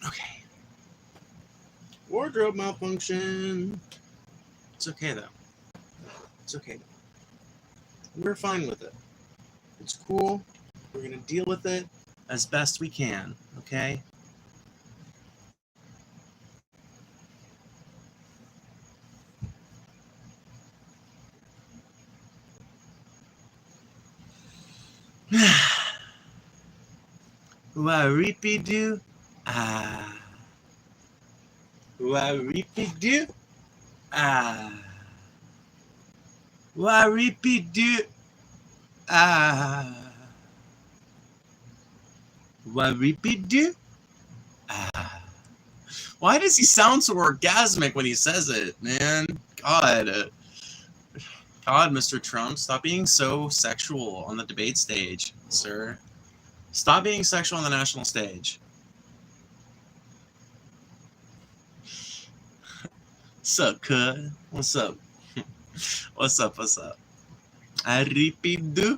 Okay. Wardrobe malfunction. It's okay, though. It's okay. We're fine with it. It's cool. We're going to deal with it as best we can, okay? Wa-reepy-doo. Ah. Wa-reepy-doo. Ah. Wa-reepy-doo. Ah. Wa-reepy-doo. Ah. Why does he sound so orgasmic when he says it, man? God. God, Mr. Trump, stop being so sexual on the debate stage, sir. Stop being sexual on the national stage. What's up, cuz? What's up? What's up? What's up? Aripidu.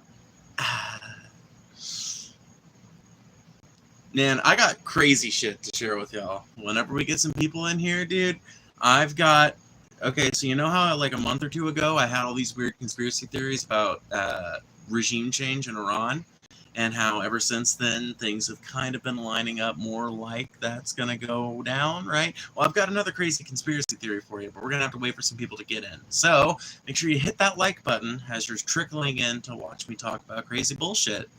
Man, I got crazy shit to share with y'all. Whenever we get some people in here, dude, I've got... Okay, so you know how like a month or two ago I had all these weird conspiracy theories about regime change in Iran, and how ever since then things have kind of been lining up more like that's going to go down, right? Well, I've got another crazy conspiracy theory for you, but we're going to have to wait for some people to get in. So make sure you hit that like button as you're trickling in to watch me talk about crazy bullshit.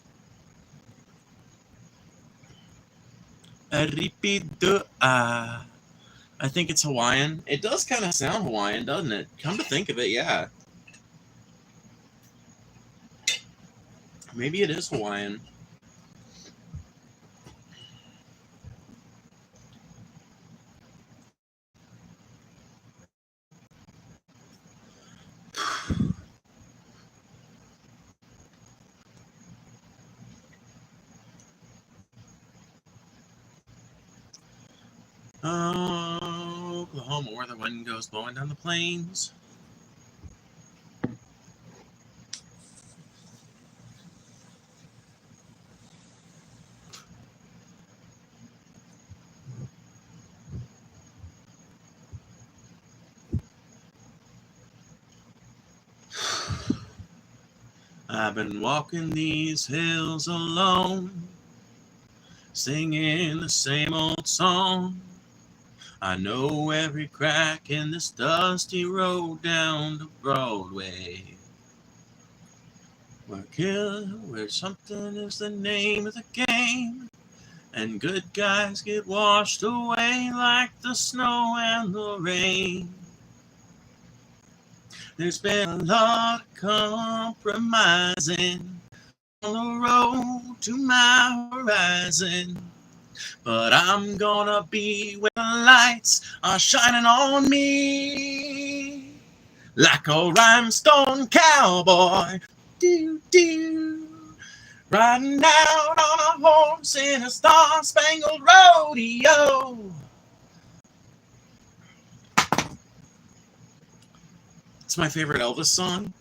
I think it's Hawaiian. It does kind of sound Hawaiian, doesn't it? Come to think of it, yeah. Maybe it is Hawaiian. Oklahoma, where the wind goes blowing down the plains. I've been walking these hills alone, singing the same old song. I know every crack in this dusty road down to Broadway. Where something is the name of the game, and good guys get washed away like the snow and the rain. There's been a lot of compromising on the road to my horizon, but I'm gonna be where the lights are shining on me, like a rhinestone cowboy, do-do, riding out on a horse in a star-spangled rodeo. It's my favorite Elvis song.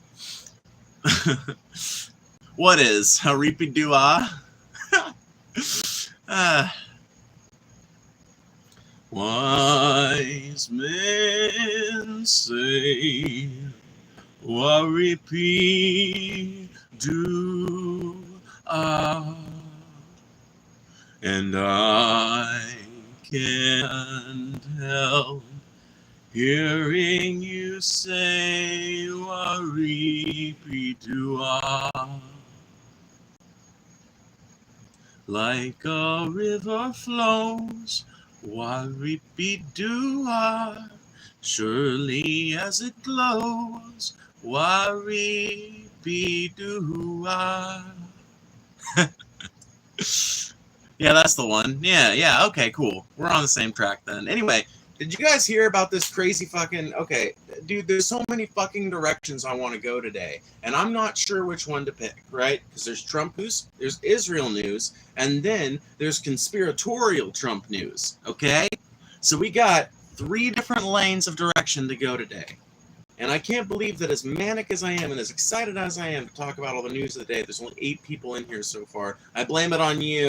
What is? Haripi-doo-ah? Wise men say, Waripi-doo-ah, and I can't help hearing you say, Waripi-doo-ah, like a river flows, Waripi-doo-ah, surely as it glows, Waripi-doo-ah. Yeah, that's the one. Yeah, okay, cool. We're on the same track then. Anyway, did you guys hear about this crazy fucking... Okay, dude, there's so many fucking directions I want to go today, and I'm not sure which one to pick, right? Because there's Trump news, there's Israel news, and then there's conspiratorial Trump news, okay? So we got 3 different lanes of direction to go today. And I can't believe that as manic as I am and as excited as I am to talk about all the news of the day, there's only 8 people in here so far. I blame it on you.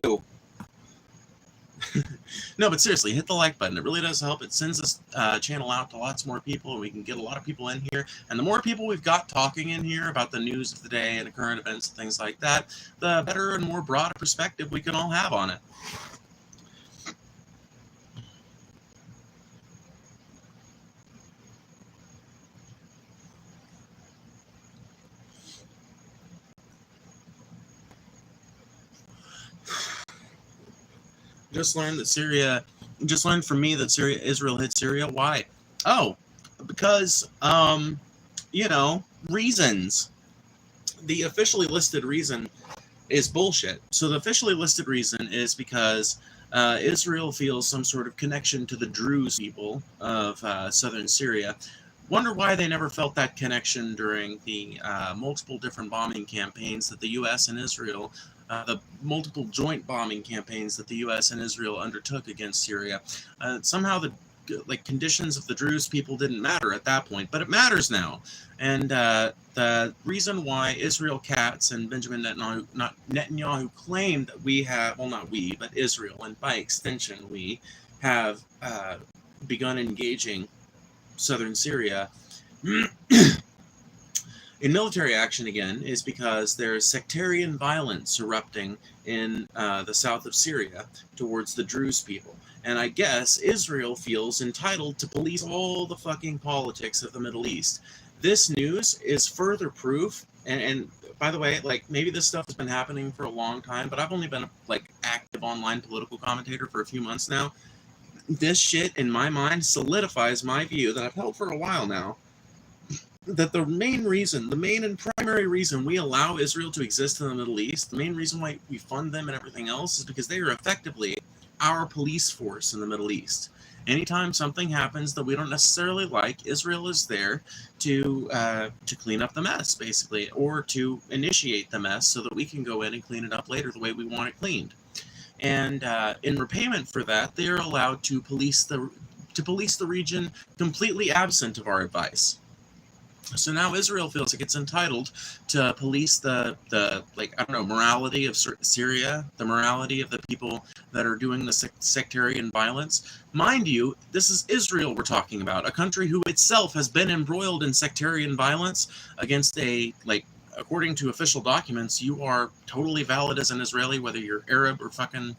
No, but seriously, hit the like button. It really does help. It sends this channel out to lots more people, and we can get a lot of people in here. And the more people we've got talking in here about the news of the day and the current events and things like that, the better and more broad perspective we can all have on it. Just learned from me that Israel hit Syria. Why? Oh, because, reasons. The officially listed reason is bullshit. So the officially listed reason is because Israel feels some sort of connection to the Druze people of southern Syria. Wonder why they never felt that connection during the multiple different bombing campaigns that the U.S. and Israel, the multiple joint bombing campaigns that the U.S. and Israel undertook against Syria. Somehow the conditions of the Druze people didn't matter at that point, but it matters now. And the reason why Israel Katz and Benjamin Netanyahu claimed that we have, well, not we, but Israel, and by extension we, have begun engaging southern Syria in military action again is because there's sectarian violence erupting in the south of Syria towards the Druze people. And I guess Israel feels entitled to police all the fucking politics of the Middle East. This news is further proof, and by the way, maybe this stuff has been happening for a long time, but I've only been a active online political commentator for a few months now. This shit, in my mind, solidifies my view that I've held for a while now, that the main and primary reason we allow Israel to exist in the Middle East, the main reason why we fund them and everything else, is because they are effectively our police force in the Middle East. Anytime something happens that we don't necessarily like, Israel is there to clean up the mess, basically, or to initiate the mess so that we can go in and clean it up later the way we want it cleaned. And in repayment for that, they are allowed to police the region completely absent of our advice. So now Israel feels like it's entitled to police the morality of Syria, the morality of the people that are doing the sectarian violence. Mind you, this is Israel we're talking about, a country who itself has been embroiled in sectarian violence against according to official documents, you are totally valid as an Israeli, whether you're Arab or fucking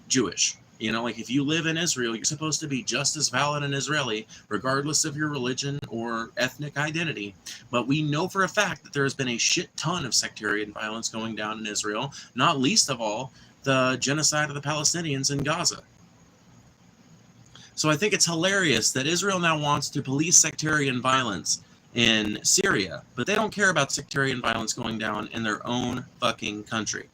Jewish. If you live in Israel, you're supposed to be just as valid an Israeli, regardless of your religion or ethnic identity. But we know for a fact that there has been a shit ton of sectarian violence going down in Israel, not least of all the genocide of the Palestinians in Gaza. So I think it's hilarious that Israel now wants to police sectarian violence in Syria, but they don't care about sectarian violence going down in their own fucking country.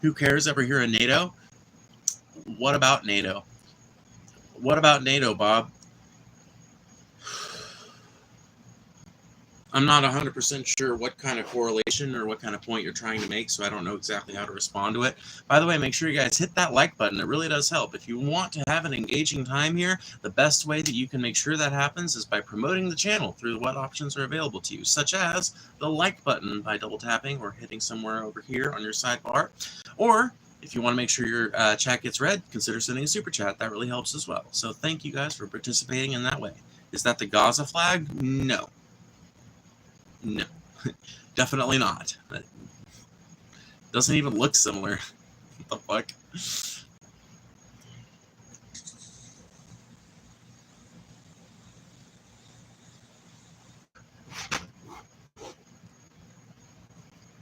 Who cares? Ever hear of NATO? What about NATO? What about NATO, Bob? I'm not 100% sure what kind of correlation or what kind of point you're trying to make, so I don't know exactly how to respond to it. By the way, make sure you guys hit that like button. It really does help. If you want to have an engaging time here, the best way that you can make sure that happens is by promoting the channel through what options are available to you, such as the like button by double tapping or hitting somewhere over here on your sidebar. Or if you want to make sure your chat gets read, consider sending a super chat. That really helps as well. So thank you guys for participating in that way. Is that the Gaza flag? No. No, definitely not. It doesn't even look similar. What the fuck?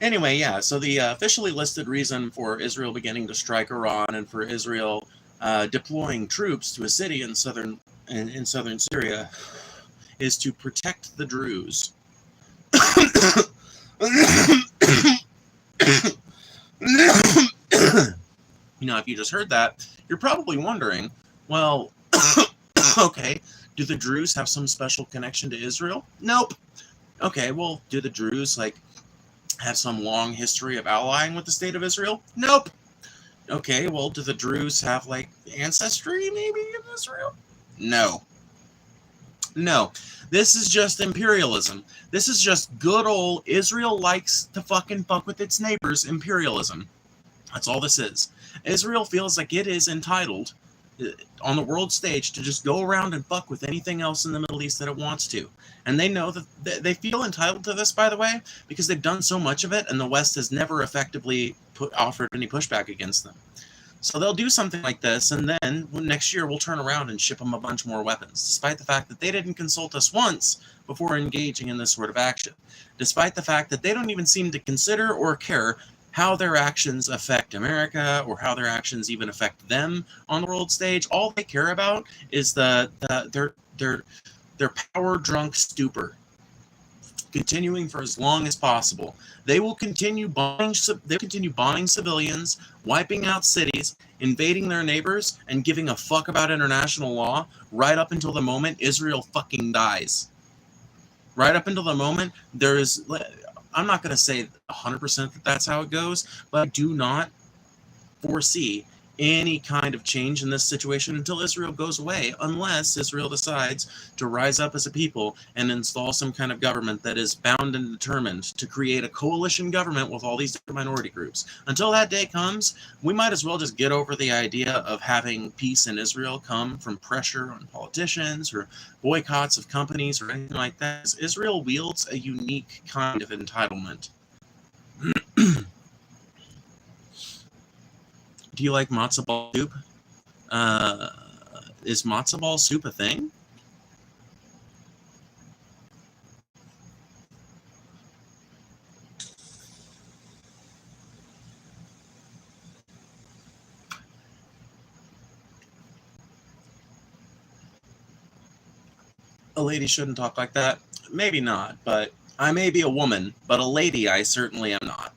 Anyway, yeah, so the officially listed reason for Israel beginning to strike Iran and for Israel deploying troops to a city in southern Syria is to protect the Druze. If you just heard that, you're probably wondering, well, okay, do the Druze have some special connection to Israel? Nope. Okay, well, do the Druze, have some long history of allying with the state of Israel? Nope. Okay, well, do the Druze have, like, ancestry, maybe, in Israel? No. No. This is just imperialism. This is just good old Israel likes to fucking fuck with its neighbors imperialism. That's all this is. Israel feels like it is entitled on the world stage to just go around and fuck with anything else in the Middle East that it wants to. And they know that they feel entitled to this, by the way, because they've done so much of it and the West has never effectively offered any pushback against them. So they'll do something like this, and then next year we'll turn around and ship them a bunch more weapons, despite the fact that they didn't consult us once before engaging in this sort of action, despite the fact that they don't even seem to consider or care how their actions affect America or how their actions even affect them on the world stage. All they care about is their power-drunk stupor, continuing for as long as possible. They will continue bombing civilians, wiping out cities, invading their neighbors, and giving a fuck about international law right up until the moment Israel fucking dies. Right up until the moment there is, I'm not going to say 100% that that's how it goes, but I do not foresee any kind of change in this situation until Israel goes away, unless Israel decides to rise up as a people and install some kind of government that is bound and determined to create a coalition government with all these different minority groups. Until that day comes, we might as well just get over the idea of having peace in Israel come from pressure on politicians or boycotts of companies or anything like that. Israel wields a unique kind of entitlement. Do you like matzo ball soup? Is matzo ball soup a thing? A lady shouldn't talk like that. Maybe not, but I may be a woman, but a lady I certainly am not.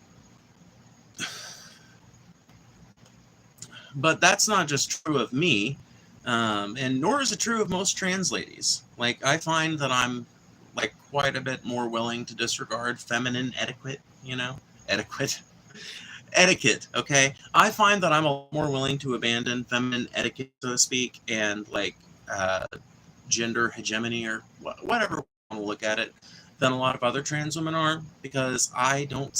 But that's not just true of me, and nor is it true of most trans ladies. Like, I find that I'm, like, quite a bit more willing to disregard feminine etiquette, etiquette, okay? I find that I'm more willing to abandon feminine etiquette, so to speak, and, like, gender hegemony or whatever you want to look at it, than a lot of other trans women are, because I don't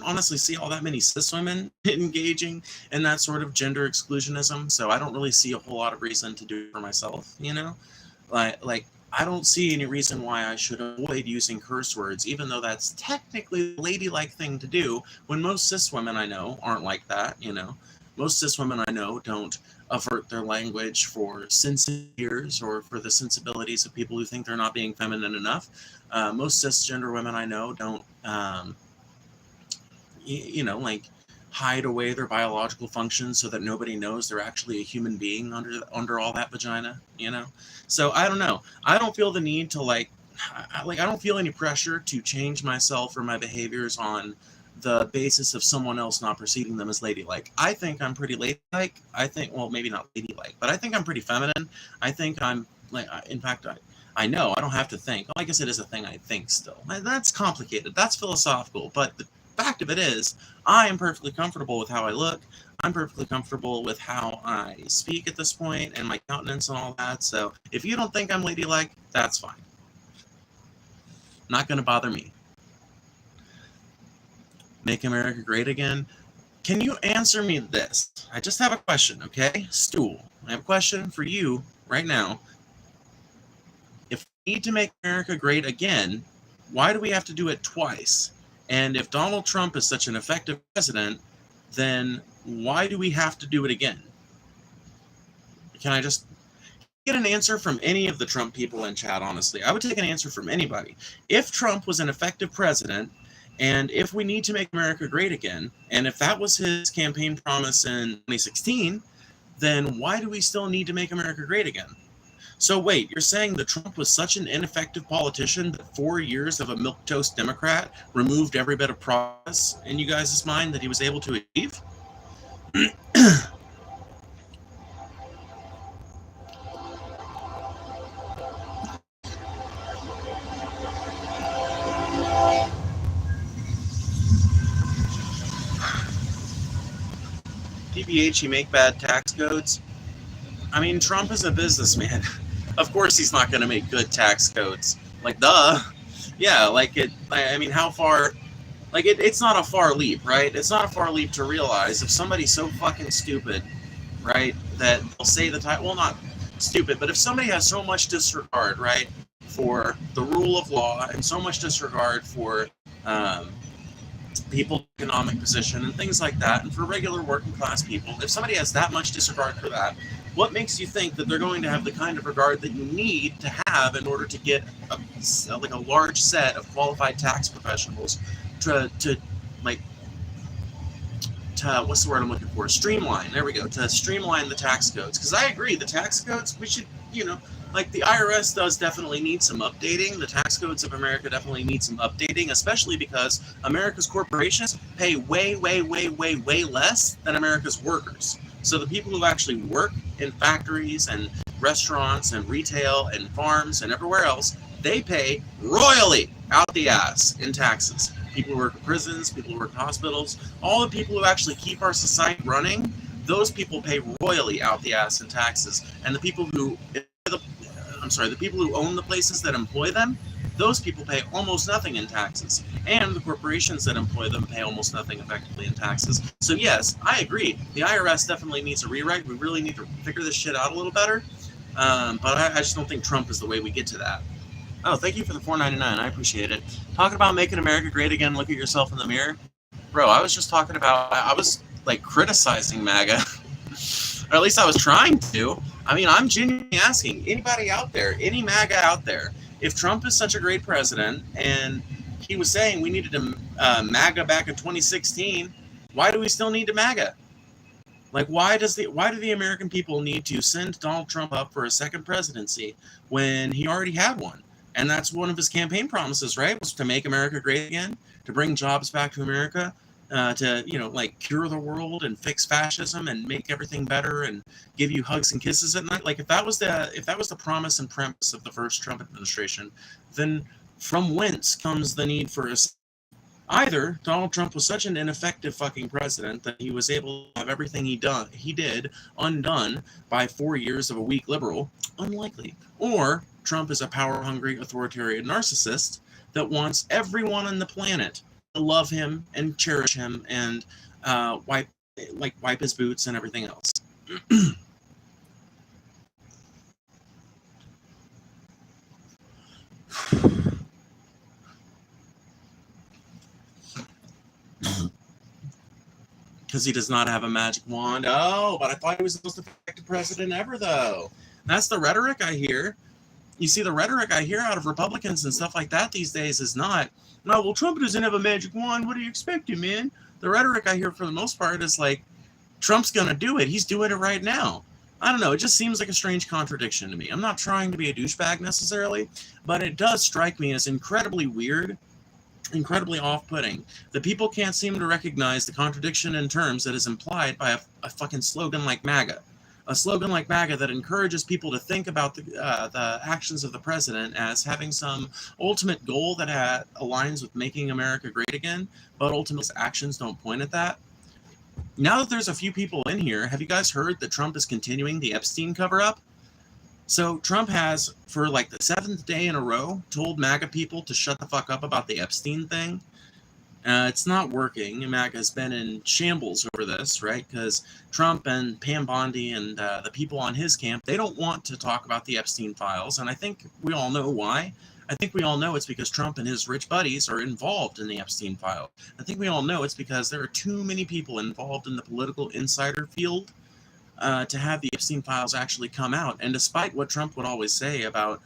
honestly see all that many cis women engaging in that sort of gender exclusionism, so I don't really see a whole lot of reason to do it for myself, Like, I don't see any reason why I should avoid using curse words, even though that's technically a ladylike thing to do, when most cis women I know aren't like that, Most cis women I know don't avert their language for sensitive or for the sensibilities of people who think they're not being feminine enough. Most cisgender women I know don't, like, hide away their biological functions so that nobody knows they're actually a human being under all that vagina, So I don't know. I don't feel the need to I don't feel any pressure to change myself or my behaviors on the basis of someone else not perceiving them as ladylike. I think I'm pretty ladylike. Well, maybe not ladylike, but I think I'm pretty feminine. I think I'm, in fact, I know, I don't have to think. Well, I guess it is a thing I think still. That's complicated. That's philosophical. But the fact of it is, I am perfectly comfortable with how I look. I'm perfectly comfortable with how I speak at this point and my countenance and all that. So if you don't think I'm ladylike, that's fine. Not going to bother me. Make America great again? Can you answer me this? I just have a question, okay? Stool. I have a question for you right now. If we need to make America great again, why do we have to do it twice? And if Donald Trump is such an effective president, then why do we have to do it again? Can I just get an answer from any of the Trump people in chat, honestly? I would take an answer from anybody. If Trump was an effective president, and if we need to make America great again, and if that was his campaign promise in 2016, then why do we still need to make America great again? So wait, you're saying that Trump was such an ineffective politician that 4 years of a milquetoast Democrat removed every bit of progress in you guys' mind that he was able to achieve? PBH, you make bad tax codes. I mean, Trump is a businessman. Of course he's not going to make good tax codes. Like, duh. Yeah, like it, I mean, how far, like it's not a far leap, right? It's not a far leap to realize if somebody's so fucking stupid, right, that they'll say the title, well, not stupid, but if somebody has so much disregard, right, for the rule of law and so much disregard for um, people's economic position and things like that, and for regular working class people, if somebody has that much disregard for that, what makes you think that they're going to have the kind of regard that you need to have in order to get a large set of qualified tax professionals to like to, what's the word I'm looking for? Streamline. There we go. To streamline the tax codes. Because I agree, the tax codes, we should, like the IRS does definitely need some updating. The tax codes of America definitely need some updating, especially because America's corporations pay way, way, way, way, way less than America's workers. So the people who actually work in factories and restaurants and retail and farms and everywhere else, they pay royally out the ass in taxes. People who work in prisons, people who work in hospitals, all the people who actually keep our society running, those people pay royally out the ass in taxes. And the people who, the people who own the places that employ them, those people pay almost nothing in taxes. And the corporations that employ them pay almost nothing effectively in taxes. So yes, I agree. The IRS definitely needs a rewrite. We really need to figure this shit out a little better. But I just don't think Trump is the way we get to that. Oh, thank you for the $4.99. I appreciate it. Talking about making America great again, look at yourself in the mirror. Bro, I was just talking about, I was like criticizing MAGA. Or at least I was trying to. I mean, I'm genuinely asking anybody out there, any MAGA out there, if Trump is such a great president and he was saying we needed to MAGA back in 2016, why do we still need to MAGA? Like, why do the American people need to send Donald Trump up for a second presidency when he already had one? And that's one of his campaign promises, right? Was to make America great again, to bring jobs back to America, to, cure the world and fix fascism and make everything better and give you hugs and kisses at night. Like, if that was the promise and premise of the first Trump administration, then from whence comes the need for either Donald Trump was such an ineffective fucking president that he was able to have everything he did undone by 4 years of a weak liberal, unlikely, or Trump is a power-hungry authoritarian narcissist that wants everyone on the planet to love him and cherish him and wipe his boots and everything else. Because he does not have a magic wand. Oh, but I thought he was the most effective president ever, though. That's the rhetoric I hear. You see, the rhetoric I hear out of Republicans and stuff like that these days is not, no, well, Trump doesn't have a magic wand. What do you expect, man? The rhetoric I hear for the most part is like, Trump's going to do it. He's doing it right now. I don't know. It just seems like a strange contradiction to me. I'm not trying to be a douchebag necessarily, but it does strike me as incredibly weird, incredibly off-putting, that people can't seem to recognize the contradiction in terms that is implied by a fucking slogan like MAGA. A slogan like MAGA that encourages people to think about the actions of the president as having some ultimate goal that aligns with making America great again, but ultimately his actions don't point at that. Now that there's a few people in here, have you guys heard that Trump is continuing the Epstein cover-up? So Trump has, for like the 7th day in a row, told MAGA people to shut the fuck up about the Epstein thing. It's not working. MAGA has been in shambles over this, right? Because Trump and Pam Bondi and the people on his camp, they don't want to talk about the Epstein files. And I think we all know why. I think we all know it's because Trump and his rich buddies are involved in the Epstein file. I think we all know it's because there are too many people involved in the political insider field to have the Epstein files actually come out. And despite what Trump would always say about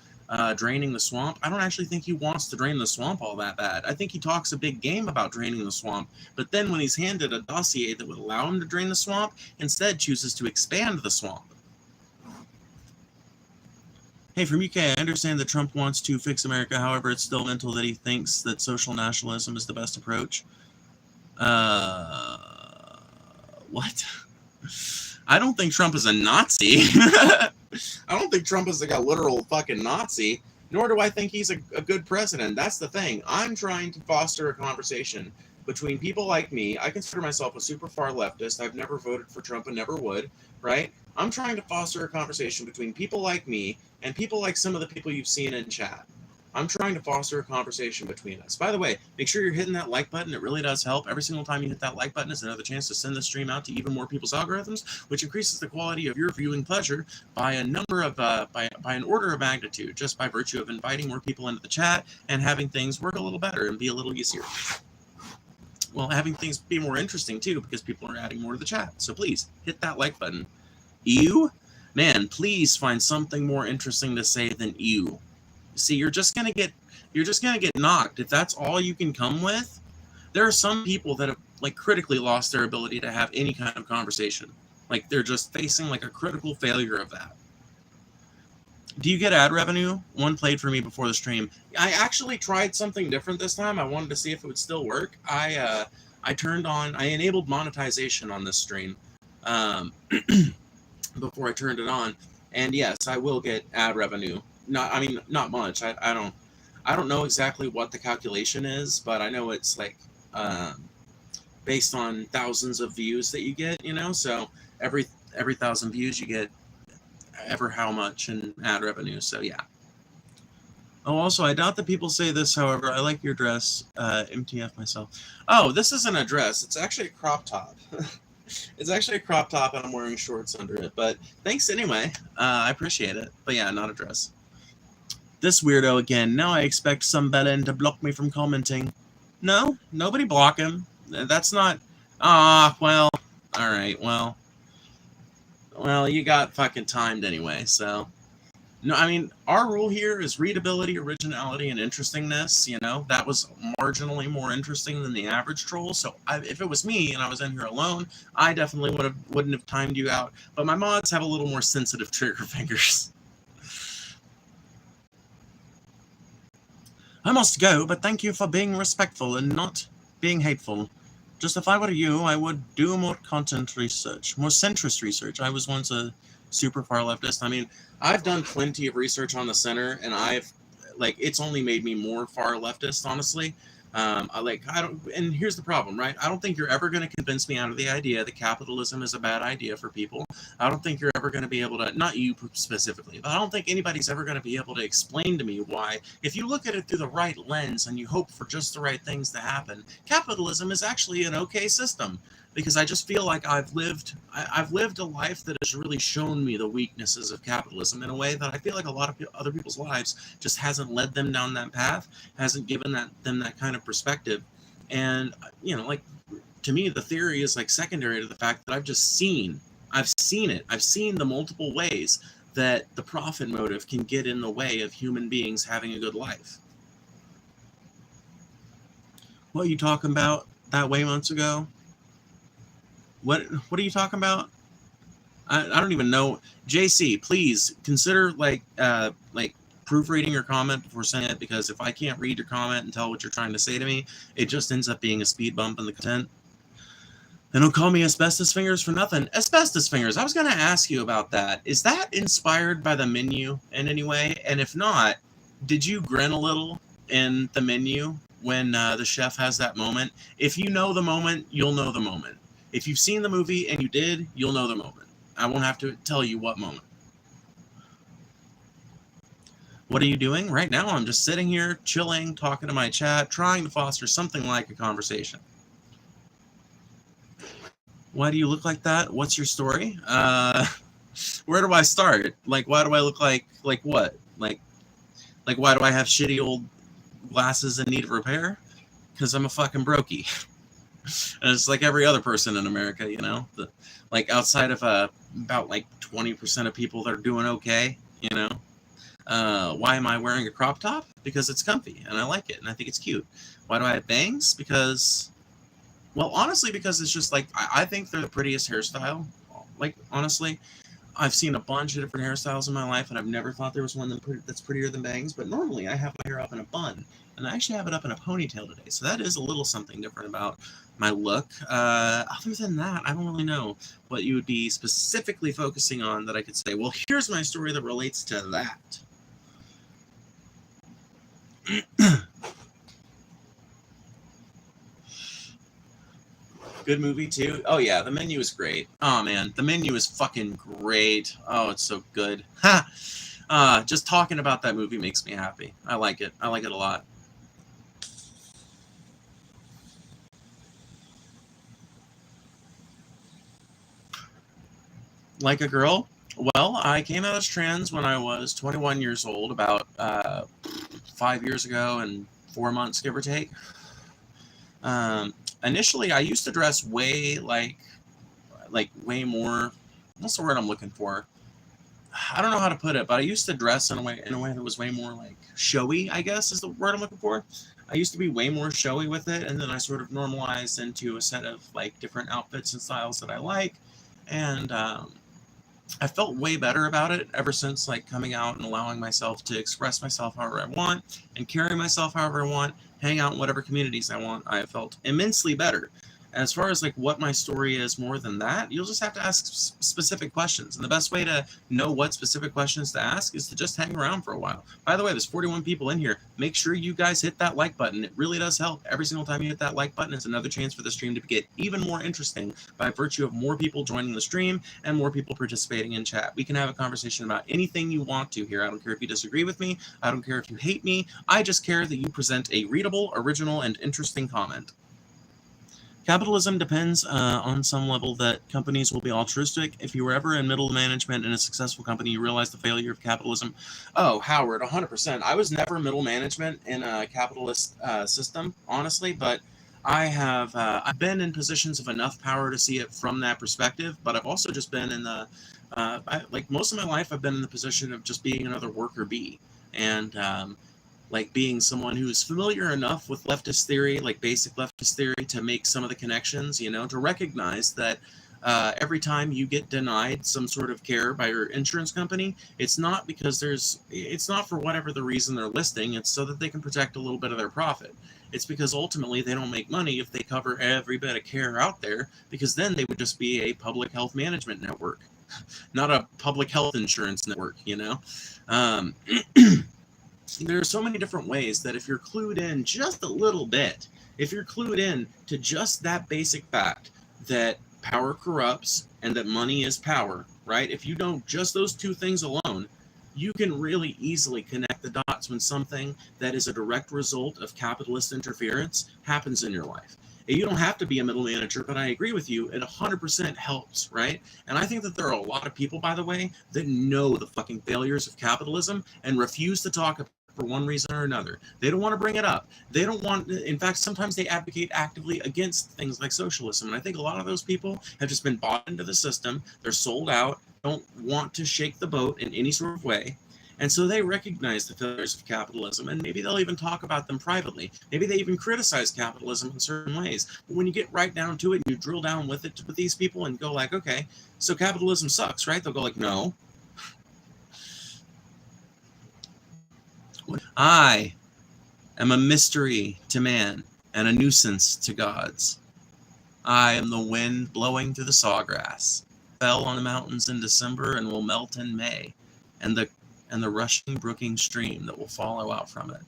draining the swamp, I don't actually think he wants to drain the swamp all that bad. I think he talks a big game about draining the swamp, but then when he's handed a dossier that would allow him to drain the swamp, instead chooses to expand the swamp. Hey, from UK, I understand that Trump wants to fix America. However, it's still mental that he thinks that social nationalism is the best approach. What? I don't think Trump is a Nazi. I don't think Trump is like a literal fucking Nazi, nor do I think he's a good president. That's the thing. I'm trying to foster a conversation between people like me. I consider myself a super far leftist. I've never voted for Trump and never would, right? I'm trying to foster a conversation between people like me and people like some of the people you've seen in chat. I'm trying to foster a conversation between us. By the way, make sure you're hitting that like button. It really does help. Every single time you hit that like button is another chance to send the stream out to even more people's algorithms, which increases the quality of your viewing pleasure by a number of by an order of magnitude, just by virtue of inviting more people into the chat and having things work a little better and be a little easier. Well, having things be more interesting too, because people are adding more to the chat. So please hit that like button. Ew, man, please find something more interesting to say than ew. See, you're just gonna get knocked if that's all you can come with. There are some people that have like critically lost their ability to have any kind of conversation. Like they're just facing like a critical failure of that. Do you get ad revenue? One played for me before the stream. I actually tried something different this time. I wanted to see if it would still work. I enabled monetization on this stream before I turned it on, and yes, I will get ad revenue. Not much. I don't know exactly what the calculation is, but I know it's like based on thousands of views that you get, so every 1,000 views you get ever how much in ad revenue. So yeah. Oh, also, I doubt that people say this, however, I like your dress, MTF myself. Oh, this isn't a dress. It's actually a crop top. It's actually a crop top, and I'm wearing shorts under it. But thanks anyway. I appreciate it. But yeah, not a dress. This weirdo again. Now I expect some bellend to block me from commenting. No, nobody block him. That's not... well, alright, well, you got fucking timed anyway, so... No, I mean, our rule here is readability, originality, and interestingness, That was marginally more interesting than the average troll, so if it was me and I was in here alone, I definitely wouldn't have timed you out, but my mods have a little more sensitive trigger fingers. I must go, but thank you for being respectful and not being hateful. Just if I were you, I would do more content research, more centrist research. I was once a super far leftist. I mean, I've done plenty of research on the center, and it's only made me more far leftist, honestly. And here's the problem, right? I don't think you're ever going to convince me out of the idea that capitalism is a bad idea for people. I don't think you're ever going to be able to, not you specifically, but I don't think anybody's ever going to be able to explain to me why, if you look at it through the right lens and you hope for just the right things to happen, capitalism is actually an okay system. Because I just feel like I've lived a life that has really shown me the weaknesses of capitalism in a way that I feel like a lot of other people's lives just hasn't led them down that path, hasn't given them that kind of perspective. And, to me, the theory is like secondary to the fact that I've seen it. I've seen the multiple ways that the profit motive can get in the way of human beings having a good life. What are you talking about that way months ago? What are you talking about? I don't even know. JC, please consider proofreading your comment before sending it, because if I can't read your comment and tell what you're trying to say to me, it just ends up being a speed bump in the content. And don't call me asbestos fingers for nothing. Asbestos fingers, I was going to ask you about that. Is that inspired by the menu in any way? And if not, did you grin a little in the menu when the chef has that moment? If you know the moment, you'll know the moment. If you've seen the movie and you did, you'll know the moment. I won't have to tell you what moment. What are you doing? Right now, I'm just sitting here, chilling, talking to my chat, trying to foster something like a conversation. Why do you look like that? What's your story? Where do I start? Like, why do I look like what? Like why do I have shitty old glasses in need of repair? Because I'm a fucking brokey. And it's like every other person in America, outside of about 20% of people that are doing okay, Why am I wearing a crop top? Because it's comfy and I like it and I think it's cute. Why do I have bangs? Because, well, honestly, because it's just I think they're the prettiest hairstyle. Honestly, I've seen a bunch of different hairstyles in my life, and I've never thought there was one that's prettier than bangs. But normally, I have my hair up in a bun, and I actually have it up in a ponytail today. So that is a little something different about my look. Other than that, I don't really know what you would be specifically focusing on that I could say, well, here's my story that relates to that. Good movie too. Oh yeah, The Menu is great. Oh man, The Menu is fucking great. Oh, it's so good. Ha! Just talking about that movie makes me happy. I like it. I like it a lot. Like a girl? Well, I came out as trans when I was 21 years old, about 5 years ago and 4 months, give or take. Initially, I used to dress way way more. What's the word I'm looking for? I don't know how to put it, but I used to dress in a way that was way more like showy, I guess is the word I'm looking for. I used to be way more showy with it, and then I sort of normalized into a set of like different outfits and styles that I like, and I felt way better about it ever since like coming out and allowing myself to express myself however I want and carry myself however I want, hang out in whatever communities I want. I felt immensely better. As far as like what my story is more than that, you'll just have to ask specific questions. And the best way to know what specific questions to ask is to just hang around for a while. By the way, there's 41 people in here. Make sure you guys hit that like button. It really does help. Every single time you hit that like button, it's another chance for the stream to get even more interesting by virtue of more people joining the stream and more people participating in chat. We can have a conversation about anything you want to here. I don't care if you disagree with me. I don't care if you hate me. I just care that you present a readable, original, and interesting comment. Capitalism depends on some level that companies will be altruistic. If you were ever in middle management in a successful company, you realize the failure of capitalism. Oh, Howard, 100%. I was never middle management in a capitalist system, honestly, but I've been in positions of enough power to see it from that perspective, but I've also just been in the, like most of my life, I've been in the position of just being another worker bee. And like being someone who's familiar enough with leftist theory, like basic leftist theory, to make some of the connections, you know, to recognize that every time you get denied some sort of care by your insurance company, it's not because it's not for whatever the reason they're listing, it's so that they can protect a little bit of their profit. It's because ultimately they don't make money if they cover every bit of care out there, because then they would just be a public health management network, not a public health insurance network, you know? There are so many different ways that if you're clued in just a little bit, if you're clued in to just that basic fact that power corrupts and that money is power, right? If you don't, just those two things alone, you can really easily connect the dots when something that is a direct result of capitalist interference happens in your life. You don't have to be a middle manager, but I agree with you, it 100% helps, right? And I think that there are a lot of people, by the way, that know the fucking failures of capitalism and refuse to talk about for one reason or another. They don't want to bring it up. They don't want, in fact, sometimes they advocate actively against things like socialism. And I think a lot of those people have just been bought into the system. They're sold out, don't want to shake the boat in any sort of way. And so they recognize the failures of capitalism, and maybe they'll even talk about them privately. Maybe they even criticize capitalism in certain ways. But when you get right down to it and you drill down with it with these people and go like, okay, so capitalism sucks, right? They'll go like, no. I am a mystery to man and a nuisance to gods. I am the wind blowing through the sawgrass, fell on the mountains in December and will melt in May, and the rushing brooking stream that will follow out from it.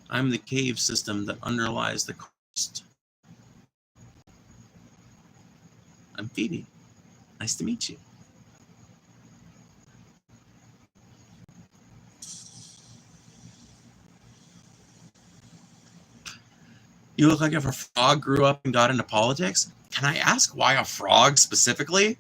I'm the cave system that underlies the crust. I'm Phoebe. Nice to meet you. You look like if a frog grew up and got into politics. Can I ask why a frog specifically?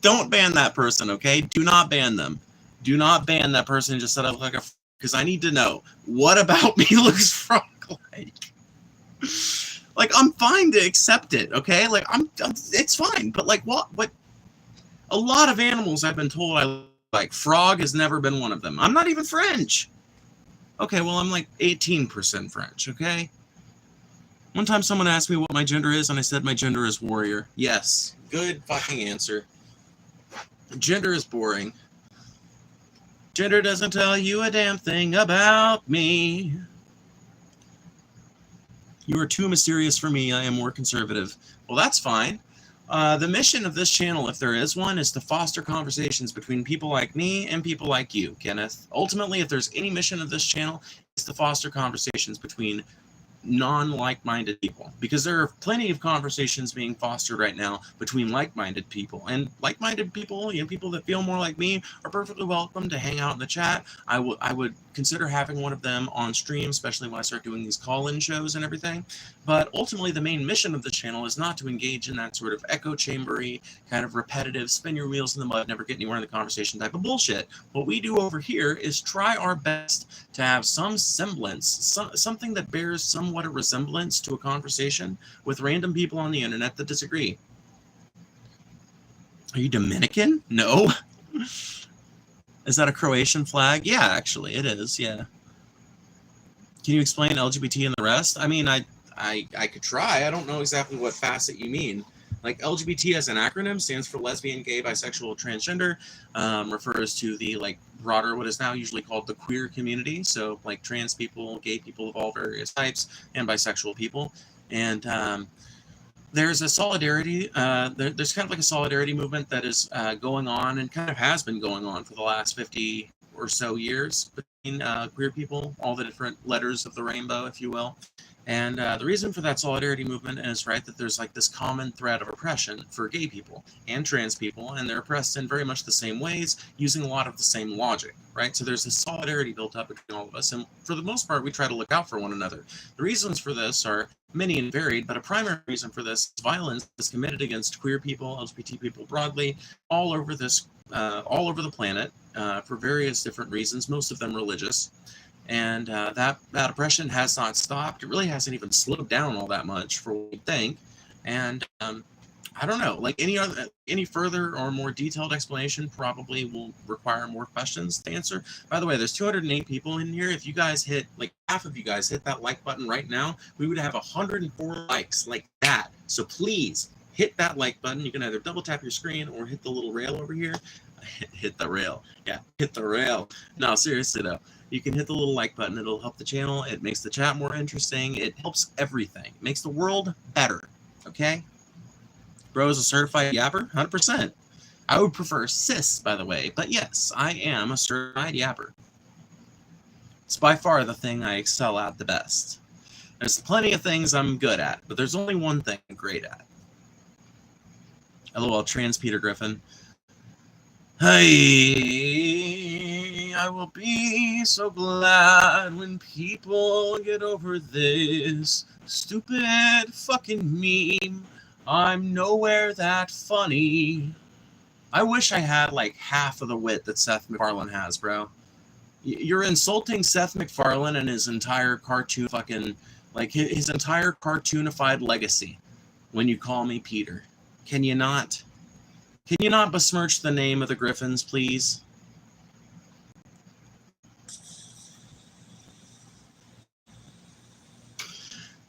Don't ban that person, okay? Do not ban them. Do not ban that person who just said I look like a frog, because I need to know what about me looks frog-like. Like, I'm fine to accept it, okay? Like, it's fine. But like, what? A lot of animals I've been told I look like. Frog has never been one of them. I'm not even French. Okay, well, I'm like 18% French, okay? One time someone asked me what my gender is, and I said my gender is warrior. Yes, good fucking answer. Gender is boring. Gender doesn't tell you a damn thing about me. You are too mysterious for me. I am more conservative. Well, that's fine. The mission of this channel, if there is one, is to foster conversations between people like me and people like you, Kenneth. Ultimately, if there's any mission of this channel, it's to foster conversations between non-like-minded people, because there are plenty of conversations being fostered right now between like-minded people, and like-minded people, people that feel more like me, are perfectly welcome to hang out in the chat. I would consider having one of them on stream, especially when I start doing these call-in shows and everything. But ultimately, the main mission of the channel is not to engage in that sort of echo chambery, kind of repetitive, spin your wheels in the mud, never get anywhere in the conversation type of bullshit. What we do over here is try our best to have some semblance, something that bears somewhat a resemblance to a conversation with random people on the internet that disagree. Are you Dominican? No. Is that a Croatian flag? Yeah, actually, it is, yeah. Can you explain LGBT and the rest? I mean, I could try. I don't know exactly what facet you mean. Like, LGBT as an acronym stands for lesbian, gay, bisexual, transgender, refers to the, like, broader, what is now usually called the queer community. So, like, trans people, gay people of all various types, and bisexual people. And there's a solidarity, there's kind of like a solidarity movement that is going on, and kind of has been going on for the last 50 or so years between queer people, all the different letters of the rainbow, if you will. And the reason for that solidarity movement is, right, that there's like this common thread of oppression for gay people and trans people, and they're oppressed in very much the same ways, using a lot of the same logic, right? So there's this solidarity built up between all of us, and for the most part, we try to look out for one another. The reasons for this are many and varied, but a primary reason for this is violence is committed against queer people, LGBT people broadly, all over the planet, for various different reasons, most of them religious. And that oppression has not stopped. It really hasn't even slowed down all that much for what we think. And I don't know, like any further or more detailed explanation probably will require more questions to answer. By the way, there's 208 people in here. If you guys hit, like half of you guys hit that like button right now, we would have 104 likes like that. So please hit that like button. You can either double tap your screen or hit the little rail over here. Hit the rail. Yeah, hit the rail. No, seriously though. You can hit the little like button. It'll help the channel. It makes the chat more interesting. It helps everything. It makes the world better. Okay? Bro is a certified yapper? 100%. I would prefer cis, by the way. But yes, I am a certified yapper. It's by far the thing I excel at the best. There's plenty of things I'm good at, but there's only one thing I'm great at. LOL, trans Peter Griffin. Hey, I will be so glad when people get over this stupid fucking meme. I'm nowhere that funny. I wish I had like half of the wit that Seth MacFarlane has, bro. You're insulting Seth MacFarlane and his entire cartoon fucking, like his entire cartoonified legacy when you call me Peter. Can you not? Can you not besmirch the name of the Griffins, please?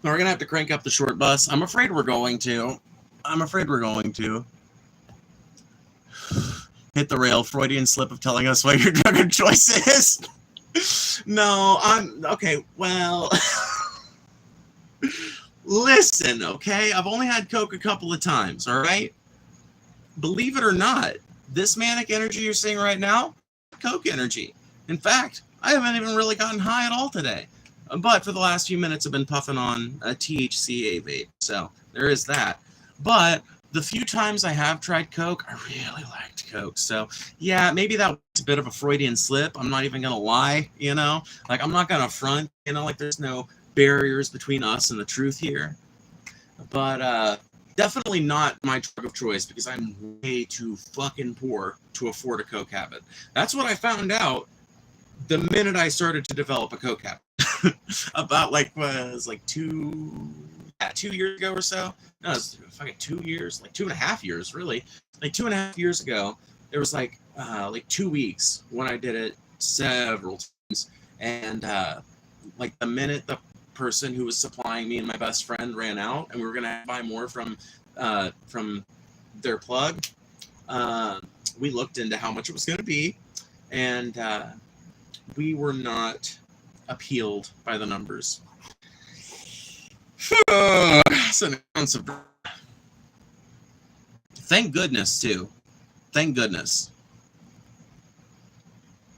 We're going to have to crank up the short bus. I'm afraid we're going to. Hit the rail. Freudian slip of telling us what your drug of choice is. No, okay, well... Listen, okay? I've only had Coke a couple of times, all right? Believe it or not, this manic energy you're seeing right now, Coke energy. In fact, I haven't even really gotten high at all today. But for the last few minutes, I've been puffing on a THCA vape. So there is that. But the few times I have tried Coke, I really liked Coke. So yeah, maybe that was a bit of a Freudian slip. I'm not even going to lie, you know? Like, I'm not going to front, you know? Like, there's no barriers between us and the truth here. But, definitely not my drug of choice because I'm way too fucking poor to afford a Coke habit. That's what I found out the minute I started to develop a Coke habit. About like 2 years ago or so. No, it was fucking 2 years, like 2.5 years, really. Like 2.5 years ago, there was like 2 weeks when I did it several times, and like the minute the person who was supplying me and my best friend ran out, and we were gonna buy more from their plug. We looked into how much it was gonna be, and we were not appealed by the numbers. That's an ounce of. Thank goodness too. Thank goodness.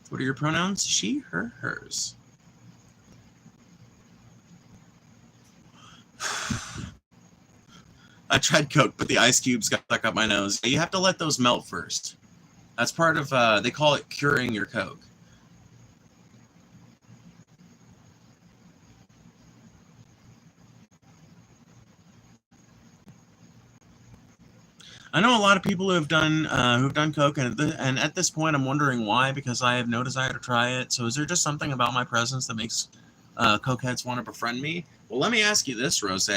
What are your pronouns? She, her, hers. I tried Coke, but the ice cubes got stuck up my nose. You have to let those melt first. That's part of, they call it curing your Coke. I know a lot of people who've done Coke, and at this point, I'm wondering why, because I have no desire to try it. So, is there just something about my presence that makes cokeheads want to befriend me? Well, let me ask you this, Rose: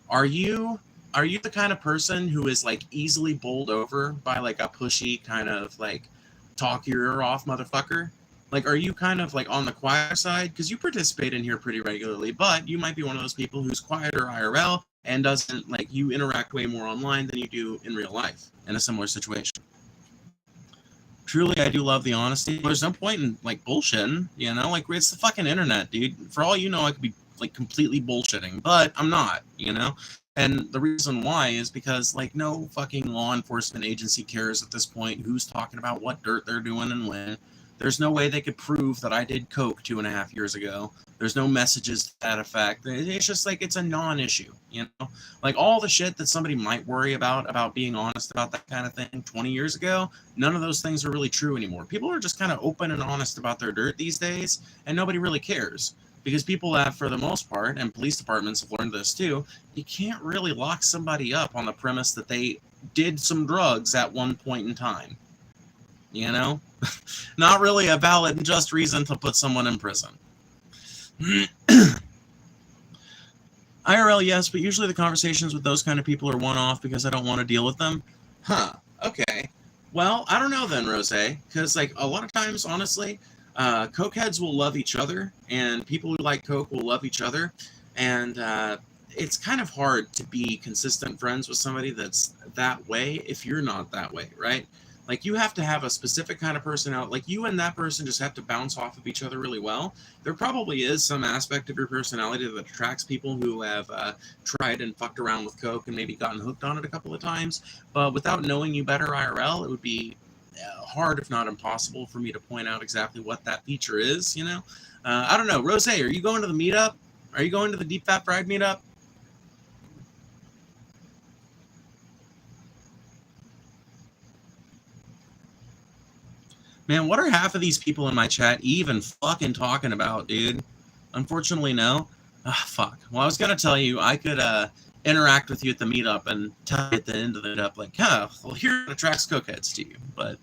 Are you the kind of person who is like easily bowled over by like a pushy kind of like talk your ear off motherfucker? Like, are you kind of like on the quiet side? Because you participate in here pretty regularly, but you might be one of those people who's quieter IRL and doesn't like you interact way more online than you do in real life in a similar situation. Truly, I do love the honesty. There's no point in like bullshitting, you know? Like, it's the fucking internet, dude. For all you know, I could be like completely bullshitting, but I'm not, you know? And the reason why is because like no fucking law enforcement agency cares at this point who's talking about what dirt they're doing and when. There's no way they could prove that I did coke 2.5 years ago. There's no messages to that effect. It's just like it's a non-issue, you know? Like all the shit that somebody might worry about being honest about that kind of thing 20 years ago, none of those things are really true anymore. People are just kind of open and honest about their dirt these days, and nobody really cares. Because people have, for the most part, and police departments have learned this too, you can't really lock somebody up on the premise that they did some drugs at one point in time. You know? Not really a valid and just reason to put someone in prison. IRL, yes, but usually the conversations with those kind of people are one-off because I don't want to deal with them. Huh, okay. Well, I don't know then, Rose, because like a lot of times, honestly, cokeheads will love each other, and people who like coke will love each other, and it's kind of hard to be consistent friends with somebody that's that way if you're not that way, right? Like you have to have a specific kind of personality. Like you and that person just have to bounce off of each other really well. There probably is some aspect of your personality that attracts people who have tried and fucked around with coke and maybe gotten hooked on it a couple of times. But without knowing you better IRL, it would be hard, if not impossible, for me to point out exactly what that feature is. You know, I don't know. Rose, are you going to the meetup? Are you going to the Deep Fat Fried meetup? Man, what are half of these people in my chat even fucking talking about, dude? Unfortunately, no. Ah, fuck. Well, I was gonna tell you I could interact with you at the meetup and tell you at the end of the meetup, like, well, here attracts cokeheads to you. But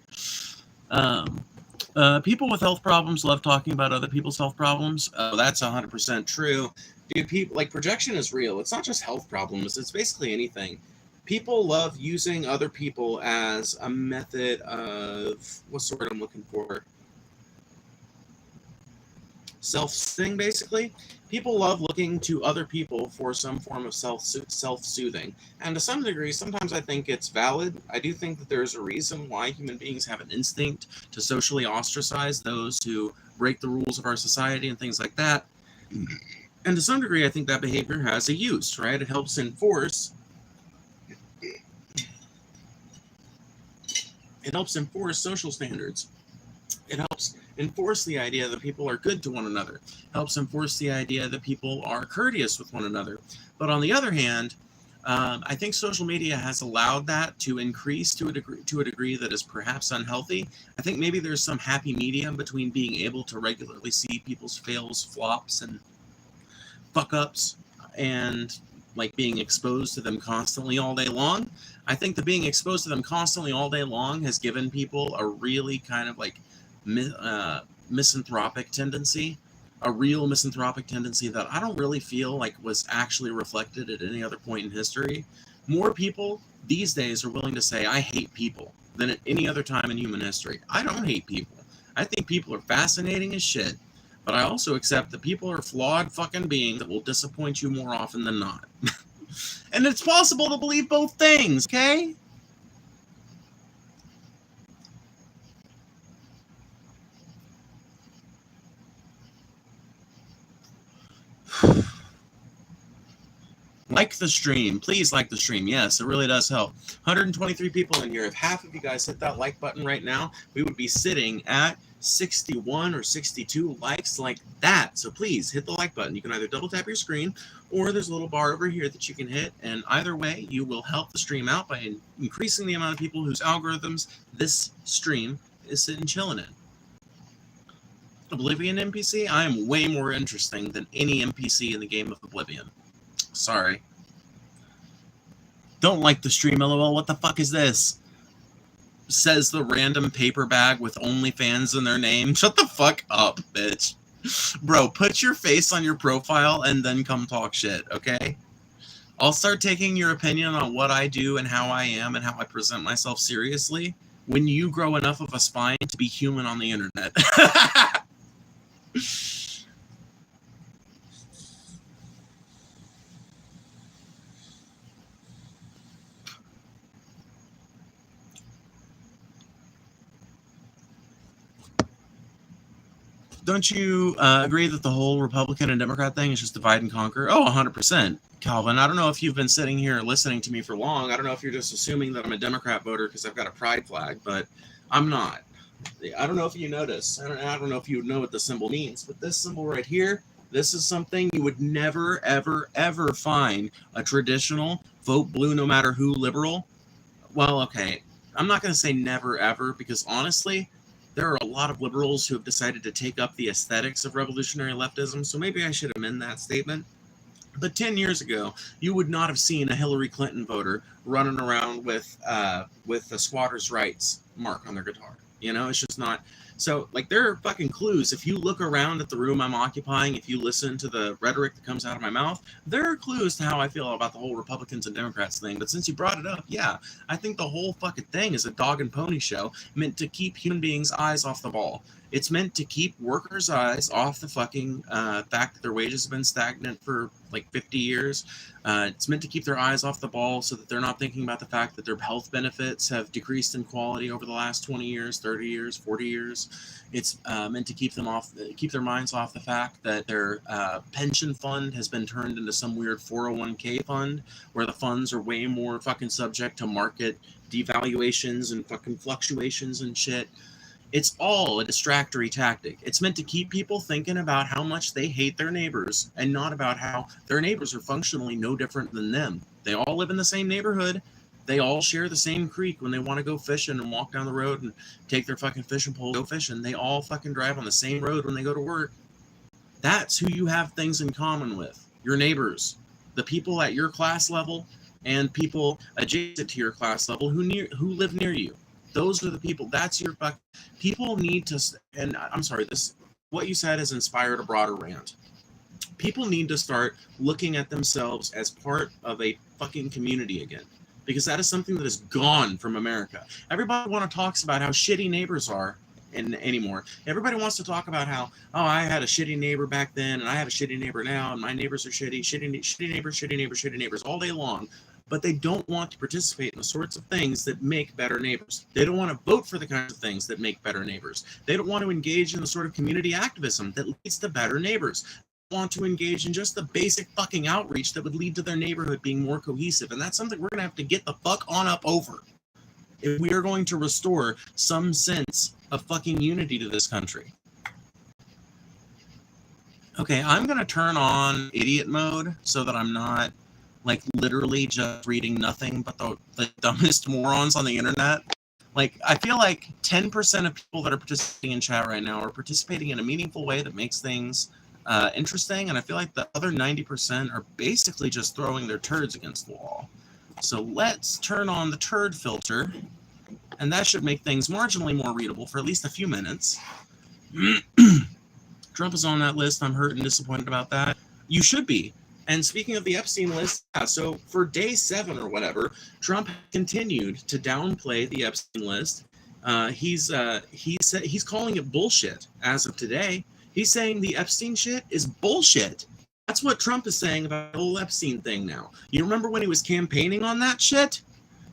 people with health problems love talking about other people's health problems. That's 100% true. Dude, people like projection is real. It's not just health problems. It's basically anything. People love using other people as a method of what's the word I'm looking for? Self-soothing, basically. People love looking to other people for some form of self-soothing. And to some degree, sometimes I think it's valid. I do think that there's a reason why human beings have an instinct to socially ostracize those who break the rules of our society and things like that. And to some degree, I think that behavior has a use, right? It helps enforce social standards. It helps enforce the idea that people are good to one another. It helps enforce the idea that people are courteous with one another. But on the other hand, I think social media has allowed that to increase to a degree that is perhaps unhealthy. I think maybe there's some happy medium between being able to regularly see people's fails, flops, and fuck ups, and like being exposed to them constantly all day long. I think that being exposed to them constantly all day long has given people a really kind of like misanthropic tendency, a real misanthropic tendency that I don't really feel like was actually reflected at any other point in history. More people these days are willing to say, I hate people, than at any other time in human history. I don't hate people. I think people are fascinating as shit. But I also accept that people are flawed fucking beings that will disappoint you more often than not. And it's possible to believe both things, okay? Like the stream. Please like the stream. Yes, it really does help. 123 people in here. If half of you guys hit that like button right now, we would be sitting at 61 or 62 likes like that. So please hit the like button. You can either double tap your screen or there's a little bar over here that you can hit. And either way, you will help the stream out by increasing the amount of people whose algorithms this stream is sitting chilling in. Oblivion NPC? I am way more interesting than any NPC in the game of Oblivion. Sorry. Don't like the stream, lol. What the fuck is this? Says the random paper bag with OnlyFans in their name. Shut the fuck up, bitch. Bro, put your face on your profile and then come talk shit, okay? I'll start taking your opinion on what I do and how I am and how I present myself seriously when you grow enough of a spine to be human on the internet. Don't you agree that the whole Republican and Democrat thing is just divide and conquer? Oh, 100%. Calvin, I don't know if you've been sitting here listening to me for long. I don't know if you're just assuming that I'm a Democrat voter because I've got a pride flag, but I'm not. I don't know if you notice. I don't know if you know what the symbol means, but this symbol right here, this is something you would never, ever, ever find a traditional vote blue no matter who liberal. Well, okay. I'm not going to say never, ever, because honestly, there are a lot of liberals who have decided to take up the aesthetics of revolutionary leftism, so maybe I should amend that statement. But 10 years ago, you would not have seen a Hillary Clinton voter running around with the squatters' rights mark on their guitar. You know, it's just not. So, like, there are fucking clues. If you look around at the room I'm occupying, if you listen to the rhetoric that comes out of my mouth, there are clues to how I feel about the whole Republicans and Democrats thing. But since you brought it up, yeah, I think the whole fucking thing is a dog and pony show meant to keep human beings' eyes off the ball. It's meant to keep workers' eyes off the fucking fact that their wages have been stagnant for like 50 years. It's meant to keep their eyes off the ball so that they're not thinking about the fact that their health benefits have decreased in quality over the last 20 years, 30 years, 40 years. It's meant to keep their minds off the fact that their pension fund has been turned into some weird 401k fund where the funds are way more fucking subject to market devaluations and fucking fluctuations and shit. It's all a distractory tactic. It's meant to keep people thinking about how much they hate their neighbors and not about how their neighbors are functionally no different than them. They all live in the same neighborhood. They all share the same creek when they want to go fishing and walk down the road and take their fucking fishing pole, go fishing. They all fucking drive on the same road when they go to work. That's who you have things in common with. Your neighbors. The people at your class level and people adjacent to your class level who live near you. Those are the people. That's your fuck. People need to, and I'm sorry, what you said has inspired a broader rant. People need to start looking at themselves as part of a fucking community again, because that is something that is gone from America. Everybody talks about how shitty neighbors are anymore. Everybody wants to talk about how, oh, I had a shitty neighbor back then, and I have a shitty neighbor now, and my neighbors are shitty neighbors all day long. But they don't want to participate in the sorts of things that make better neighbors. They don't want to vote for the kinds of things that make better neighbors. They don't want to engage in the sort of community activism that leads to better neighbors. They want to engage in just the basic fucking outreach that would lead to their neighborhood being more cohesive. And that's something we're going to have to get the fuck on up over if we are going to restore some sense of fucking unity to this country. Okay, I'm going to turn on idiot mode so that I'm not like literally just reading nothing but the dumbest morons on the internet. Like, I feel like 10% of people that are participating in chat right now are participating in a meaningful way that makes things interesting, and I feel like the other 90% are basically just throwing their turds against the wall. So let's turn on the turd filter, and that should make things marginally more readable for at least a few minutes. Trump is on that list. I'm hurt and disappointed about that. You should be. And speaking of the Epstein list, so for day 7 or whatever, Trump continued to downplay the Epstein list. He's calling it bullshit as of today. He's saying the Epstein shit is bullshit. That's what Trump is saying about the whole Epstein thing now. You remember when he was campaigning on that shit?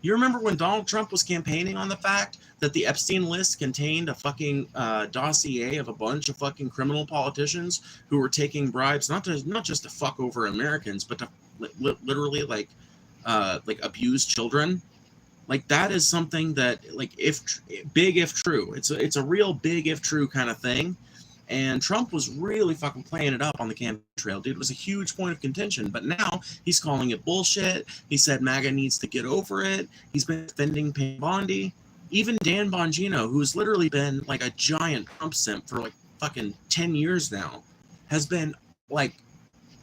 You remember when Donald Trump was campaigning on the fact that the Epstein list contained a fucking dossier of a bunch of fucking criminal politicians who were taking bribes, not just to fuck over Americans, but to literally like abuse children. Like that is something that, like, if true, it's a real big if true kind of thing. And Trump was really fucking playing it up on the campaign trail, dude. It was a huge point of contention. But now he's calling it bullshit. He said MAGA needs to get over it. He's been defending Pam Bondi. Even Dan Bongino, who's literally been like a giant Trump simp for like fucking 10 years now, has been like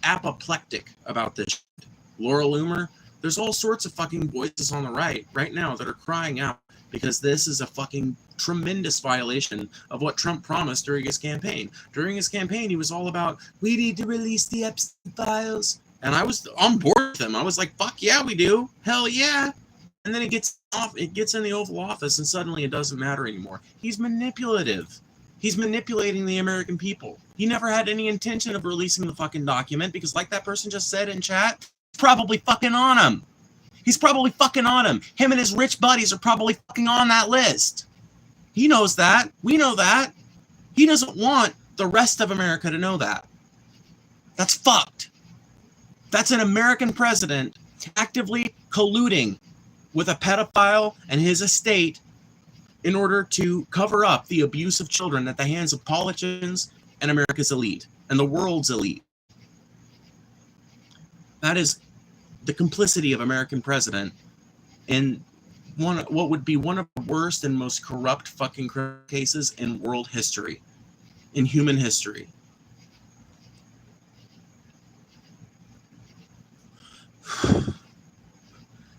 apoplectic about this shit. Laura Loomer, there's all sorts of fucking voices on the right now that are crying out because this is a fucking tremendous violation of what Trump promised during his campaign. During his campaign, he was all about, we need to release the Epstein files. And I was on board with him. I was like, fuck yeah, we do. Hell yeah. And then it gets in the Oval Office, and suddenly it doesn't matter anymore. He's manipulative. He's manipulating the American people. He never had any intention of releasing the fucking document because, like that person just said in chat, he's probably fucking on him. He's probably fucking on him. Him and his rich buddies are probably fucking on that list. He knows that. We know that. He doesn't want the rest of America to know that. That's fucked. That's an American president actively colluding with a pedophile and his estate in order to cover up the abuse of children at the hands of politicians and America's elite and the world's elite. That is the complicity of American president in what would be one of the worst and most corrupt fucking cases in world history, in human history.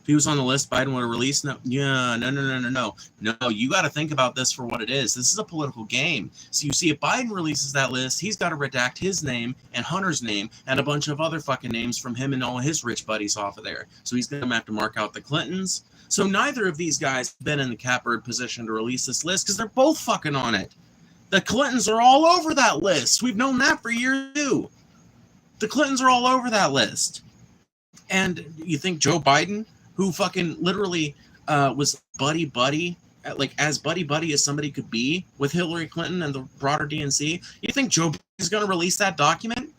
If he was on the list, Biden would have released. No, you got to think about this for what it is. This is a political game. So you see, if Biden releases that list, he's got to redact his name and Hunter's name and a bunch of other fucking names from him and all his rich buddies off of there. So he's going to have to mark out the Clintons. So neither of these guys have been in the catbird position to release this list because they're both fucking on it. The Clintons are all over that list. We've known that for years too. The Clintons are all over that list. And you think Joe Biden, who fucking literally was buddy, like as buddy as somebody could be with Hillary Clinton and the broader DNC, you think Joe Biden is going to release that document?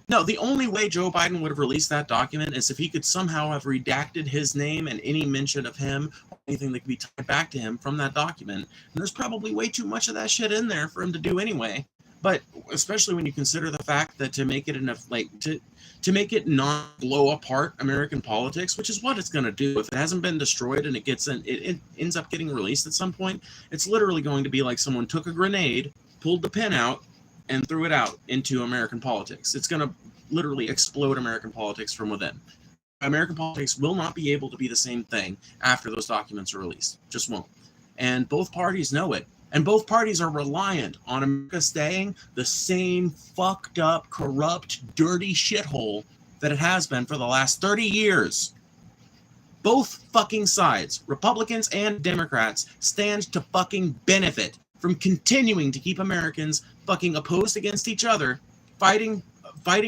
No, the only way Joe Biden would have released that document is if he could somehow have redacted his name and any mention of him, or anything that could be tied back to him from that document. And there's probably way too much of that shit in there for him to do anyway. But especially when you consider the fact that to make it enough, like to make it not blow apart American politics, which is what it's going to do. If it hasn't been destroyed and it ends up getting released at some point, it's literally going to be like someone took a grenade, pulled the pin out, and threw it out into American politics. It's going to literally explode American politics from within. American politics will not be able to be the same thing after those documents are released. Just won't. And both parties know it. And both parties are reliant on America staying the same fucked up, corrupt, dirty shithole that it has been for the last 30 years. Both fucking sides, Republicans and Democrats, stand to fucking benefit from continuing to keep Americans fucking opposed against each other, fighting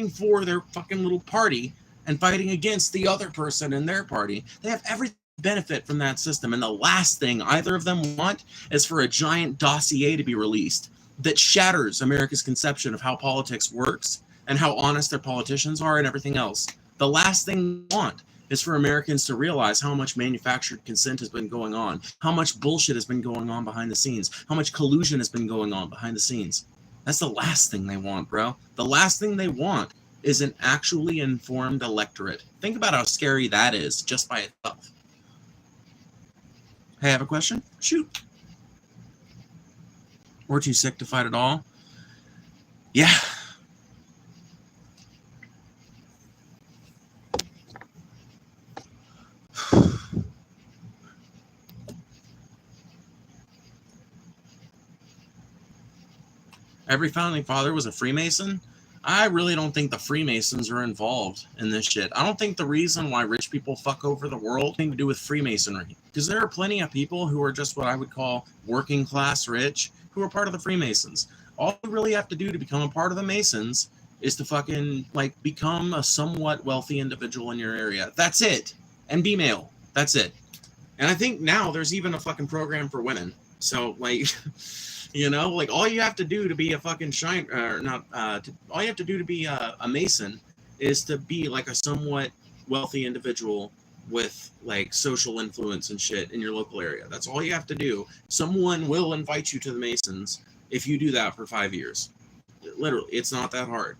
for their fucking little party and fighting against the other person in their party. They have every benefit from that system, and the last thing either of them want is for a giant dossier to be released that shatters America's conception of how politics works and how honest their politicians are and everything else. The last thing they want is for Americans to realize how much manufactured consent has been going on, how much bullshit has been going on behind the scenes, how much collusion has been going on behind the scenes. That's the last thing they want, bro. The last thing they want is an actually informed electorate. Think about how scary that is just by itself. Hey, I have a question? Shoot. We're too sick to fight at all? Yeah. Every founding father was a Freemason? I really don't think the Freemasons are involved in this shit. I don't think the reason why rich people fuck over the world has anything to do with Freemasonry. Because there are plenty of people who are just what I would call working class rich who are part of the Freemasons. All you really have to do to become a part of the Masons is to fucking, like, become a somewhat wealthy individual in your area. That's it. And be male. That's it. And I think now there's even a fucking program for women. So, like... You know, like all you have to do to be a fucking all you have to do to be a Mason is to be like a somewhat wealthy individual with like social influence and shit in your local area. That's all you have to do. Someone will invite you to the Masons if you do that for 5 years. Literally, it's not that hard.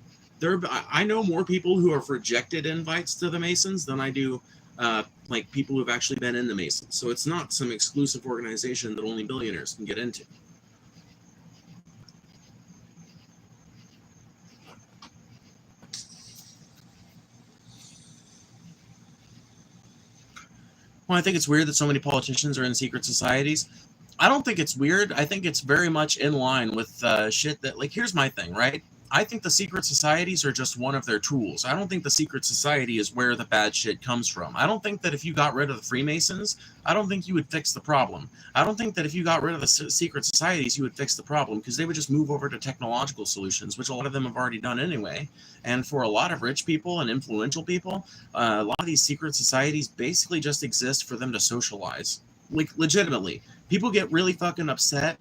I know more people who have rejected invites to the Masons than I do like people who've actually been in the Masons. So it's not some exclusive organization that only billionaires can get into. Well, I think it's weird that so many politicians are in secret societies. I don't think it's weird. I think it's very much in line with shit that, like, here's my thing, right? I think the secret societies are just one of their tools. I don't think the secret society is where the bad shit comes from. I don't think that if you got rid of the Freemasons, I don't think you would fix the problem. I don't think that if you got rid of the secret societies, you would fix the problem, because they would just move over to technological solutions, which a lot of them have already done anyway. And for a lot of rich people and influential people, a lot of these secret societies basically just exist for them to socialize. Like, legitimately. People get really fucking upset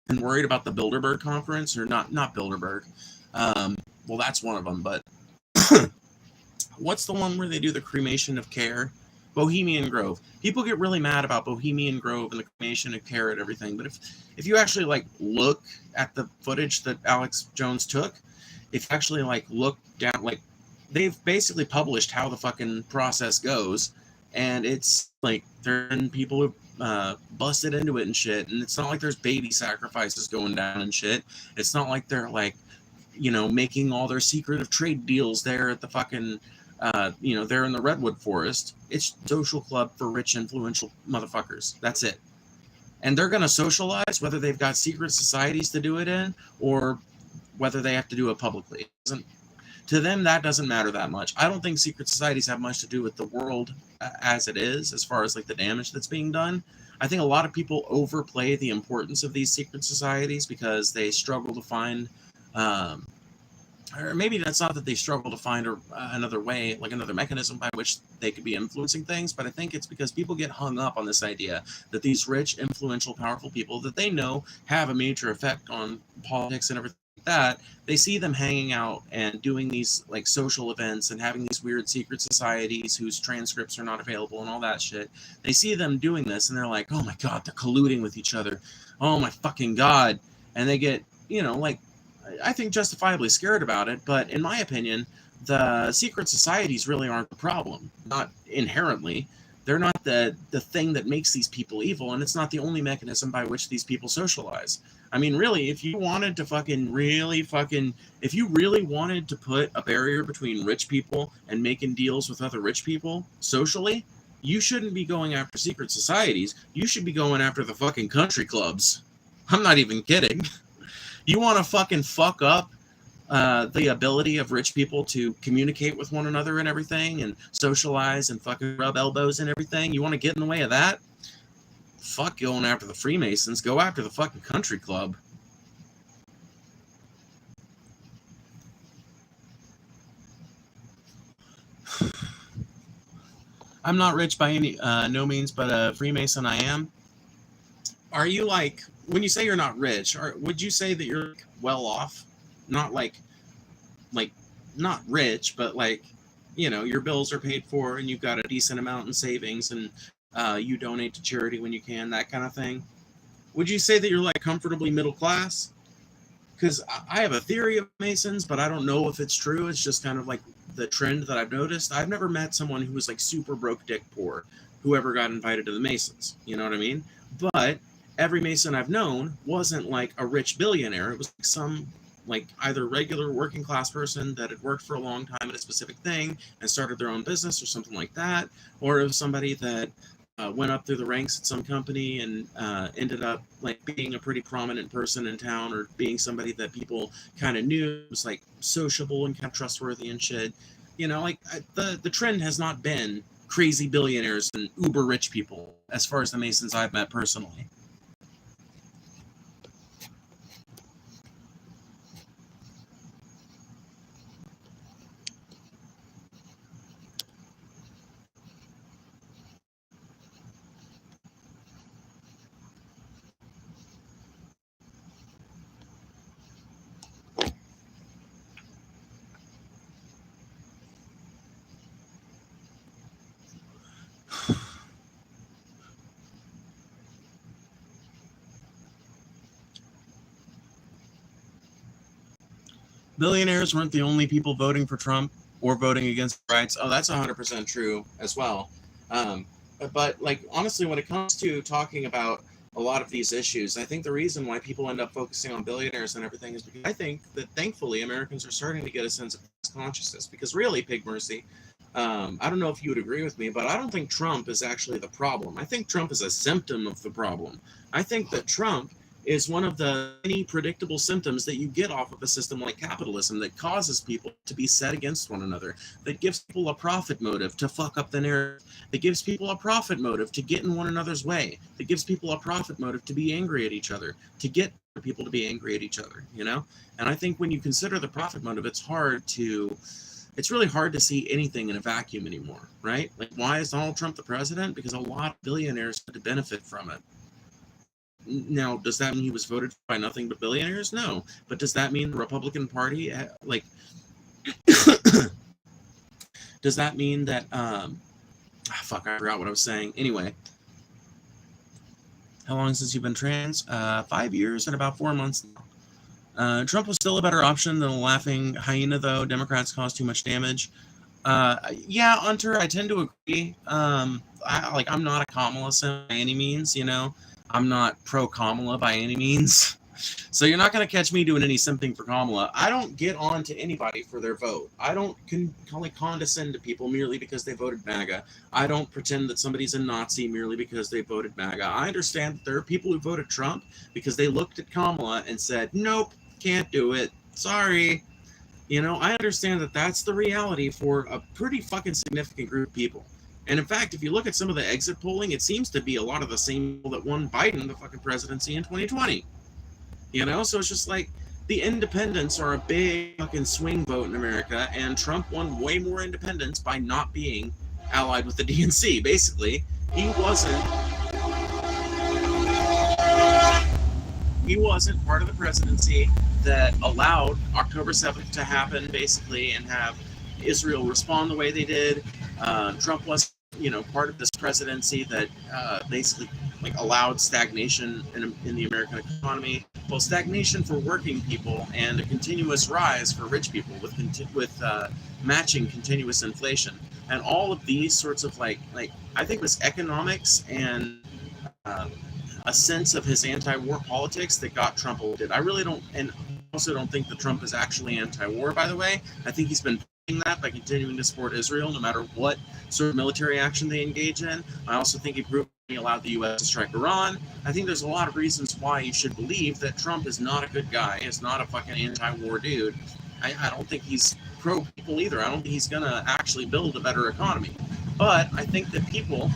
and worried about the Bilderberg conference, or not Bilderberg. Well, that's one of them, but what's the one where they do the cremation of care? Bohemian Grove. People get really mad about Bohemian Grove and the cremation of care and everything, but if you actually like look at the footage that Alex Jones took, if you actually like look down, like they've basically published how the fucking process goes, and it's like there are people who busted into it and shit, and it's not like there's baby sacrifices going down and shit. It's not like they're like, you know, making all their secretive trade deals there at the fucking you know, they're in the redwood forest. It's social club for rich influential motherfuckers. That's it. And they're going to socialize whether they've got secret societies to do it in or whether they have to do it publicly. To them, that doesn't matter that much. I don't think secret societies have much to do with the world as it is, as far as like the damage that's being done. I think a lot of people overplay the importance of these secret societies because they struggle to find, or maybe that's not that they struggle to find another way, like another mechanism by which they could be influencing things, but I think it's because people get hung up on this idea that these rich, influential, powerful people that they know have a major effect on politics and everything like that, they see them hanging out and doing these like social events and having these weird secret societies whose transcripts are not available and all that shit. They see them doing this and they're like, oh my God, they're colluding with each other. Oh my fucking God. And they get, you know, like, I think justifiably scared about it, but in my opinion, the secret societies really aren't the problem. Not inherently. They're not the thing that makes these people evil, and it's not the only mechanism by which these people socialize. I mean, really, if you wanted to if you really wanted to put a barrier between rich people and making deals with other rich people socially, you shouldn't be going after secret societies. You should be going after the fucking country clubs. I'm not even kidding. You want to fucking fuck up the ability of rich people to communicate with one another and everything and socialize and fucking rub elbows and everything? You want to get in the way of that? Fuck going after the Freemasons. Go after the fucking country club. I'm not rich by any no means, but a Freemason I am. Are you like, when you say you're not rich, would you say that you're well off? Not like not rich, but like, you know, your bills are paid for and you've got a decent amount in savings and you donate to charity when you can, that kind of thing. Would you say that you're like comfortably middle class? Because I have a theory of Masons, but I don't know if it's true. It's just kind of like the trend that I've noticed. I've never met someone who was like super broke dick poor, whoever got invited to the Masons. You know what I mean? But every Mason I've known wasn't like a rich billionaire. It was like some like either regular working class person that had worked for a long time at a specific thing and started their own business or something like that, or it was somebody that went up through the ranks at some company and ended up like being a pretty prominent person in town, or being somebody that people kind of knew was like sociable and kind of trustworthy and shit. You know, like the trend has not been crazy billionaires and uber rich people as far as the Masons I've met personally. Billionaires weren't the only people voting for Trump or voting against rights. Oh, that's 100% true as well. Um, but like honestly, when it comes to talking about a lot of these issues, I think the reason why people end up focusing on billionaires and everything is because I think that thankfully Americans are starting to get a sense of consciousness. Because really, Pig Mercy, I don't know if you would agree with me, but I don't think Trump is actually the problem. I think Trump is a symptom of the problem. I think that Trump is one of the many predictable symptoms that you get off of a system like capitalism that causes people to be set against one another, that gives people a profit motive to fuck up the narrative, that gives people a profit motive to get in one another's way, that gives people a profit motive to be angry at each other, to get people to be angry at each other, you know? And I think when you consider the profit motive, it's really hard to see anything in a vacuum anymore, right? Like, why is Donald Trump the president? Because a lot of billionaires had to benefit from it. Now, does that mean he was voted by nothing but billionaires? No. But does that mean the Republican Party, like, does that mean that, fuck, I forgot what I was saying. Anyway, how long since you've been trans? 5 years and about 4 months now. Trump was still a better option than a laughing hyena, though. Democrats caused too much damage. Yeah, Hunter, I tend to agree. I'm not a Kamala by any means, you know. I'm not pro-Kamala by any means. So you're not going to catch me doing any simping for Kamala. I don't get on to anybody for their vote. I don't condescend to people merely because they voted MAGA. I don't pretend that somebody's a Nazi merely because they voted MAGA. I understand that there are people who voted Trump because they looked at Kamala and said, nope, can't do it. Sorry. You know, I understand that that's the reality for a pretty fucking significant group of people. And in fact, if you look at some of the exit polling, it seems to be a lot of the same people that won Biden the fucking presidency in 2020. You know, so it's just like the independents are a big fucking swing vote in America, and Trump won way more independents by not being allied with the DNC. Basically, he wasn't part of the presidency that allowed October 7th to happen, basically, and have Israel respond the way they did. Trump wasn't, part of this presidency that basically allowed stagnation in the American economy. Well, stagnation for working people and a continuous rise for rich people with matching continuous inflation. And all of these sorts of I think it was economics and a sense of his anti-war politics that got Trump elected. I really don't, and also don't think that Trump is actually anti-war, by the way. I think he's been proving that by continuing to support Israel no matter what sort of military action they engage in. I also think he proved he allowed the U.S. to strike Iran. I think there's a lot of reasons why you should believe that Trump is not a good guy, is not a fucking anti-war dude. I don't think he's pro-people either. I don't think he's going to actually build a better economy. But I think that people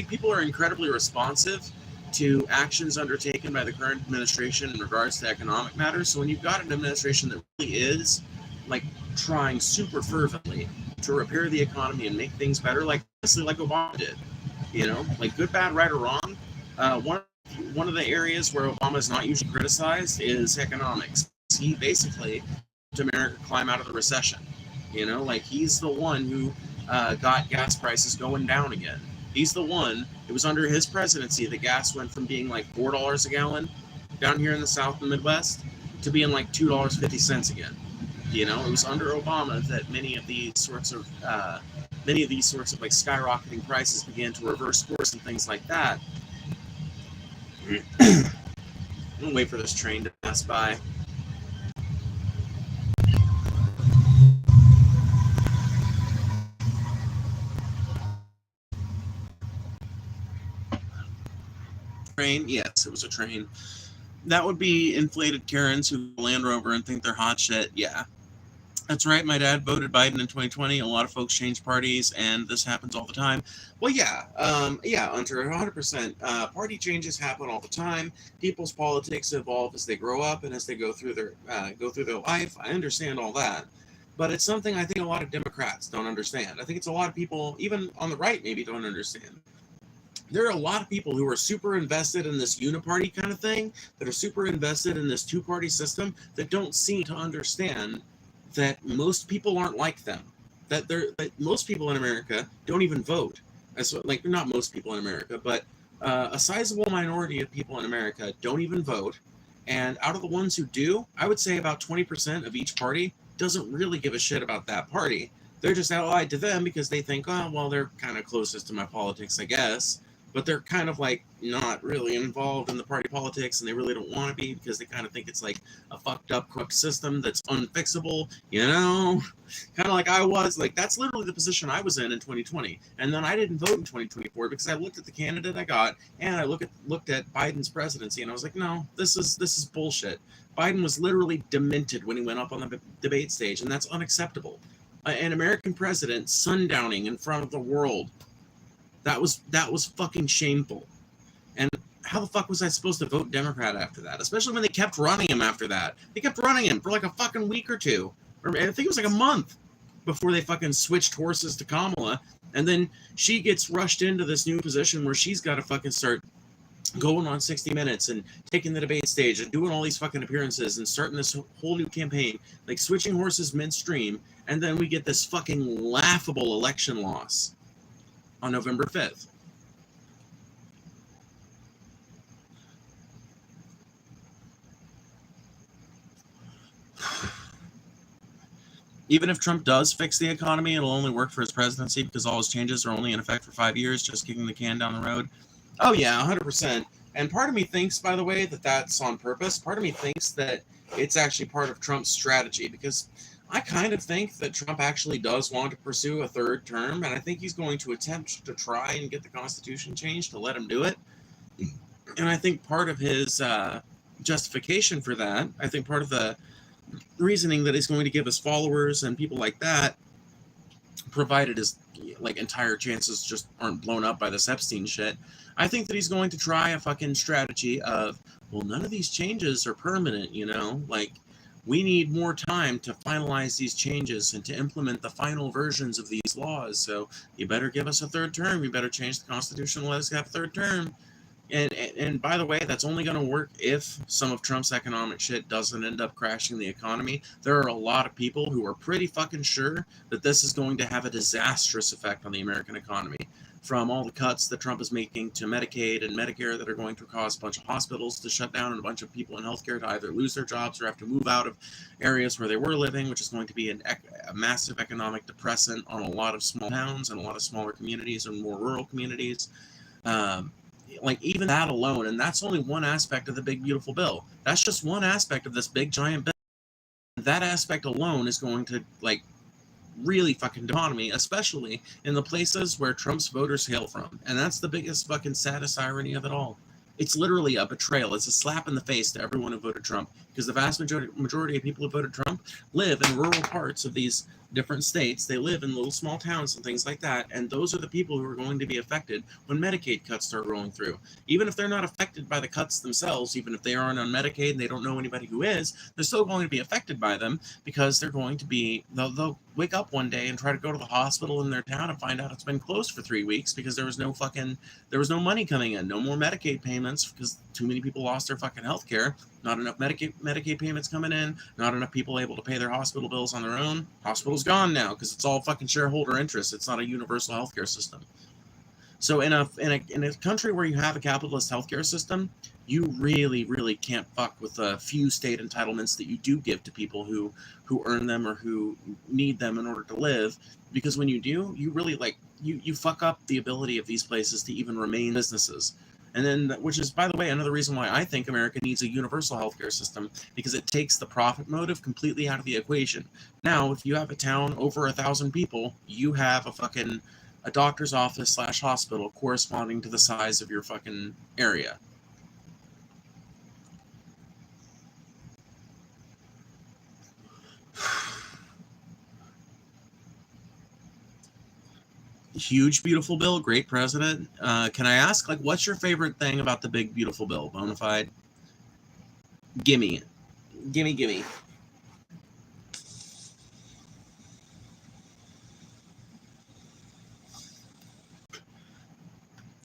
people are incredibly responsive to actions undertaken by the current administration in regards to economic matters. So when you've got an administration that really is trying super fervently to repair the economy and make things better, honestly, like Obama did, good, bad, right, or wrong. One of the areas where Obama is not usually criticized is economics. He basically helped America climb out of the recession. He's the one who got gas prices going down again. He's the one. It was under his presidency that gas went from being $4 a gallon down here in the South and Midwest to being $2.50 again. It was under Obama that many of these sorts of skyrocketing prices began to reverse course and things like that. I'm gonna wait for this train to pass by. Train? Yes, it was a train. That would be inflated Karens who Land Rover and think they're hot shit. Yeah. That's right. My dad voted Biden in 2020. A lot of folks change parties, and this happens all the time. Well, yeah. Hunter, 100%. Party changes happen all the time. People's politics evolve as they grow up and as they go through their life. I understand all that. But it's something I think a lot of Democrats don't understand. I think it's a lot of people, even on the right, maybe don't understand. There are a lot of people who are super invested in this uniparty kind of thing, that are super invested in this two-party system, that don't seem to understand that most people aren't like them. That most people in America don't even vote. Not most people in America, but a sizable minority of people in America don't even vote. And out of the ones who do, I would say about 20% of each party doesn't really give a shit about that party. They're just allied to them because they think, oh, well, they're kind of closest to my politics, I guess. But they're kind of like not really involved in the party politics, and they really don't want to be because they kind of think it's like a fucked up, corrupt system that's unfixable, you know? Kind of like I was. Like, that's literally the position I was in 2020. And then I didn't vote in 2024 because I looked at the candidate I got, and I looked at Biden's presidency, and I was like, no, this is bullshit. Biden was literally demented when he went up on the debate stage, and that's unacceptable. An American president sundowning in front of the world. That was fucking shameful. And how the fuck was I supposed to vote Democrat after that? Especially when they kept running him after that. They kept running him for like a fucking week or two. Or I think it was like a month before they fucking switched horses to Kamala. And then she gets rushed into this new position where she's got to fucking start going on 60 Minutes and taking the debate stage and doing all these fucking appearances and starting this whole new campaign, like switching horses midstream. And then we get this fucking laughable election loss on November 5th. Even if Trump does fix the economy, it'll only work for his presidency because all his changes are only in effect for 5 years, just kicking the can down the road. Oh, yeah, 100%. And part of me thinks, by the way, that that's on purpose. Part of me thinks that it's actually part of Trump's strategy because I kind of think that Trump actually does want to pursue a third term, and I think he's going to attempt to try and get the Constitution changed to let him do it. And I think part of his justification for that, I think part of the reasoning that he's going to give his followers and people like that, provided his like entire chances just aren't blown up by this Epstein shit, I think that he's going to try a fucking strategy of, well, none of these changes are permanent, you know, like we need more time to finalize these changes and to implement the final versions of these laws. So you better give us a third term. You better change the Constitution and let us have a third term. And by the way, that's only going to work if some of Trump's economic shit doesn't end up crashing the economy. There are a lot of people who are pretty fucking sure that this is going to have a disastrous effect on the American economy. From all the cuts that Trump is making to Medicaid and Medicare that are going to cause a bunch of hospitals to shut down and a bunch of people in healthcare to either lose their jobs or have to move out of areas where they were living, which is going to be a massive economic depressant on a lot of small towns and a lot of smaller communities and more rural communities. Like even that alone, and that's only one aspect of the big beautiful bill. That's just one aspect of this big giant bill. That aspect alone is going to like really fucking economy, especially in the places where Trump's voters hail from. And that's the biggest fucking saddest irony of it all. It's literally a betrayal. It's a slap in the face to everyone who voted Trump, because the vast majority of people who voted Trump live in rural parts of these different states. They live in little small towns and things like that, and those are the people who are going to be affected when Medicaid cuts start rolling through. Even if they're not affected by the cuts themselves, even if they aren't on Medicaid and they don't know anybody who is, they're still going to be affected by them because they're going to be, they'll wake up one day and try to go to the hospital in their town and find out it's been closed for 3 weeks because there was no money coming in, no more Medicaid payments because too many people lost their fucking health care. Not enough Medicaid payments coming in, not enough people able to pay their hospital bills on their own. Hospital's gone now because it's all fucking shareholder interest. It's not a universal healthcare system. So in a country where you have a capitalist healthcare system, you really can't fuck with the few state entitlements that you do give to people who earn them or who need them in order to live, because when you do, you really you fuck up the ability of these places to even remain businesses. And then, which is, by the way, another reason why I think America needs a universal healthcare system, because it takes the profit motive completely out of the equation. Now, if you have a town over 1,000 people, you have a doctor's office / hospital corresponding to the size of your fucking area. Huge, beautiful bill, great president. Can I ask, what's your favorite thing about the big, beautiful bill? Bonafide? Gimme.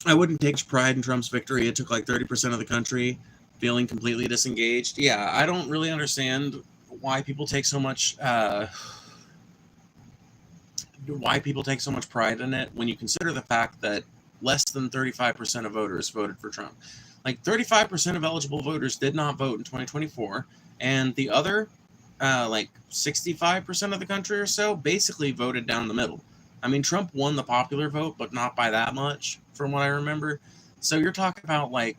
I wouldn't take pride in Trump's victory. It took 30% of the country feeling completely disengaged. Yeah, I don't really understand why people take so much pride in it when you consider the fact that less than 35% of voters voted for Trump. Like 35% of eligible voters did not vote in 2024, and the other, like 65% of the country or so, basically voted down the middle. I mean, Trump won the popular vote, but not by that much, from what I remember. So you're talking about like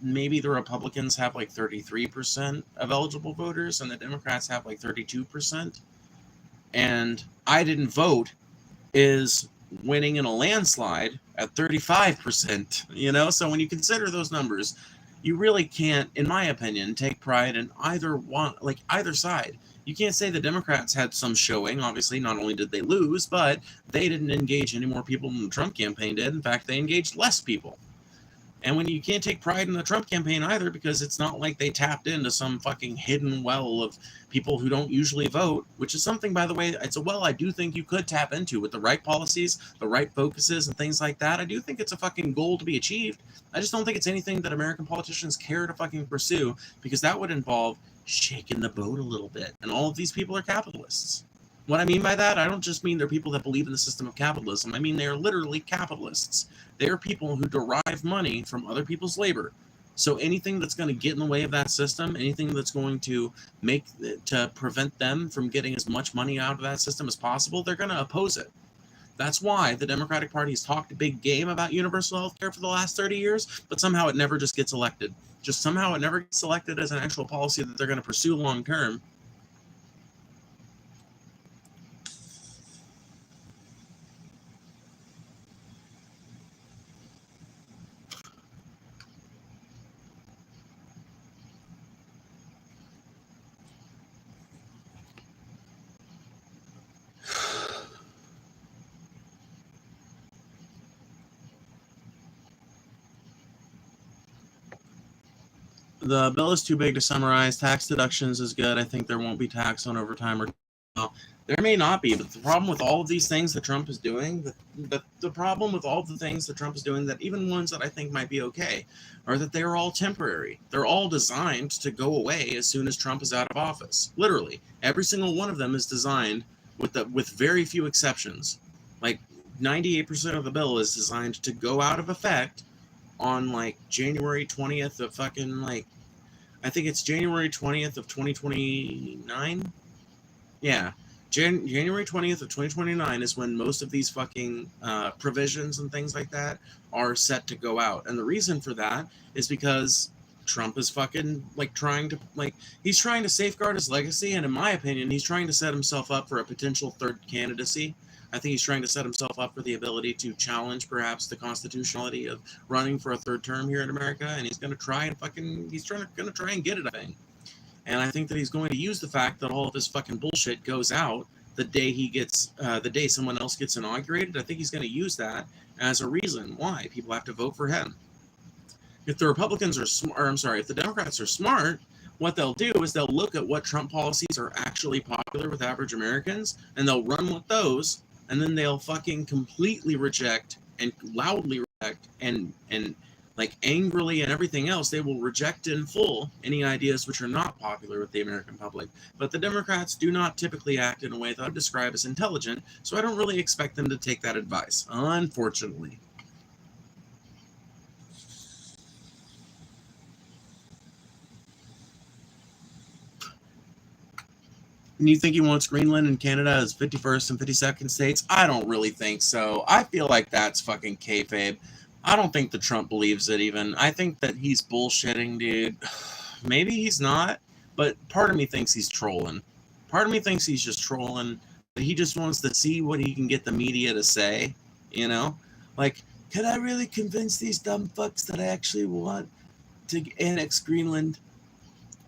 maybe the Republicans have like 33% of eligible voters, and the Democrats have like 32%. And I didn't vote is winning in a landslide at 35%, you know? So when you consider those numbers, you really can't, in my opinion, take pride in either one, like either side. You can't say the Democrats had some showing. Obviously, not only did they lose, but they didn't engage any more people than the Trump campaign did. In fact, they engaged less people. And when you can't take pride in the Trump campaign either, because it's not like they tapped into some fucking hidden well of people who don't usually vote, which is something, by the way, it's a well I do think you could tap into with the right policies, the right focuses, and things like that. I do think it's a fucking goal to be achieved. I just don't think it's anything that American politicians care to fucking pursue, because that would involve shaking the boat a little bit. And all of these people are capitalists. What I mean by that, I don't just mean they're people that believe in the system of capitalism. I mean they are literally capitalists. They are people who derive money from other people's labor. So anything that's going to get in the way of that system, anything that's going to prevent them from getting as much money out of that system as possible, they're going to oppose it. That's why the Democratic Party has talked a big game about universal health care for the last 30 years, but somehow it never just gets elected. Just somehow it never gets elected as an actual policy that they're going to pursue long term. The bill is too big to summarize. Tax deductions is good. I think there won't be tax on overtime or well, there may not be, but the problem with all of these things that Trump is doing, the problem with all the things that Trump is doing, that even ones that I think might be okay, are that they're all temporary. They're all designed to go away as soon as Trump is out of office. Literally, every single one of them is designed with very few exceptions. Like 98% of the bill is designed to go out of effect on like January 20th of fucking like, I think it's January 20th of 2029. Yeah. January 20th of 2029 is when most of these fucking provisions and things like that are set to go out. And the reason for that is because Trump is fucking like he's trying to safeguard his legacy. And in my opinion, he's trying to set himself up for a potential third candidacy. I think he's trying to set himself up for the ability to challenge perhaps the constitutionality of running for a third term here in America. And he's going to try and get it, I think. And I think that he's going to use the fact that all of this fucking bullshit goes out the day someone else gets inaugurated. I think he's going to use that as a reason why people have to vote for him. If the Republicans are if the Democrats are smart, what they'll do is they'll look at what Trump policies are actually popular with average Americans, and they'll run with those, and then they'll fucking completely reject and loudly reject and like angrily and everything else, they will reject in full any ideas which are not popular with the American public. But the Democrats do not typically act in a way that I would describe as intelligent, so I don't really expect them to take that advice, unfortunately. And you think he wants Greenland and Canada as 51st and 52nd states? I don't really think so. I feel like that's fucking kayfabe. I don't think that Trump believes it even. I think that he's bullshitting, dude. Maybe he's not, but part of me thinks he's trolling. Part of me thinks he's just trolling. He just wants to see what he can get the media to say, you know? Like, can I really convince these dumb fucks that I actually want to annex Greenland?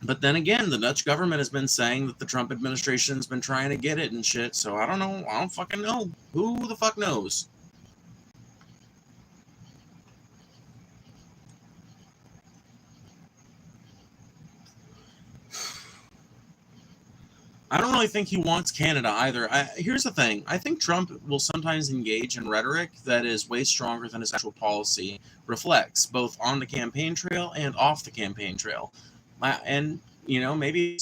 But then again, the Dutch government has been saying that the Trump administration has been trying to get it and shit, so I don't know. I don't fucking know. Who the fuck knows? I don't really think he wants Canada either. Here's the thing. I think Trump will sometimes engage in rhetoric that is way stronger than his actual policy reflects, both on the campaign trail and off the campaign trail. And, you know, maybe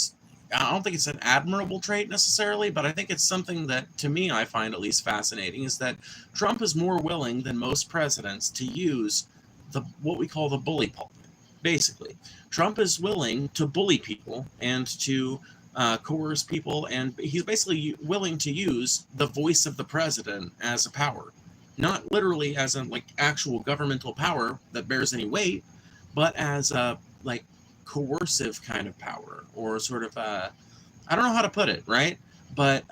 I don't think it's an admirable trait necessarily, but I think it's something that, to me, I find at least fascinating, is that Trump is more willing than most presidents to use what we call the bully pulpit. Basically, Trump is willing to bully people and to coerce people, and he's basically willing to use the voice of the president as a power, not literally as a like actual governmental power that bears any weight, but as a like coercive kind of power, or sort of I don't know how to put it, right? But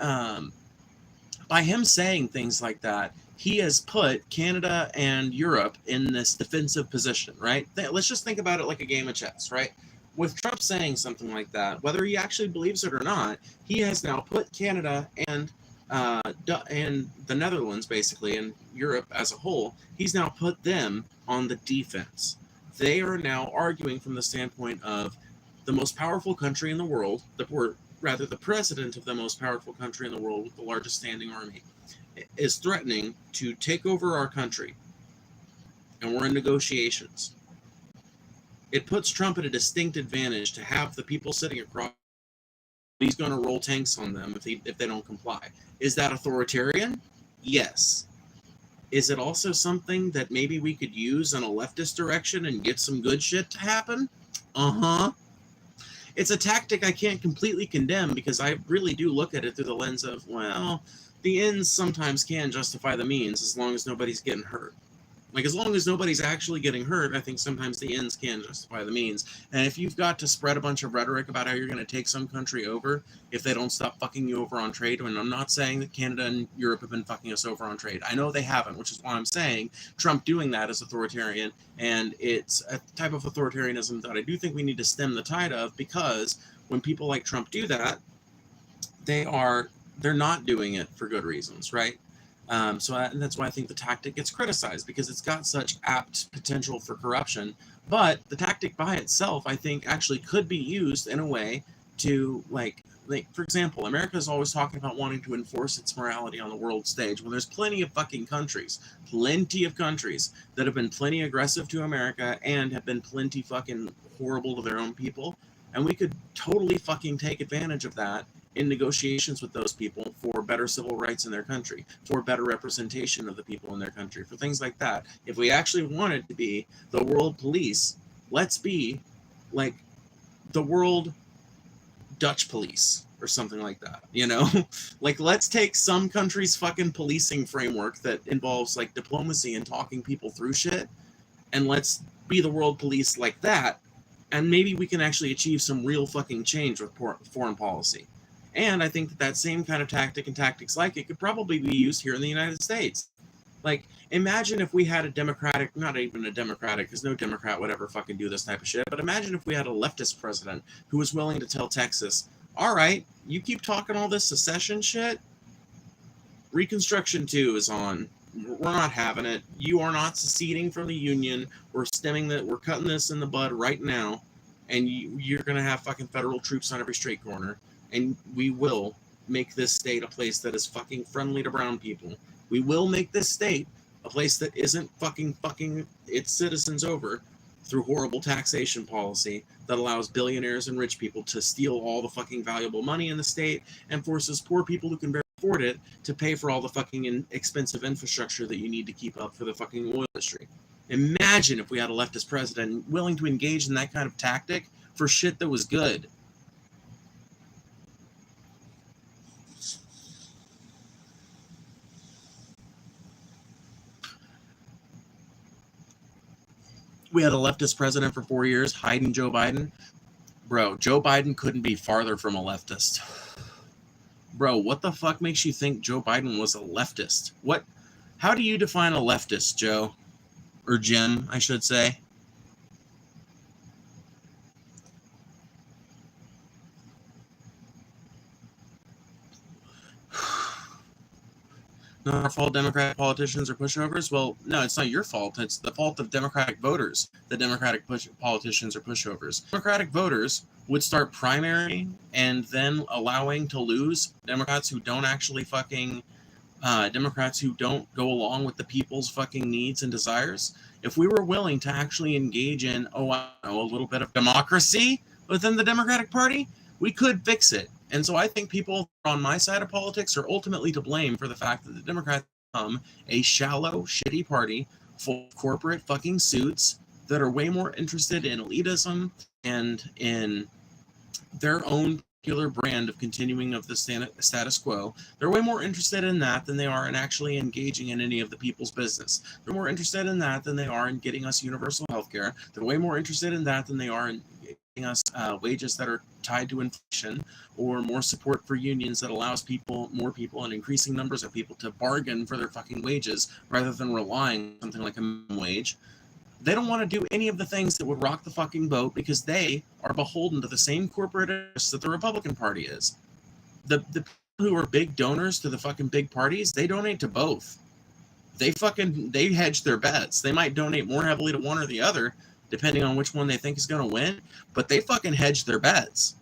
by him saying things like that, he has put Canada and Europe in this defensive position, right? Let's just think about it like a game of chess, right? With Trump saying something like that, whether he actually believes it or not, he has now put Canada and the Netherlands, basically, and Europe as a whole, he's now put them on the defense. They are now arguing from the standpoint of the most powerful country in the world, or rather the president of the most powerful country in the world with the largest standing army, is threatening to take over our country, and we're in negotiations. It puts Trump at a distinct advantage to have the people sitting across. He's going to roll tanks on them if they don't comply. Is that authoritarian? Yes. Is it also something that maybe we could use in a leftist direction and get some good shit to happen? Uh-huh. It's a tactic I can't completely condemn, because I really do look at it through the lens of, well, the ends sometimes can justify the means as long as nobody's getting hurt. Like, as long as nobody's actually getting hurt, I think sometimes the ends can justify the means. And if you've got to spread a bunch of rhetoric about how you're going to take some country over if they don't stop fucking you over on trade, and I'm not saying that Canada and Europe have been fucking us over on trade. I know they haven't, which is why I'm saying Trump doing that is authoritarian, and it's a type of authoritarianism that I do think we need to stem the tide of, because when people like Trump do that, they're not doing it for good reasons, right? And that's why I think the tactic gets criticized, because it's got such apt potential for corruption. But the tactic by itself, I think, actually could be used in a way to, like for example, America is always talking about wanting to enforce its morality on the world stage, when there's plenty of countries that have been plenty aggressive to America and have been plenty fucking horrible to their own people. And we could totally fucking take advantage of that in negotiations with those people for better civil rights in their country, for better representation of the people in their country, for things like that. If we actually wanted to be the world police, let's be like the world Dutch police or something like that, you know? Like, let's take some country's fucking policing framework that involves like diplomacy and talking people through shit, and let's be the world police like that, and maybe we can actually achieve some real fucking change with foreign policy. And I think that same kind of tactic and tactics like it could probably be used here in the United States. Like, imagine if we had a Democratic, not even a Democratic, because no Democrat would ever fucking do this type of shit, but imagine if we had a leftist president who was willing to tell Texas, all right, you keep talking all this secession shit, Reconstruction 2 is on. We're not having it. You are not seceding from the Union. We're cutting this in the bud right now, and you're going to have fucking federal troops on every street corner. And we will make this state a place that is fucking friendly to brown people. We will make this state a place that isn't fucking its citizens over through horrible taxation policy that allows billionaires and rich people to steal all the fucking valuable money in the state and forces poor people who can barely afford it to pay for all the fucking expensive infrastructure that you need to keep up for the fucking oil industry. Imagine if we had a leftist president willing to engage in that kind of tactic for shit that was good. We had a leftist president for 4 years, hiding Joe Biden. Bro, Joe Biden couldn't be farther from a leftist. Bro, what the fuck makes you think Joe Biden was a leftist? How do you define a leftist, Joe? Or Jim, I should say. Not our fault Democratic politicians are pushovers? Well, no, it's not your fault. It's the fault of Democratic voters that Democratic politicians are pushovers. Democratic voters would start primary and then allowing to lose Democrats who don't actually Democrats who don't go along with the people's fucking needs and desires. If we were willing to actually engage in, a little bit of democracy within the Democratic Party, we could fix it. And so I think people on my side of politics are ultimately to blame for the fact that the Democrats become a shallow, shitty party full of corporate fucking suits that are way more interested in elitism and in their own particular brand of continuing of the status quo. They're way more interested in that than they are in actually engaging in any of the people's business. They're more interested in that than they are in getting us universal health care. They're way more interested in that than they are in getting us wages that are tied to inflation, or more support for unions that allows more people, and increasing numbers of people to bargain for their fucking wages rather than relying on something like a minimum wage. They don't want to do any of the things that would rock the fucking boat because they are beholden to the same corporate interests that the Republican Party is. The people who are big donors to the fucking big parties, they donate to both. They hedge their bets. They might donate more heavily to one or the other, depending on which one they think is going to win, but they fucking hedge their bets.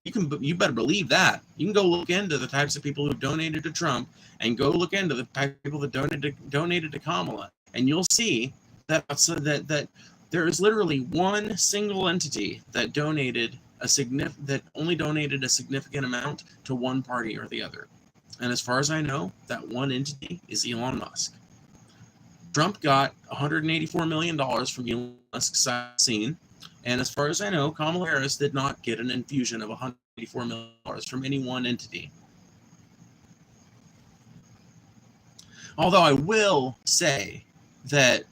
You better believe that. You can go look into the types of people who donated to Trump and go look into the type of people that donated to Kamala, and you'll see that there is literally one single entity that only donated a significant amount to one party or the other. And as far as I know, that one entity is Elon Musk. Trump got $184 million from Elon Musk's vaccine, and as far as I know, Kamala Harris did not get an infusion of $184 million from any one entity. Although I will say that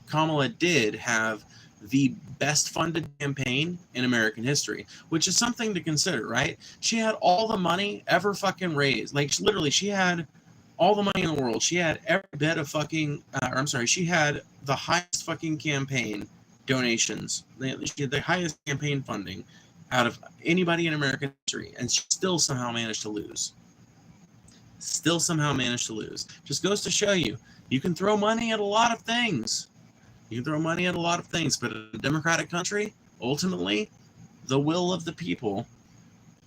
Kamala did have the best funded campaign in American history, which is something to consider, right? She had all the money ever fucking raised. Like, literally, she had all the money in the world. She had every bit of fucking, she had the highest fucking campaign donations. She had the highest campaign funding out of anybody in American history, and she still somehow managed to lose. Just goes to show you, you can throw money at a lot of things. But in a democratic country, ultimately, the will of the people,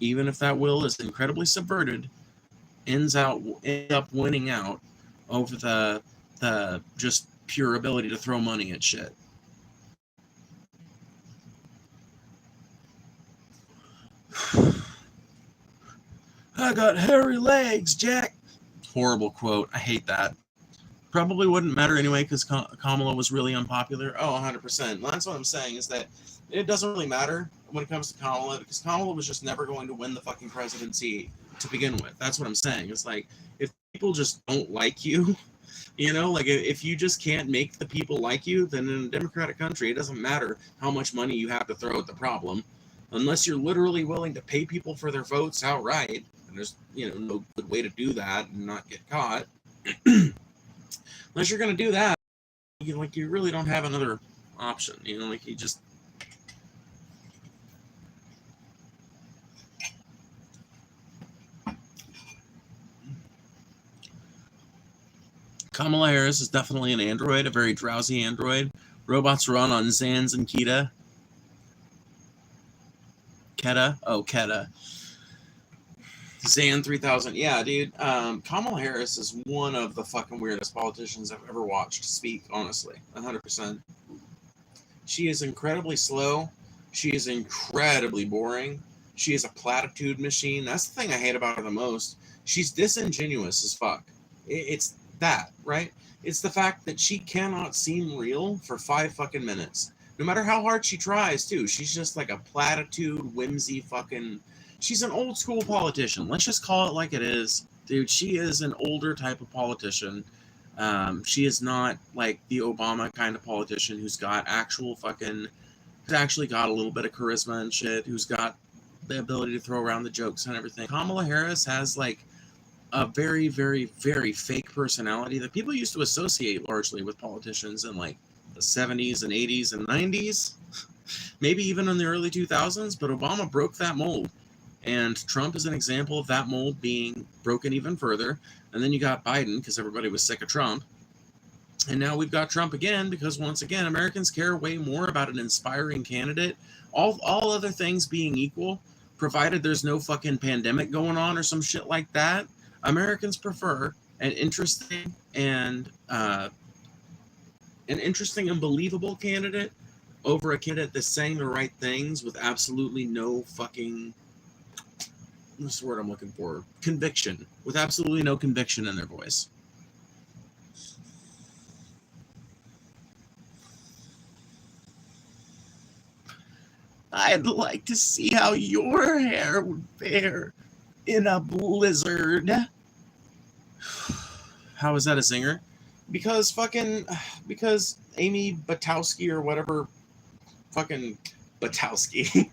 even if that will is incredibly subverted, ends up winning out over the just pure ability to throw money at shit. I got hairy legs, Jack. Horrible quote. I hate that. Probably wouldn't matter anyway because Kamala was really unpopular. Oh, 100%. Well, that's what I'm saying, is that it doesn't really matter when it comes to Kamala, because Kamala was just never going to win the fucking presidency to begin with. That's what I'm saying. It's like, if people just don't like you, like if you just can't make the people like you, then in a democratic country, it doesn't matter how much money you have to throw at the problem. Unless you're literally willing to pay people for their votes outright, and there's, no good way to do that and not get caught. Unless you're going to do that, you really don't have another option. You just... Kamala Harris is definitely an android, a very drowsy android. Robots run on Zans and Keta. Keta. Zan 3000. Yeah, dude. Kamala Harris is one of the fucking weirdest politicians I've ever watched speak, honestly. 100%. She is incredibly slow. She is incredibly boring. She is a platitude machine. That's the thing I hate about her the most. She's disingenuous as fuck. It's that, right? It's the fact that she cannot seem real for 5 fucking minutes. No matter how hard she tries, too. She's just like a platitude, whimsy fucking... She's an old school politician. Let's just call it like it is. Dude, she is an older type of politician. She is not like the Obama kind of politician who's actually got a little bit of charisma and shit, who's got the ability to throw around the jokes and everything. Kamala Harris has like a very, very, very fake personality that people used to associate largely with politicians in like the 70s and 80s and 90s, maybe even in the early 2000s, but Obama broke that mold. And Trump is an example of that mold being broken even further. And then you got Biden because everybody was sick of Trump. And now we've got Trump again because, once again, Americans care way more about an inspiring candidate. All other things being equal, provided there's no fucking pandemic going on or some shit like that, Americans prefer an interesting and believable candidate over a candidate that's saying the right things with absolutely no fucking... what's the word I'm looking for? Conviction. With absolutely no conviction in their voice. I'd like to see how your hair would fare in a blizzard. How is that a zinger? Because Amy Batowski or whatever, fucking Batowski.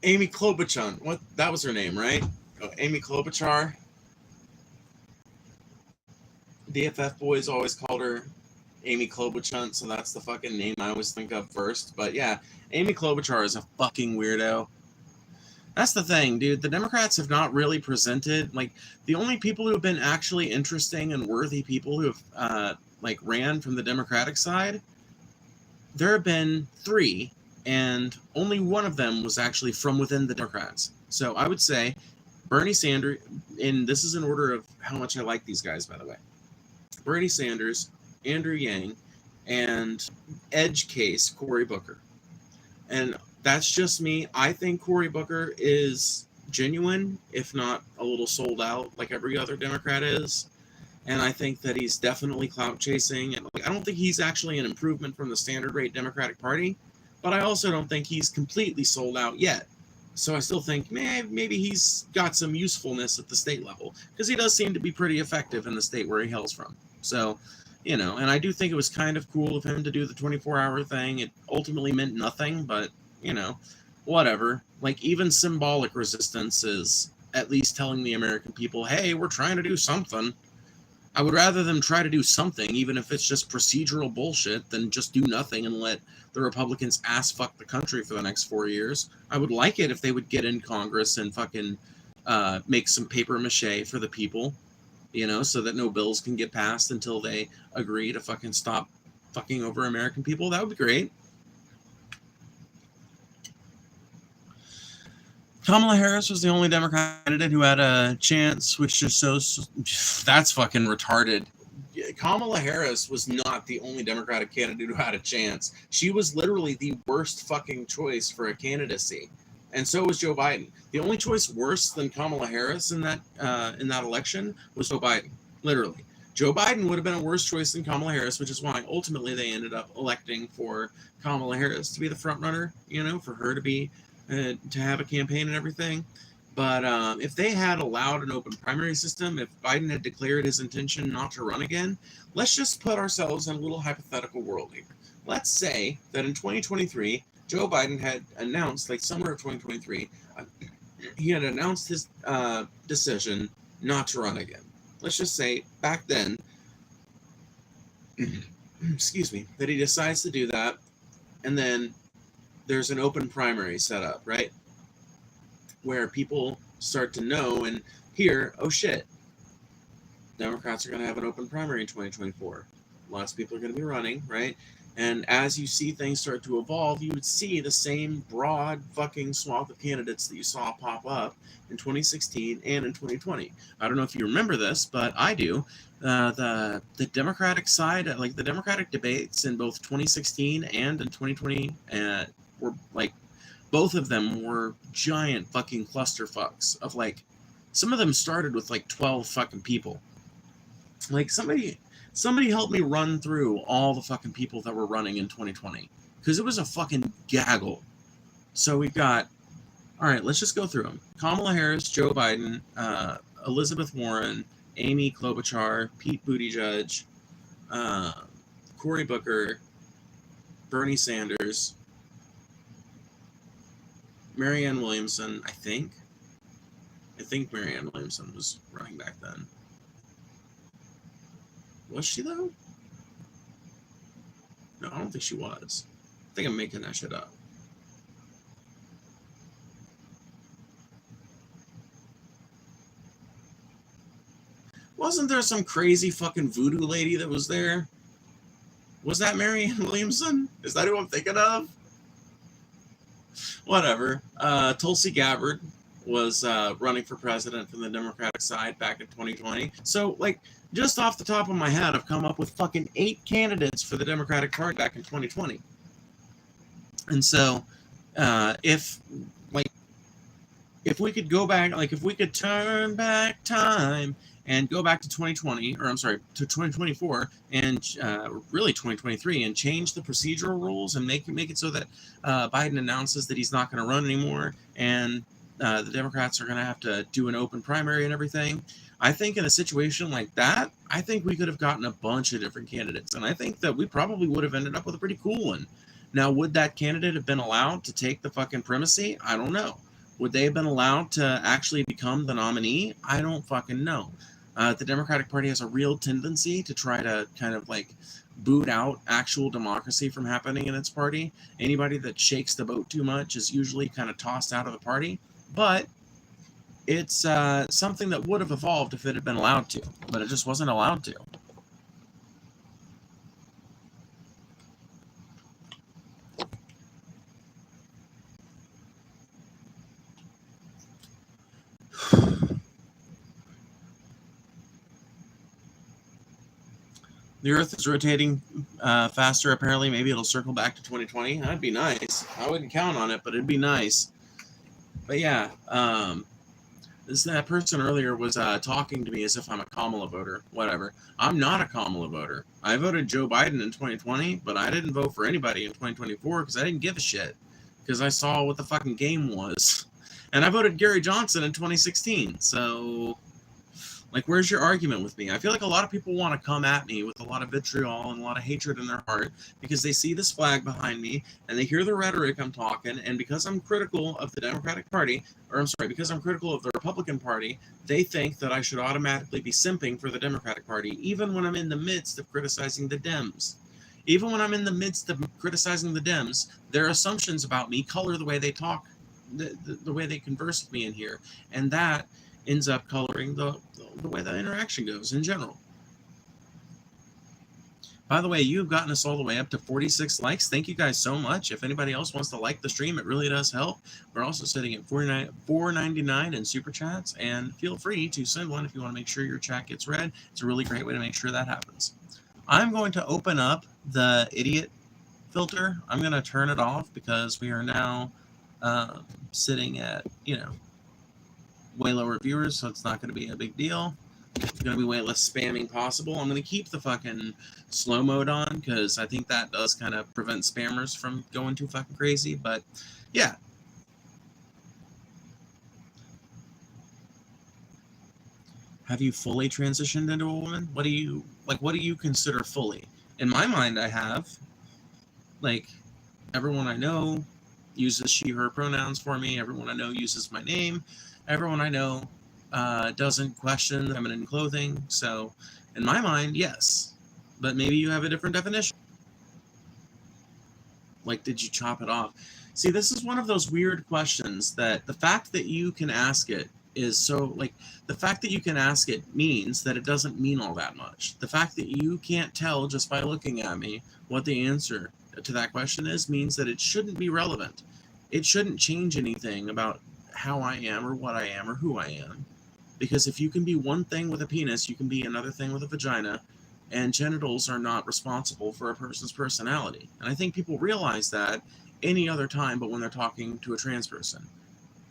Amy Klobuchar. What? That was her name, right? Oh, Amy Klobuchar. DFF boys always called her Amy Klobuchar, so that's the fucking name I always think of first. But yeah, Amy Klobuchar is a fucking weirdo. That's the thing, dude. The Democrats have not really presented, like, the only people who have been actually interesting and worthy people who have, ran from the Democratic side, there have been 3, and only one of them was actually from within the Democrats. So I would say Bernie Sanders, and this is in order of how much I like these guys, by the way. Bernie Sanders, Andrew Yang, and edge case Cory Booker. And that's just me. I think Cory Booker is genuine, if not a little sold out, like every other Democrat is. And I think that he's definitely clout chasing. And I don't think he's actually an improvement from the standard rate Democratic Party, but I also don't think he's completely sold out yet. So I still think maybe he's got some usefulness at the state level, because he does seem to be pretty effective in the state where he hails from. So, and I do think it was kind of cool of him to do the 24-hour thing. It ultimately meant nothing, but, whatever. Like, even symbolic resistance is at least telling the American people, hey, we're trying to do something. I would rather them try to do something, even if it's just procedural bullshit, than just do nothing and let the Republicans ass fuck the country for the next 4 years. I would like it if they would get in Congress and fucking make some paper mache for the people, so that no bills can get passed until they agree to fucking stop fucking over American people. That would be great. Kamala Harris was the only Democrat candidate who had a chance, which just shows that's fucking retarded. Kamala Harris was not the only Democratic candidate who had a chance. She was literally the worst fucking choice for a candidacy, and so was Joe Biden. The only choice worse than Kamala Harris in that election was Joe Biden. Literally, Joe Biden would have been a worse choice than Kamala Harris, which is why ultimately they ended up electing for Kamala Harris to be the front runner. For her to be. To have a campaign and everything. But if they had allowed an open primary system, if Biden had declared his intention not to run again, let's just put ourselves in a little hypothetical world here. Let's say that in 2023, Joe Biden had announced, like summer of 2023, he had announced his decision not to run again. Let's just say back then, excuse me, that he decides to do that, and then there's an open primary set up, right? Where people start to know and hear, oh shit, Democrats are going to have an open primary in 2024. Lots of people are going to be running, right? And as you see things start to evolve, you would see the same broad fucking swath of candidates that you saw pop up in 2016 and in 2020. I don't know if you remember this, but I do. The Democratic side, like the Democratic debates in both 2016 and in 2020, were like, both of them were giant fucking clusterfucks of like, some of them started with like 12 fucking people. Like somebody helped me run through all the fucking people that were running in 2020, because it was a fucking gaggle. So we've got, all right, let's just go through them. Kamala Harris, Joe Biden, Elizabeth Warren, Amy Klobuchar, Pete Buttigieg, Cory Booker, Bernie Sanders, Marianne Williamson, I think Marianne Williamson was running back then. Was she, though? No, I don't think she was. I think I'm making that shit up. Wasn't there some crazy fucking voodoo lady that was there? Was that Marianne Williamson? Is that who I'm thinking of? Whatever. Tulsi Gabbard was running for president from the Democratic side back in 2020. So, like, just off the top of my head, I've come up with fucking 8 candidates for the Democratic Party back in 2020. And so, if we could go back, like, if we could turn back time and go back to 2020, or I'm sorry, to 2024, and really 2023, and change the procedural rules and make it so that Biden announces that he's not going to run anymore, and the Democrats are going to have to do an open primary and everything. I think in a situation like that, I think we could have gotten a bunch of different candidates, and I think that we probably would have ended up with a pretty cool one. Now, would that candidate have been allowed to take the fucking primacy? I don't know. Would they have been allowed to actually become the nominee? I don't fucking know. The Democratic Party has a real tendency to try to kind of like boot out actual democracy from happening in its party. Anybody that shakes the boat too much is usually kind of tossed out of the party. But it's something that would have evolved if it had been allowed to, but it just wasn't allowed to. The Earth is rotating faster, apparently. Maybe it'll circle back to 2020. That'd be nice. I wouldn't count on it, but it'd be nice. But yeah, that person earlier was talking to me as if I'm a Kamala voter. Whatever. I'm not a Kamala voter. I voted Joe Biden in 2020, but I didn't vote for anybody in 2024 because I didn't give a shit. Because I saw what the fucking game was. And I voted Gary Johnson in 2016. So, like, where's your argument with me? I feel like a lot of people want to come at me with a lot of vitriol and a lot of hatred in their heart because they see this flag behind me and they hear the rhetoric I'm talking, and because I'm critical of the Democratic Party, or I'm sorry, because I'm critical of the Republican Party, they think that I should automatically be simping for the Democratic Party, even when I'm in the midst of criticizing the Dems. Even when I'm in the midst of criticizing the Dems, their assumptions about me color the way they talk, the way they converse with me in here, and that ends up coloring the way the interaction goes in general. By the way, you've gotten us all the way up to 46 likes. Thank you guys so much. If anybody else wants to like the stream, it really does help. We're also sitting at $4.99 in super chats, and feel free to send one if you want to make sure your chat gets read. It's a really great way to make sure that happens. I'm going to open up the idiot filter. I'm going to turn it off because we are now sitting at, way lower viewers, so it's not going to be a big deal. It's going to be way less spamming possible. I'm going to keep the fucking slow mode on because I think that does kind of prevent spammers from going too fucking crazy. But yeah. Have you fully transitioned into a woman? What do you consider fully? In my mind, I have. Like, everyone I know uses she, her pronouns for me. Everyone I know uses my name. Everyone I know doesn't question feminine clothing. So, in my mind, yes. But maybe you have a different definition. Like, did you chop it off? See, this is one of those weird questions that the fact that you can ask it is so, like, the fact that you can ask it means that it doesn't mean all that much. The fact that you can't tell just by looking at me what the answer to that question is means that it shouldn't be relevant. It shouldn't change anything about how I am or what I am or who I am. Because if you can be one thing with a penis, you can be another thing with a vagina, and genitals are not responsible for a person's personality. And I think people realize that any other time but when they're talking to a trans person.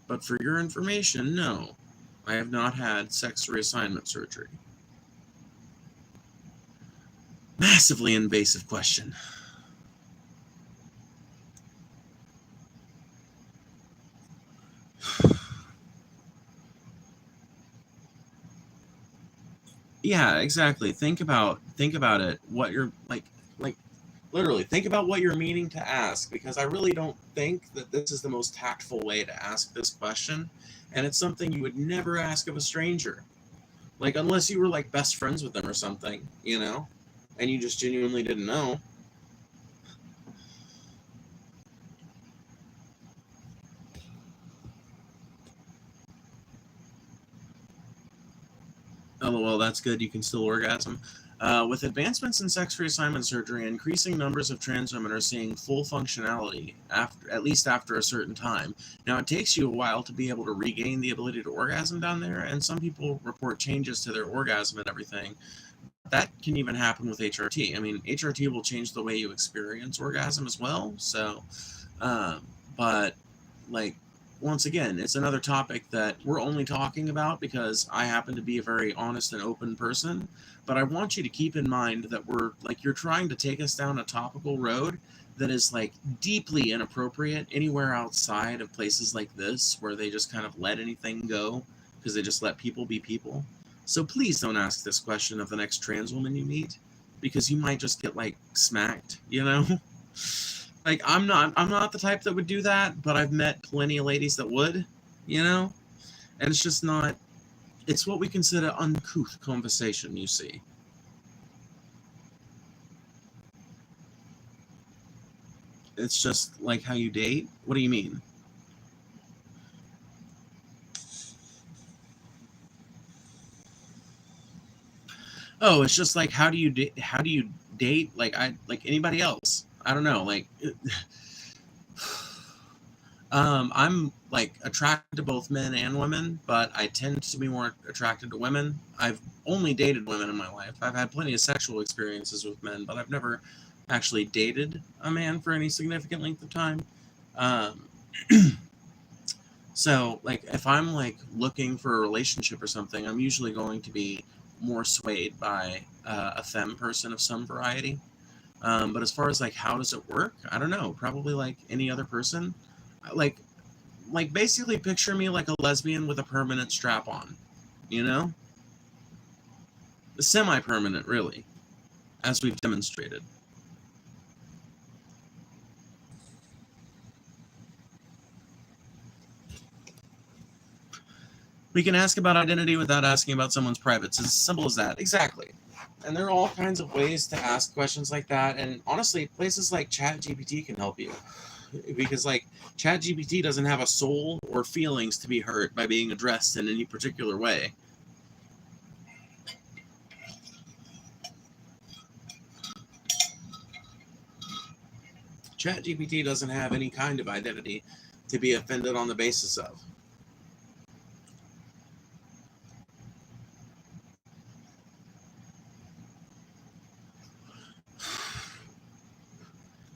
But for your information, no. I have not had sex reassignment surgery. Massively invasive question. Yeah, exactly. Think about it. What you're like literally think about what you're meaning to ask, because I really don't think that this is the most tactful way to ask this question, and it's something you would never ask of a stranger. Like, unless you were like best friends with them or something, and you just genuinely didn't know. LOL, that's good. You can still orgasm. With advancements in sex reassignment surgery, increasing numbers of trans women are seeing full functionality, at least after a certain time. Now, it takes you a while to be able to regain the ability to orgasm down there, and some people report changes to their orgasm and everything. That can even happen with HRT. I mean, HRT will change the way you experience orgasm as well. So, but like, once again, it's another topic that we're only talking about because I happen to be a very honest and open person. But I want you to keep in mind that you're trying to take us down a topical road that is like deeply inappropriate anywhere outside of places like this where they just kind of let anything go because they just let people be people. So please don't ask this question of the next trans woman you meet because you might just get like smacked, you know? Like I'm not the type that would do that, but I've met plenty of ladies that would, you know? And it's just not, it's what we consider uncouth conversation, you see. It's just like how you date. What do you mean? Oh, it's just like how do you date like anybody else? I don't know, like I'm like attracted to both men and women, but I tend to be more attracted to women. I've only dated women in my life. I've had plenty of sexual experiences with men, but I've never actually dated a man for any significant length of time. Um, so, like, if I'm like looking for a relationship or something, I'm usually going to be more swayed by a femme person of some variety. But as far as like how does it work, I don't know. Probably like any other person. Like basically picture me like a lesbian with a permanent strap on, you know? Semi-permanent, really, as we've demonstrated. We can ask about identity without asking about someone's privates. It's as simple as that. Exactly. And there are all kinds of ways to ask questions like that. And honestly, places like ChatGPT can help you. Because, like, ChatGPT doesn't have a soul or feelings to be hurt by being addressed in any particular way. ChatGPT doesn't have any kind of identity to be offended on the basis of.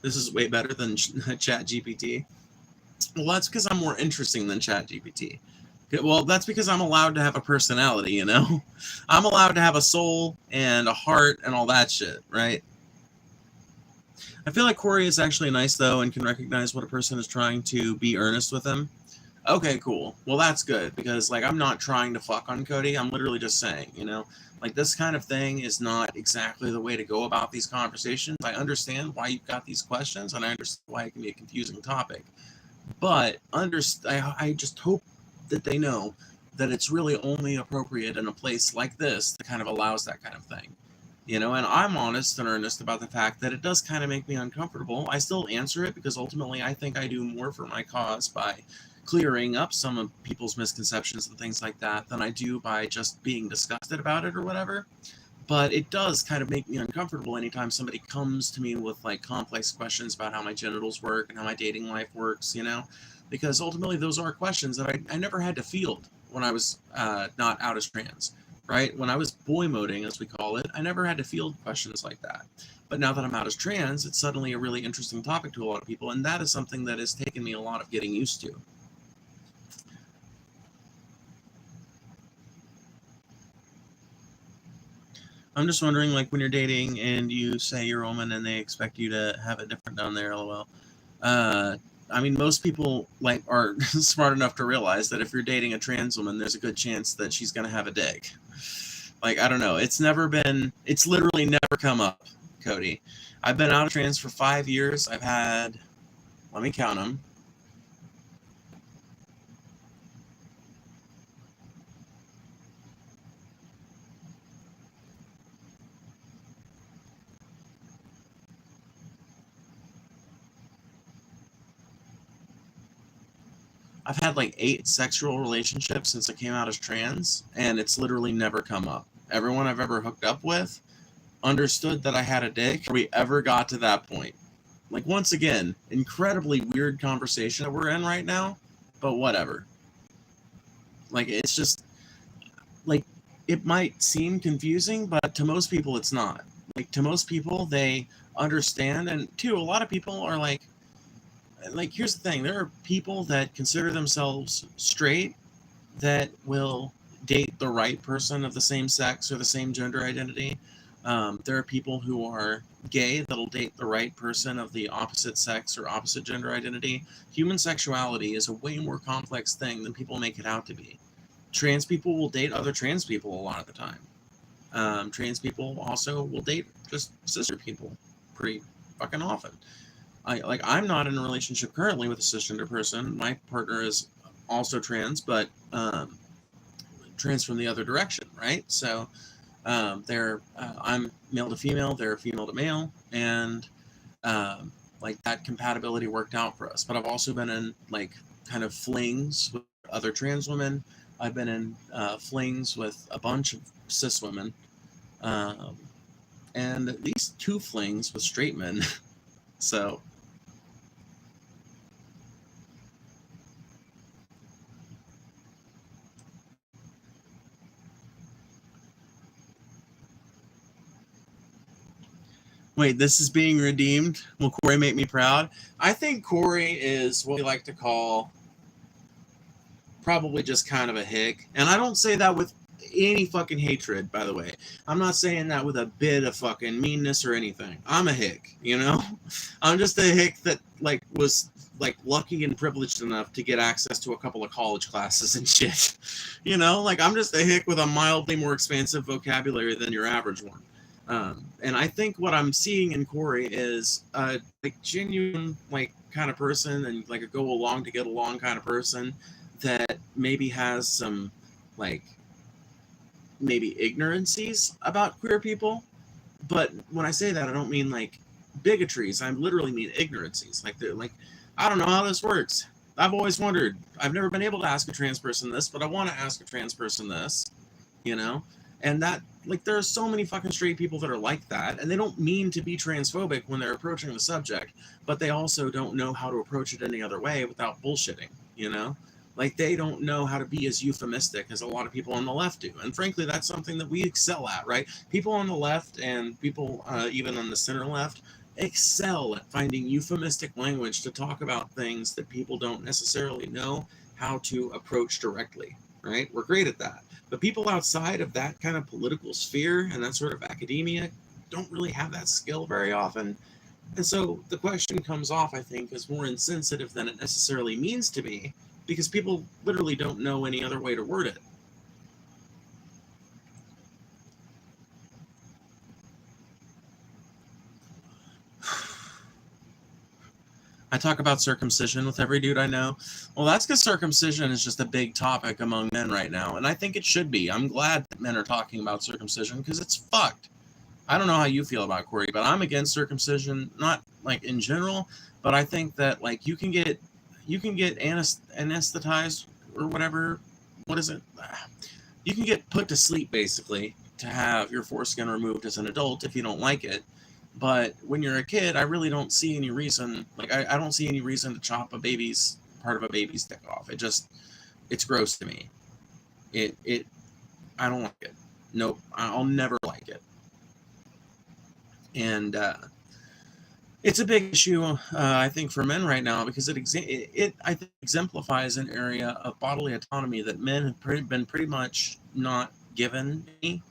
This is way better than ChatGPT. Well, that's because I'm more interesting than ChatGPT. Well, that's because I'm allowed to have a personality, you know? I'm allowed to have a soul and a heart and all that shit, right? I feel like Corey is actually nice, though, and can recognize what a person is trying to be earnest with him. Okay, cool. Well, that's good, because, like, I'm not trying to fuck on Cody. I'm literally just saying, you know? Like, this kind of thing is not exactly the way to go about these conversations. I understand why you've got these questions, and I understand why it can be a confusing topic. But I just hope that they know that it's really only appropriate in a place like this that kind of allows that kind of thing. You know, and I'm honest and earnest about the fact that it does kind of make me uncomfortable. I still answer it because ultimately I think I do more for my cause by clearing up some of people's misconceptions and things like that than I do by just being disgusted about it or whatever. But it does kind of make me uncomfortable anytime somebody comes to me with like complex questions about how my genitals work and how my dating life works, you know, because ultimately those are questions that I never had to field when I was not out as trans, right? When I was boy moding, as we call it, I never had to field questions like that. But now that I'm out as trans, it's suddenly a really interesting topic to a lot of people, and that is something that has taken me a lot of getting used to. I'm just wondering, like, when you're dating and you say you're a woman and they expect you to have it different down there, lol. I mean, most people like are smart enough to realize that if you're dating a trans woman, there's a good chance that she's gonna have a dick. Like, I don't know. It's literally never come up, Cody. I've been out of trans for 5 years. I've had, let me count them. I've had like 8 sexual relationships since I came out as trans, and it's literally never come up. Everyone I've ever hooked up with understood that I had a dick before we ever got to that point. Like, once again, incredibly weird conversation that we're in right now, but whatever. Like, it's just, like, it might seem confusing, but to most people, it's not. Like, to most people, they understand, and two, a lot of people are like, like, here's the thing: there are people that consider themselves straight that will date the right person of the same sex or the same gender identity. There are people who are gay that'll date the right person of the opposite sex or opposite gender identity. Human sexuality is a way more complex thing than people make it out to be. Trans people will date other trans people a lot of the time. Trans people also will date just sister people pretty fucking often. I'm not in a relationship currently with a cisgender person. My partner is also trans, but trans from the other direction, right? So I'm male to female, they're female to male, and like that compatibility worked out for us. But I've also been in like kind of flings with other trans women. I've been in flings with a bunch of cis women, um, and at least 2 flings with straight men. So wait, this is being redeemed. Will Corey make me proud? I think Corey is what we like to call probably just kind of a hick. And I don't say that with any fucking hatred, by the way. I'm not saying that with a bit of fucking meanness or anything. I'm a hick, you know? I'm just a hick that like was like lucky and privileged enough to get access to a couple of college classes and shit. You know, like I'm just a hick with a mildly more expansive vocabulary than your average one. And I think what I'm seeing in Corey is a like genuine like kind of person and like a go along to get along kind of person that maybe has some like maybe ignorancies about queer people. But when I say that, I don't mean like bigotries. I literally mean ignorancies. Like they're like, I don't know how this works. I've always wondered. I've never been able to ask a trans person this, but I want to ask a trans person this, you know? And that, like, there are so many fucking straight people that are like that, and they don't mean to be transphobic when they're approaching the subject, but they also don't know how to approach it any other way without bullshitting, you know? Like, they don't know how to be as euphemistic as a lot of people on the left do. And frankly, that's something that we excel at, right? People on the left and people even on the center left excel at finding euphemistic language to talk about things that people don't necessarily know how to approach directly, right? We're great at that. But people outside of that kind of political sphere and that sort of academia don't really have that skill very often. And so the question comes off, I think, as more insensitive than it necessarily means to be, because people literally don't know any other way to word it. I talk about circumcision with every dude I know. Well, that's because circumcision is just a big topic among men right now, and I think it should be. I'm glad that men are talking about circumcision because it's fucked. I don't know how you feel about Corey, but I'm against circumcision, not like in general, but I think that like you can get anesthetized or whatever. What is it? You can get put to sleep basically to have your foreskin removed as an adult if you don't like it. But when you're a kid, I really don't see any reason. Like I don't see any reason to chop a baby's part of a baby's dick off. It's gross to me. It I don't like it. Nope, I'll never like it. And it's a big issue, I think, for men right now because it I think exemplifies an area of bodily autonomy that men have been pretty much not given any.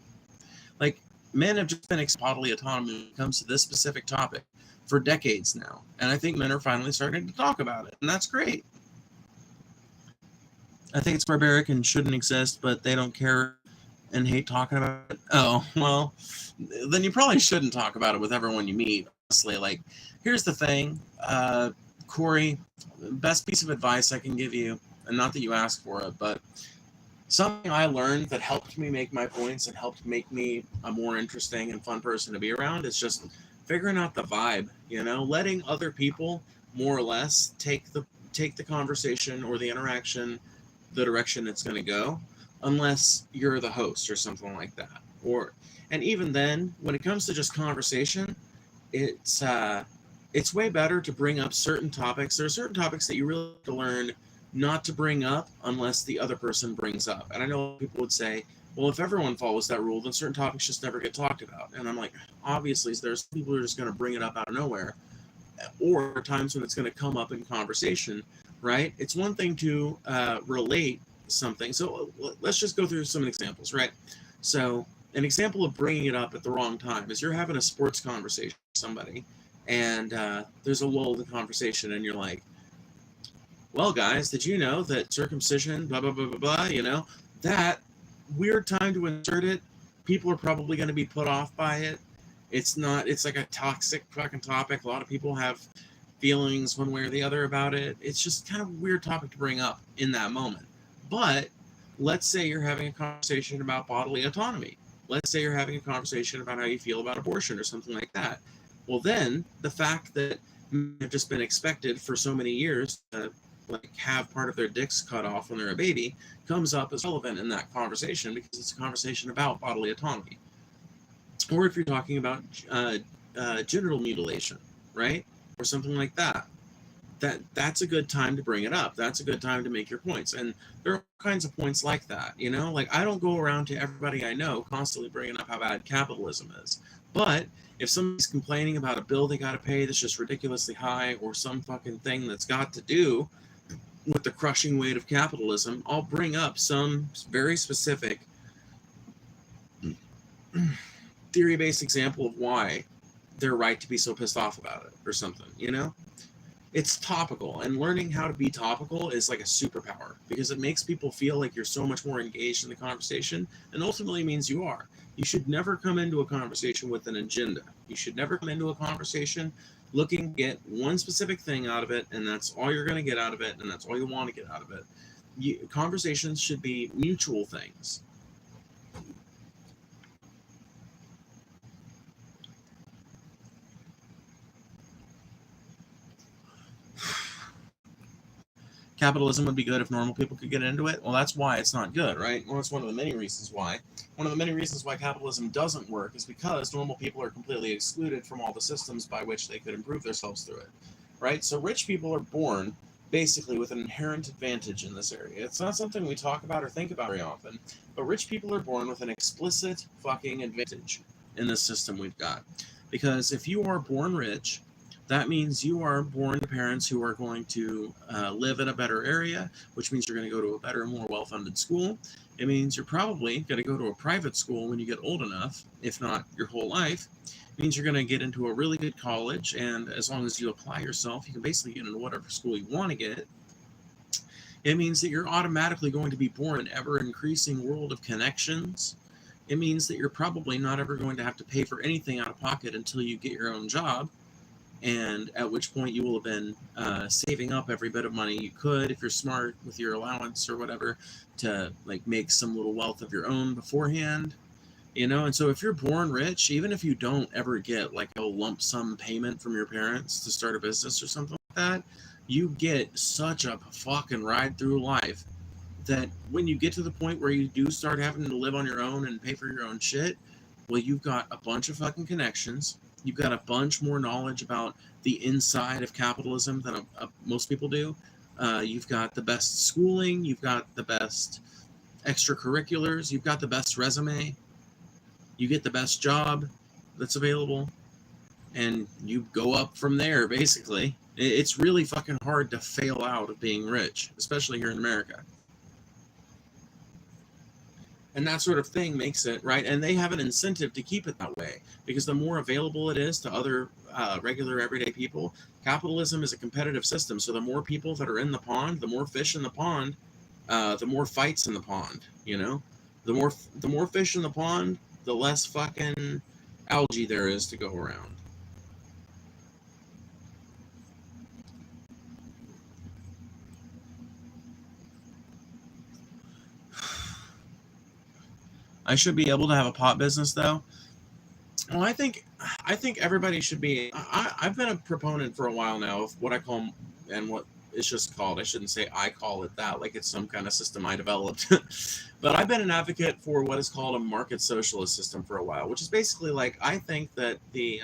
Like men have just been bodily autonomy when it comes to this specific topic for decades now, and I think men are finally starting to talk about it, and that's great. I think it's barbaric and shouldn't exist, but they don't care and hate talking about it. Oh, well, then you probably shouldn't talk about it with everyone you meet, honestly. Like, here's the thing, Corey, best piece of advice I can give you, and not that you asked for it, but something I learned that helped me make my points and helped make me a more interesting and fun person to be around is just figuring out the vibe, you know, letting other people more or less take the conversation or the interaction the direction it's going to go, unless you're the host or something like that. Or and even then, when it comes to just conversation, it's way better to bring up certain topics. There are certain topics that you really have to learn not to bring up unless the other person brings up. And I know people would say, well, if everyone follows that rule, then certain topics just never get talked about. And I'm like, obviously, there's people who are just going to bring it up out of nowhere. or times when it's going to come up in conversation, right? It's one thing to relate something. So let's just go through some examples, right? So an example of bringing it up at the wrong time is you're having a sports conversation with somebody, and there's a lull in the conversation, and you're like, well, guys, did you know that circumcision, blah, blah, blah, blah, blah, that weird time to insert it, people are probably going to be put off by it. It's like a toxic fucking topic. A lot of people have feelings one way or the other about it. It's just kind of a weird topic to bring up in that moment. But let's say you're having a conversation about bodily autonomy. Let's say you're having a conversation about how you feel about abortion or something like that. Well, then the fact that men have just been expected for so many years to have part of their dicks cut off when they're a baby comes up as relevant in that conversation because it's a conversation about bodily autonomy. Or if you're talking about genital mutilation, right? Or something like that. That's a good time to bring it up. That's a good time to make your points. And there are all kinds of points like that, Like, I don't go around to everybody I know constantly bringing up how bad capitalism is. But if somebody's complaining about a bill they got to pay that's just ridiculously high, or some fucking thing that's got to do with the crushing weight of capitalism, I'll bring up some very specific theory-based example of why they're right to be so pissed off about it or something, It's topical, and learning how to be topical is like a superpower because it makes people feel like you're so much more engaged in the conversation, and ultimately means you are. You should never come into a conversation with an agenda. You should never come into a conversation looking to get one specific thing out of it, and that's all you're going to get out of it, and that's all you want to get out of it. Conversations should be mutual things. Capitalism would be good if normal people could get into it. Well, that's why it's not good, right? Well, that's one of the many reasons why. One of the many reasons why capitalism doesn't work is because normal people are completely excluded from all the systems by which they could improve themselves through it, right? So rich people are born basically with an inherent advantage in this area. It's not something we talk about or think about very often, but rich people are born with an explicit fucking advantage in this system we've got. Because if you are born rich, that means you are born to parents who are going to live in a better area, which means you're going to go to a better, more well-funded school. It means you're probably going to go to a private school when you get old enough, if not your whole life. It means you're going to get into a really good college, and as long as you apply yourself, you can basically get into whatever school you want to get. It means that you're automatically going to be born in an ever-increasing world of connections. It means that you're probably not ever going to have to pay for anything out of pocket until you get your own job, and at which point you will have been saving up every bit of money you could, if you're smart with your allowance or whatever, to make some little wealth of your own beforehand, and so if you're born rich, even if you don't ever get a lump sum payment from your parents to start a business or something like that, you get such a fucking ride through life that when you get to the point where you do start having to live on your own and pay for your own shit, well, you've got a bunch of fucking connections. You've got a bunch more knowledge about the inside of capitalism than most people do. You've got the best schooling. You've got the best extracurriculars. You've got the best resume. You get the best job that's available. And you go up from there, basically. It's really fucking hard to fail out of being rich, especially here in America. And that sort of thing makes it, right? And they have an incentive to keep it that way, because the more available it is to other regular everyday people, capitalism is a competitive system. So the more people that are in the pond, the more fish in the pond, the more fights in the pond, The more fish in the pond, the less fucking algae there is to go around. I should be able to have a pot business, though. Well, I think everybody should be. I've been a proponent for a while now of what I call, and what it's just called. I shouldn't say I call it that, like it's some kind of system I developed. But I've been an advocate for what is called a market socialist system for a while, which is basically I think that the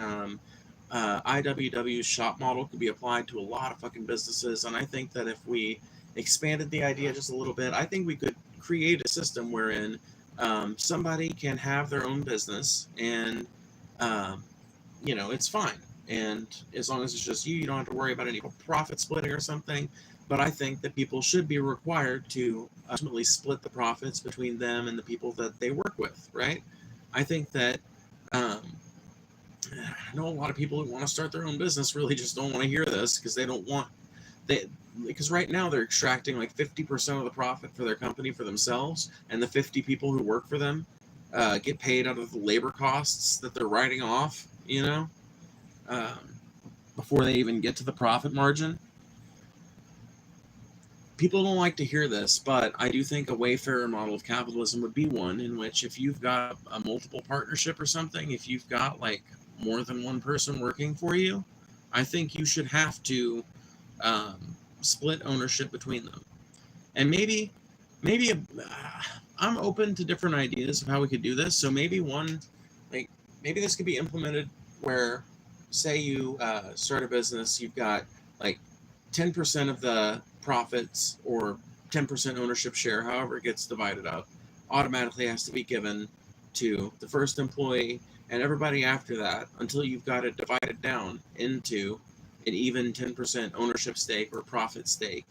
IWW shop model could be applied to a lot of fucking businesses, and I think that if we expanded the idea just a little bit, I think we could create a system wherein somebody can have their own business, and it's fine. And as long as it's just you don't have to worry about any profit splitting or something. But I think that people should be required to ultimately split the profits between them and the people that they work with, right? I think that um, I know a lot of people who want to start their own business really just don't want to hear this because they don't want they because right now they're extracting like 50% of the profit for their company for themselves, and the 50 people who work for them get paid out of the labor costs that they're writing off, um, before they even get to the profit margin. People don't like to hear this, but I do think a way fairer model of capitalism would be one in which if you've got a multiple partnership or something, if you've got like more than one person working for you, I think you should have to split ownership between them. And maybe I'm open to different ideas of how we could do this. So maybe like maybe this could be implemented where, say you start a business, you've got like 10% of the profits or 10% ownership share, however it gets divided up, automatically has to be given to the first employee and everybody after that until you've got it divided down into an even 10% ownership stake or profit stake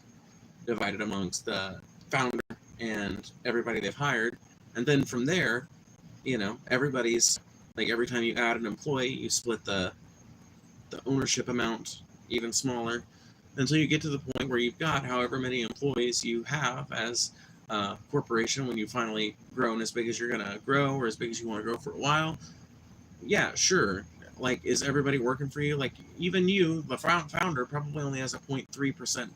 divided amongst the founder and everybody they've hired. And then from there, everybody's like every time you add an employee, you split the ownership amount even smaller until you get to the point where you've got however many employees you have as a corporation when you finally grown as big as you're going to grow or as big as you want to grow for a while. Yeah, sure. Like, is everybody working for you? Like, even you, the founder, probably only has a 0.3%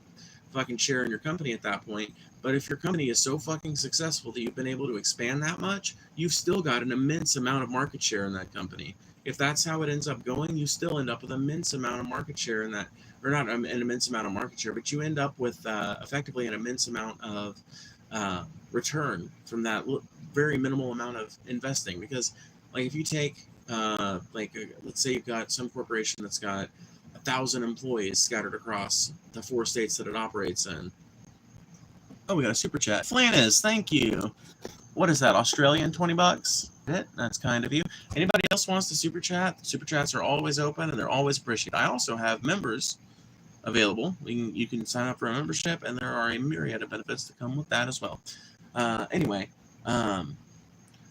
fucking share in your company at that point. But if your company is so fucking successful that you've been able to expand that much, you've still got an immense amount of market share in that company. If that's how it ends up going, you still end up with an immense amount of market share in that, or not an immense amount of market share, but you end up with effectively an immense amount of return from that very minimal amount of investing. Because, like, if you take, let's say you've got some corporation that's got 1,000 employees scattered across the 4 states that it operates in. Oh, we got a super chat. Flannis, thank you. What is that? Australian $20? That's kind of you. Anybody else wants to super chat? Super chats are always open and they're always appreciated. I also have members available. You can sign up for a membership, and there are a myriad of benefits that come with that as well. Anyway,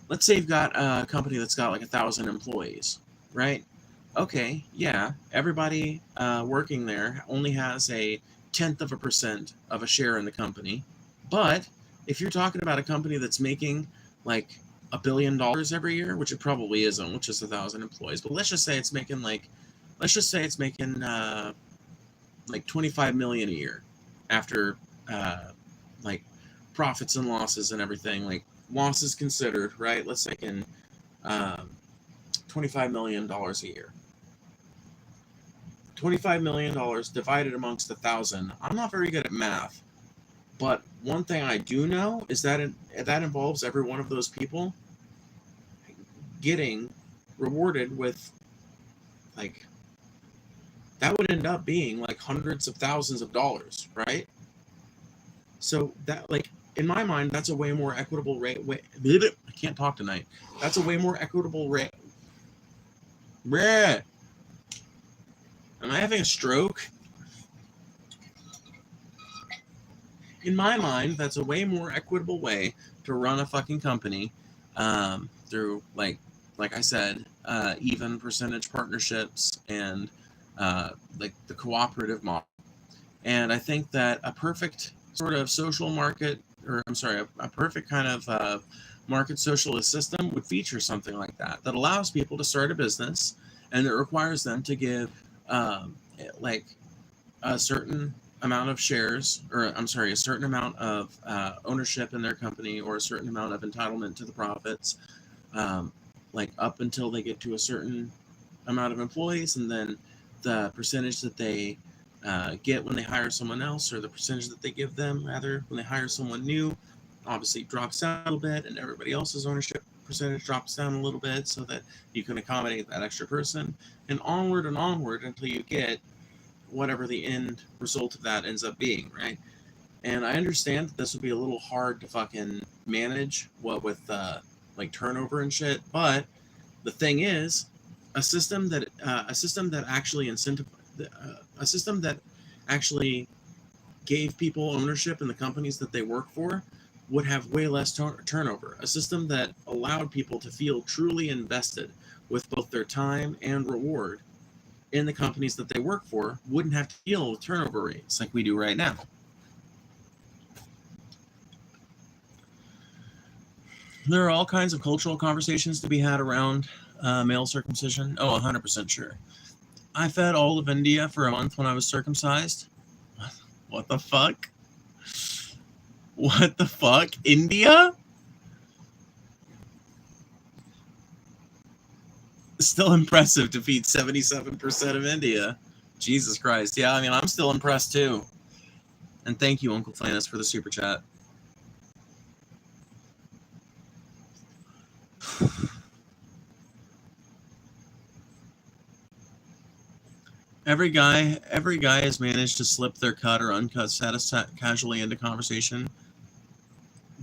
let's say you've got a company that's got like 1,000 employees, right? Okay, yeah, everybody working there only has a 0.1% of a share in the company. But if you're talking about a company that's making like $1 billion every year, which it probably isn't, which is 1,000 employees, but let's just say it's making like 25 million a year after like profits and losses and everything, like losses considered, right? Let's say in $25 million a year. $25 million divided amongst 1,000. I'm not very good at math, but one thing I do know is that that involves every one of those people getting rewarded with, like, that would end up being like hundreds of thousands of dollars, right? So that, like, in my mind, that's a way more equitable rate. I can't talk tonight. That's a way more equitable rate. Am I having a stroke? In my mind, that's a way more equitable way to run a fucking company through, like I said, even percentage partnerships and like the cooperative model. And I think that a perfect sort of social market, or I'm sorry, a perfect kind of market socialist system would feature something like that allows people to start a business and that requires them to give like a certain amount of shares, or I'm sorry, a certain amount of ownership in their company, or a certain amount of entitlement to the profits, like up until they get to a certain amount of employees, and then the percentage that they get when they hire someone else, or the percentage that they give them rather when they hire someone new, obviously drops down a little bit, and everybody else's ownership percentage drops down a little bit so that you can accommodate that extra person, and onward until you get whatever the end result of that ends up being, right? And I understand that this would be a little hard to fucking manage, what with like turnover and shit, but the thing is, a system that actually a system that actually gave people ownership in the companies that they work for would have way less turnover. A system that allowed people to feel truly invested with both their time and reward in the companies that they work for wouldn't have to deal with turnover rates like we do right now. There are all kinds of cultural conversations to be had around male circumcision. Oh, 100% sure. I fed all of India for a month when I was circumcised. What the fuck? What the fuck? India? Still impressive to feed 77% of India. Jesus Christ. Yeah, I mean, I'm still impressed too. And thank you, Uncle Flanus, for the super chat. Every guy has managed to slip their cut or uncut status casually into conversation.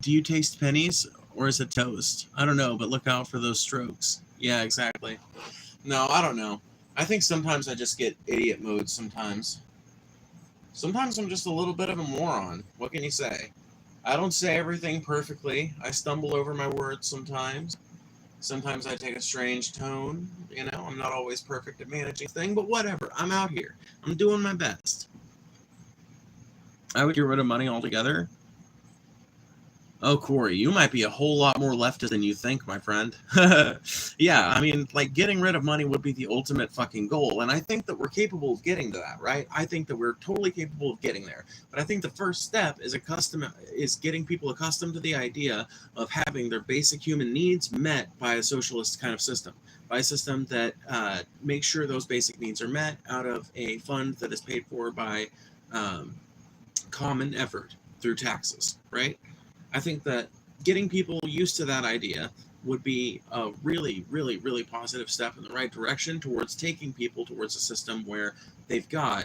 Do you taste pennies or is it toast? I don't know, but look out for those strokes. Yeah, exactly. No, I don't know. I think sometimes I just get idiot mode sometimes. Sometimes I'm just a little bit of a moron. What can you say? I don't say everything perfectly. I stumble over my words sometimes. Sometimes I take a strange tone. You know, I'm not always perfect at managing things, but whatever. I'm out here. I'm doing my best. I would get rid of money altogether. Oh, Corey, you might be a whole lot more leftist than you think, my friend. Yeah, I mean, like, getting rid of money would be the ultimate fucking goal, and I think that we're capable of getting to that, right? I think that we're totally capable of getting there. But I think the first step is getting people accustomed to the idea of having their basic human needs met by a socialist kind of system, by a system that makes sure those basic needs are met out of a fund that is paid for by common effort through taxes, right? I think that getting people used to that idea would be a really, really, really positive step in the right direction towards taking people towards a system where they've got,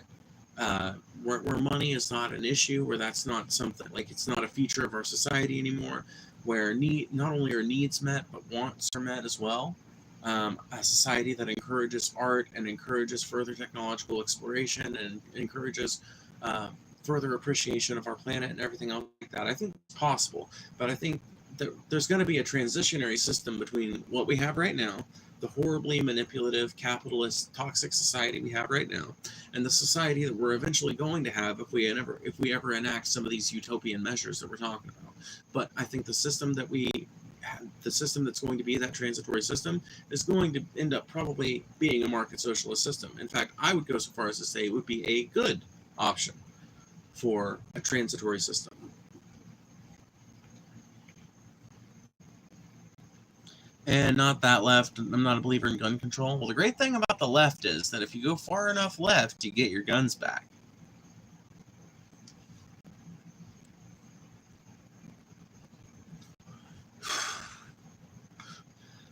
where money is not an issue, where that's not something, like it's not a feature of our society anymore, where not only are needs met, but wants are met as well. A society that encourages art and encourages further technological exploration and encourages further appreciation of our planet and everything else like that. I think it's possible, but I think that there's going to be a transitionary system between what we have right now, the horribly manipulative, capitalist, toxic society we have right now, and the society that we're eventually going to have if we ever enact some of these utopian measures that we're talking about. But I think the system that's going to be that transitory system is going to end up probably being a market socialist system. In fact, I would go so far as to say it would be a good option for a transitory system. And not that left. I'm not a believer in gun control. Well, the great thing about the left is that if you go far enough left, you get your guns back.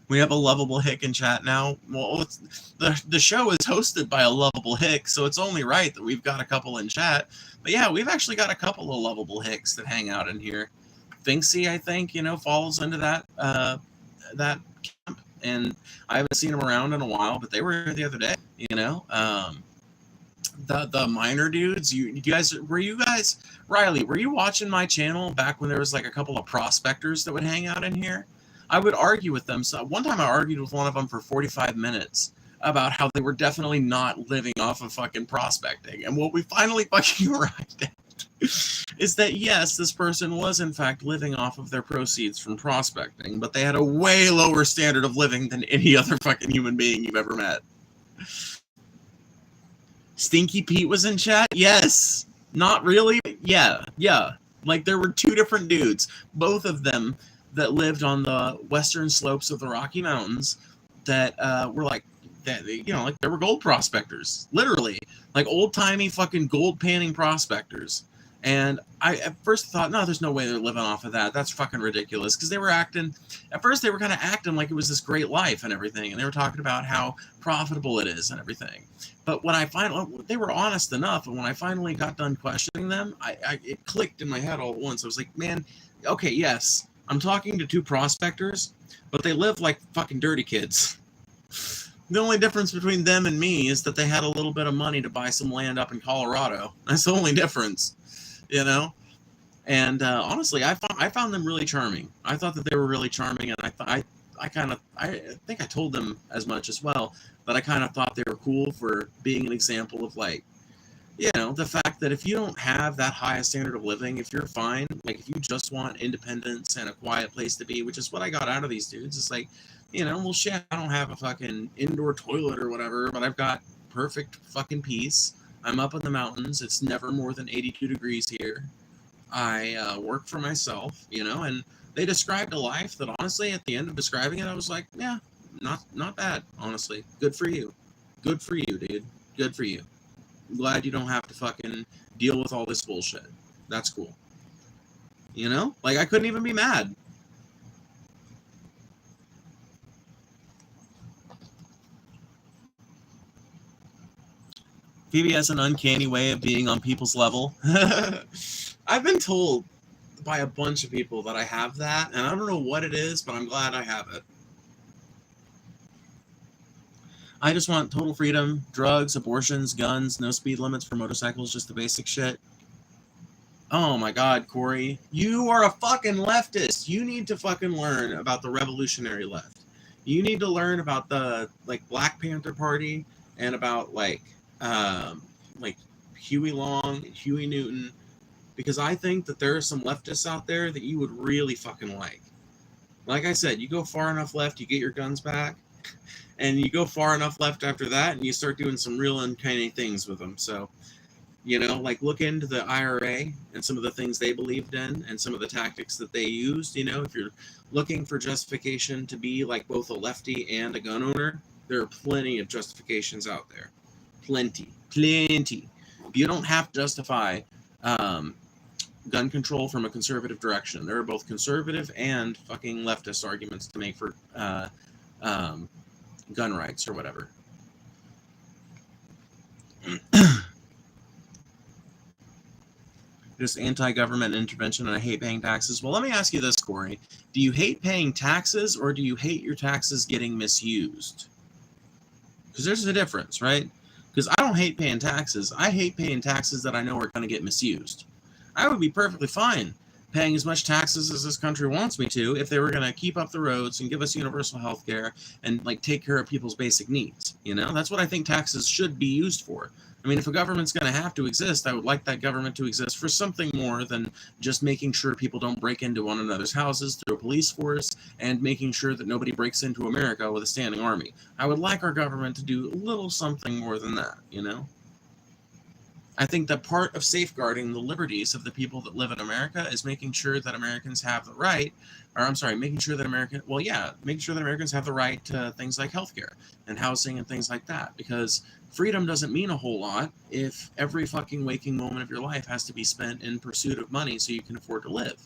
We have a lovable hick in chat now. Well, the show is hosted by a lovable hick, so it's only right that we've got a couple in chat. But yeah, we've actually got a couple of lovable hicks that hang out in here. Finksy, I think, falls into that camp, and I haven't seen them around in a while, but they were here the other day. The minor dudes. Riley, were you watching my channel back when there was like a couple of prospectors that would hang out in here? I would argue with them. So one time I argued with one of them for 45 minutes about how they were definitely not living off of fucking prospecting. And what we finally fucking arrived at is that, yes, this person was in fact living off of their proceeds from prospecting, but they had a way lower standard of living than any other fucking human being you've ever met. Stinky Pete was in chat? Yes. Not really? Yeah. Like there were two different dudes, both of them that lived on the western slopes of the Rocky Mountains that were like, that, like they were gold prospectors, literally, like old-timey fucking gold panning prospectors. And I at first thought, no, there's no way they're living off of that. That's fucking ridiculous. Because they were kind of acting like it was this great life and everything. And they were talking about how profitable it is and everything. But when they were honest enough. And when I finally got done questioning them, it clicked in my head all at once. I was like, man, okay, yes, I'm talking to two prospectors, but they live like fucking dirty kids. The only difference between them and me is that they had a little bit of money to buy some land up in Colorado. That's the only difference, you know? And honestly, I found them really charming. I thought that they were really charming, and I think I told them as much as well, that I kind of thought they were cool for being an example of, like, you know, the fact that if you don't have that high a standard of living, if you're fine, like if you just want independence and a quiet place to be, which is what I got out of these dudes, it's like, you know, well, shit, I don't have a fucking indoor toilet or whatever, but I've got perfect fucking peace. I'm up in the mountains. It's never more than 82 degrees here. I work for myself, you know, and they described a life that, honestly, at the end of describing it, I was like, yeah, not bad, honestly. Good for you. Good for you, dude. Good for you. I'm glad you don't have to fucking deal with all this bullshit. That's cool. You know? Like, I couldn't even be mad. Phoebe has an uncanny way of being on people's level. I've been told by a bunch of people that I have that, and I don't know what it is, but I'm glad I have it. I just want total freedom, drugs, abortions, guns, no speed limits for motorcycles, just the basic shit. Oh my god, Corey. You are a fucking leftist. You need to fucking learn about the revolutionary left. You need to learn about the, like, Black Panther Party and about, like Huey Long and Huey Newton, because I think that there are some leftists out there that you would really fucking like. Like I said, you go far enough left, you get your guns back, and you go far enough left after that, and you start doing some real uncanny things with them. So, you know, like, look into the IRA and some of the things they believed in and some of the tactics that they used. You know, if you're looking for justification to be, like, both a lefty and a gun owner, there are plenty of justifications out there. Plenty. You don't have to justify gun control from a conservative direction. There are both conservative and fucking leftist arguments to make for gun rights or whatever. Just anti-government intervention, and I hate paying taxes. Well, let me ask you this, Corey. Do you hate paying taxes, or do you hate your taxes getting misused? Because there's a difference, right? Because I don't hate paying taxes. I hate paying taxes that I know are going to get misused. I would be perfectly fine paying as much taxes as this country wants me to if they were going to keep up the roads and give us universal health care and, like, take care of people's basic needs. You know, that's what I think taxes should be used for. I mean, if a government's going to have to exist, I would like that government to exist for something more than just making sure people don't break into one another's houses through a police force and making sure that nobody breaks into America with a standing army. I would like our government to do a little something more than that, you know? I think that part of safeguarding the liberties of the people that live in America is making sure that Americans have the right, making sure that Americans have the right to things like healthcare and housing and things like that. Because freedom doesn't mean a whole lot if every fucking waking moment of your life has to be spent in pursuit of money so you can afford to live.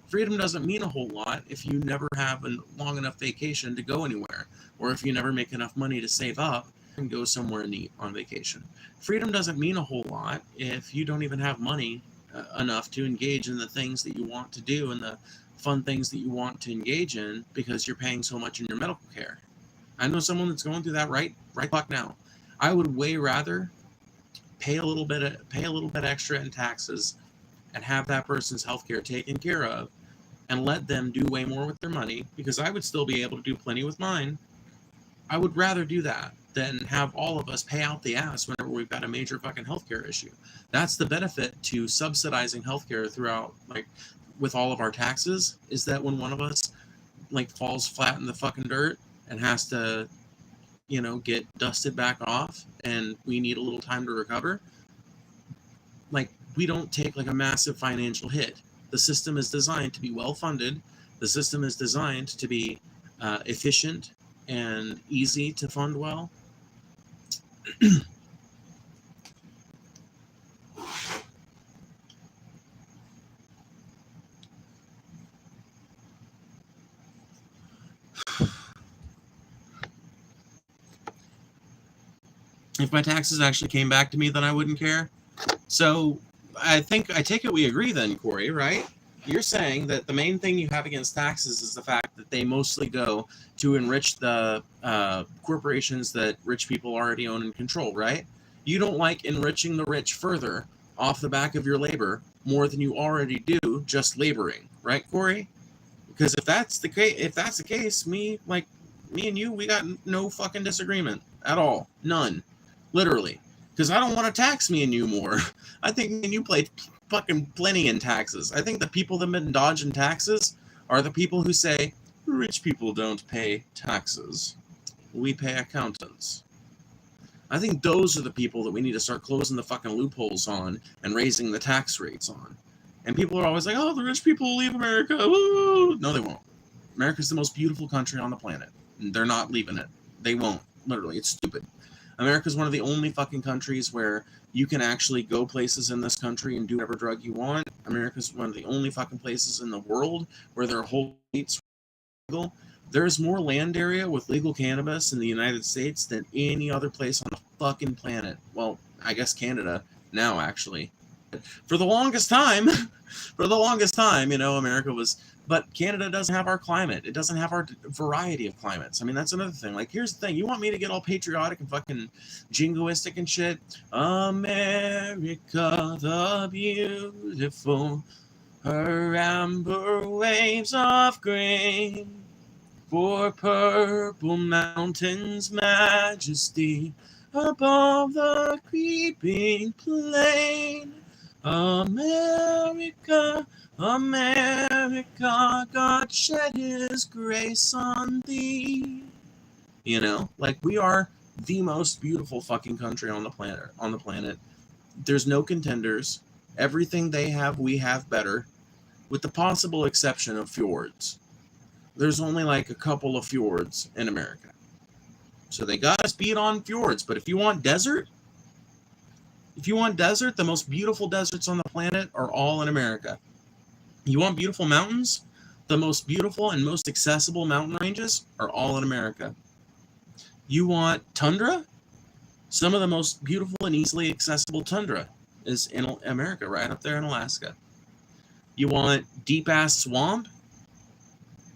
Freedom doesn't mean a whole lot if you never have a long enough vacation to go anywhere, or if you never make enough money to save up and go somewhere neat on vacation. Freedom doesn't mean a whole lot if you don't even have money enough to engage in the things that you want to do and the fun things that you want to engage in because you're paying so much in your medical care. I know someone that's going through that right now. I would way rather pay a little bit extra in taxes and have that person's healthcare taken care of and let them do way more with their money, because I would still be able to do plenty with mine. I would rather do that than have all of us pay out the ass whenever we've got a major fucking healthcare issue. That's the benefit to subsidizing healthcare throughout, like, with all of our taxes, is that when one of us, like, falls flat in the fucking dirt and has to, you know, get dusted back off and we need a little time to recover, like, we don't take, like, a massive financial hit. The system is designed to be well funded. The system is designed to be efficient and easy to fund well. If my taxes actually came back to me, then I wouldn't care. So I take it we agree then, Corey, right? you're saying that the main thing you have against taxes is the fact that they mostly go to enrich the corporations that rich people already own and control, right? You don't like enriching the rich further off the back of your labor more than you already do just laboring, right, Corey? Because if that's the case, me and you, we got no fucking disagreement at all, none, literally. Because I don't want to tax me and you more. I think me and you played fucking plenty in taxes. I think the people that have been dodging taxes are the people who say rich people don't pay taxes. We pay accountants. I think those are the people that we need to start closing the fucking loopholes on and raising the tax rates on. And people are always like, oh, the rich people will leave America. Woo! No, they won't. America's the most beautiful country on the planet. They're not leaving it. They won't. Literally, it's stupid. America's one of the only fucking countries where you can actually go places in this country and do whatever drug you want. America's one of the only fucking places in the world where there are whole states legal. There's more land area with legal cannabis in the United States than any other place on the fucking planet. Well, I guess Canada now, actually. For the longest time, America was, but Canada doesn't have our climate. It doesn't have our variety of climates. I mean, that's another thing. Like, here's the thing. You want me to get all patriotic and fucking jingoistic and shit? America the beautiful, her amber waves of grain, for purple mountains' majesty above the creeping plain. America, America, God shed his grace on thee. You know, like, we are the most beautiful fucking country on the planet. There's no contenders. Everything they have, we have better, with the possible exception of fjords. There's only like a couple of fjords in America. So they got us beat on fjords. But if you want desert, the most beautiful deserts on the planet are all in America. You want beautiful mountains? The most beautiful and most accessible mountain ranges are all in America. You want tundra? Some of the most beautiful and easily accessible tundra is in America, right up there in Alaska. You want deep-ass swamp?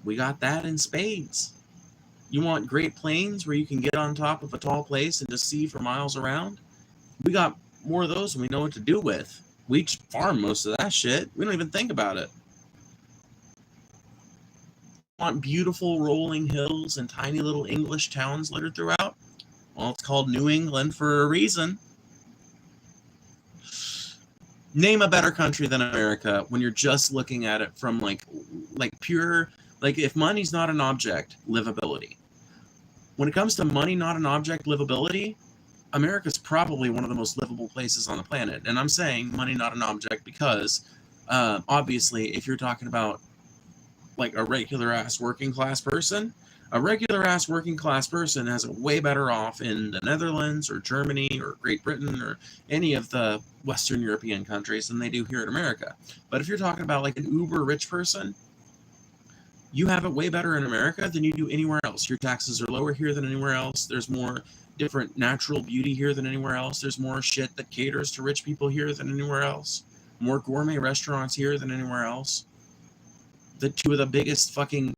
We got that in spades. You want Great Plains where you can get on top of a tall place and just see for miles around? We got more of those than we know what to do with. We farm most of that shit. We don't even think about it. Want beautiful rolling hills and tiny little English towns littered throughout? Well, it's called New England for a reason. Name a better country than America when you're just looking at it from like pure, like, if money's not an object, livability. When it comes to money not an object, livability, America's probably one of the most livable places on the planet. And I'm saying money not an object because obviously if you're talking about like a regular ass working class person has it way better off in the Netherlands or Germany or Great Britain or any of the Western European countries than they do here in America. But if you're talking about like an uber rich person, you have it way better in America than you do anywhere else. Your taxes are lower here than anywhere else. There's more different natural beauty here than anywhere else. There's more shit that caters to rich people here than anywhere else. More gourmet restaurants here than anywhere else. The two of the biggest fucking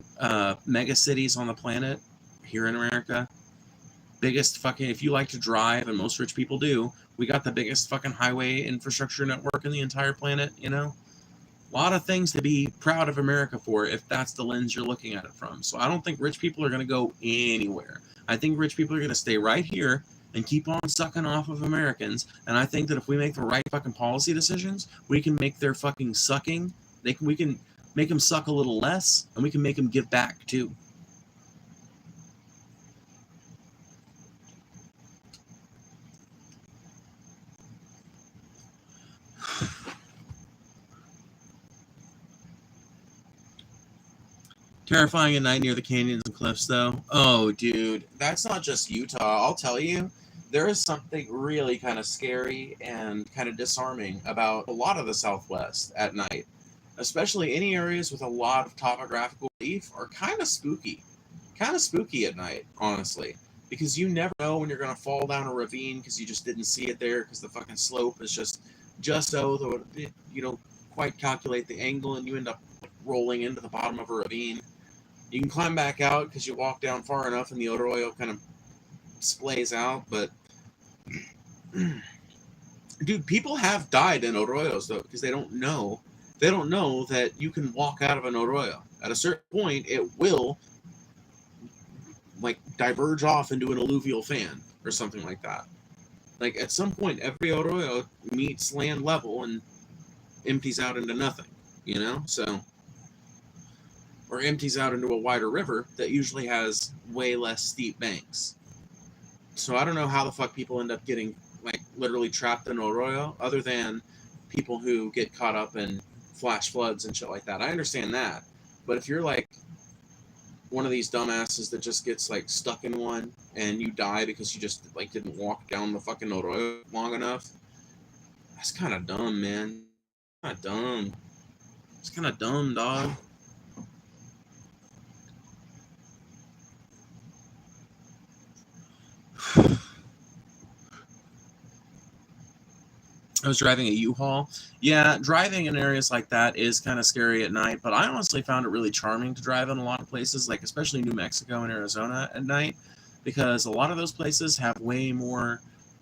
mega cities on the planet here in America. Biggest fucking, if you like to drive, and most rich people do, we got the biggest fucking highway infrastructure network in the entire planet, you know? A lot of things to be proud of America for if that's the lens you're looking at it from. So I don't think rich people are going to go anywhere. I think rich people are going to stay right here and keep on sucking off of Americans. And I think that if we make the right fucking policy decisions, we can make their fucking sucking, we can make them suck a little less, and we can make them give back too. Terrifying at night near the canyons and cliffs, though. Oh, dude, that's not just Utah. I'll tell you, there is something really kind of scary and kind of disarming about a lot of the Southwest at night. Especially any areas with a lot of topographical relief are kind of spooky. Kind of spooky at night, honestly. Because you never know when you're going to fall down a ravine because you just didn't see it there because the fucking slope is just quite calculate the angle, and you end up rolling into the bottom of a ravine. You can climb back out because you walk down far enough and the odor oil kind of splays out, but dude, people have died in odor oils though, because they don't know that you can walk out of an odor oil. At a certain point, it will like diverge off into an alluvial fan or something like that. Like at some point, every odor oil meets land level and empties out into nothing, you know? So, or empties out into a wider river that usually has way less steep banks. So I don't know how the fuck people end up getting like literally trapped in odor oil, other than people who get caught up in flash floods and shit like that. I understand that, but if you're like one of these dumbasses that just gets like stuck in one and you die because you just like didn't walk down the fucking odor oil long enough, that's kind of dumb, man. Kind of dumb. It's kind of dumb, dog. I was driving a U-Haul. Yeah, driving in areas like that is kind of scary at night, but I honestly found it really charming to drive in a lot of places, like especially New Mexico and Arizona at night, because a lot of those places have way more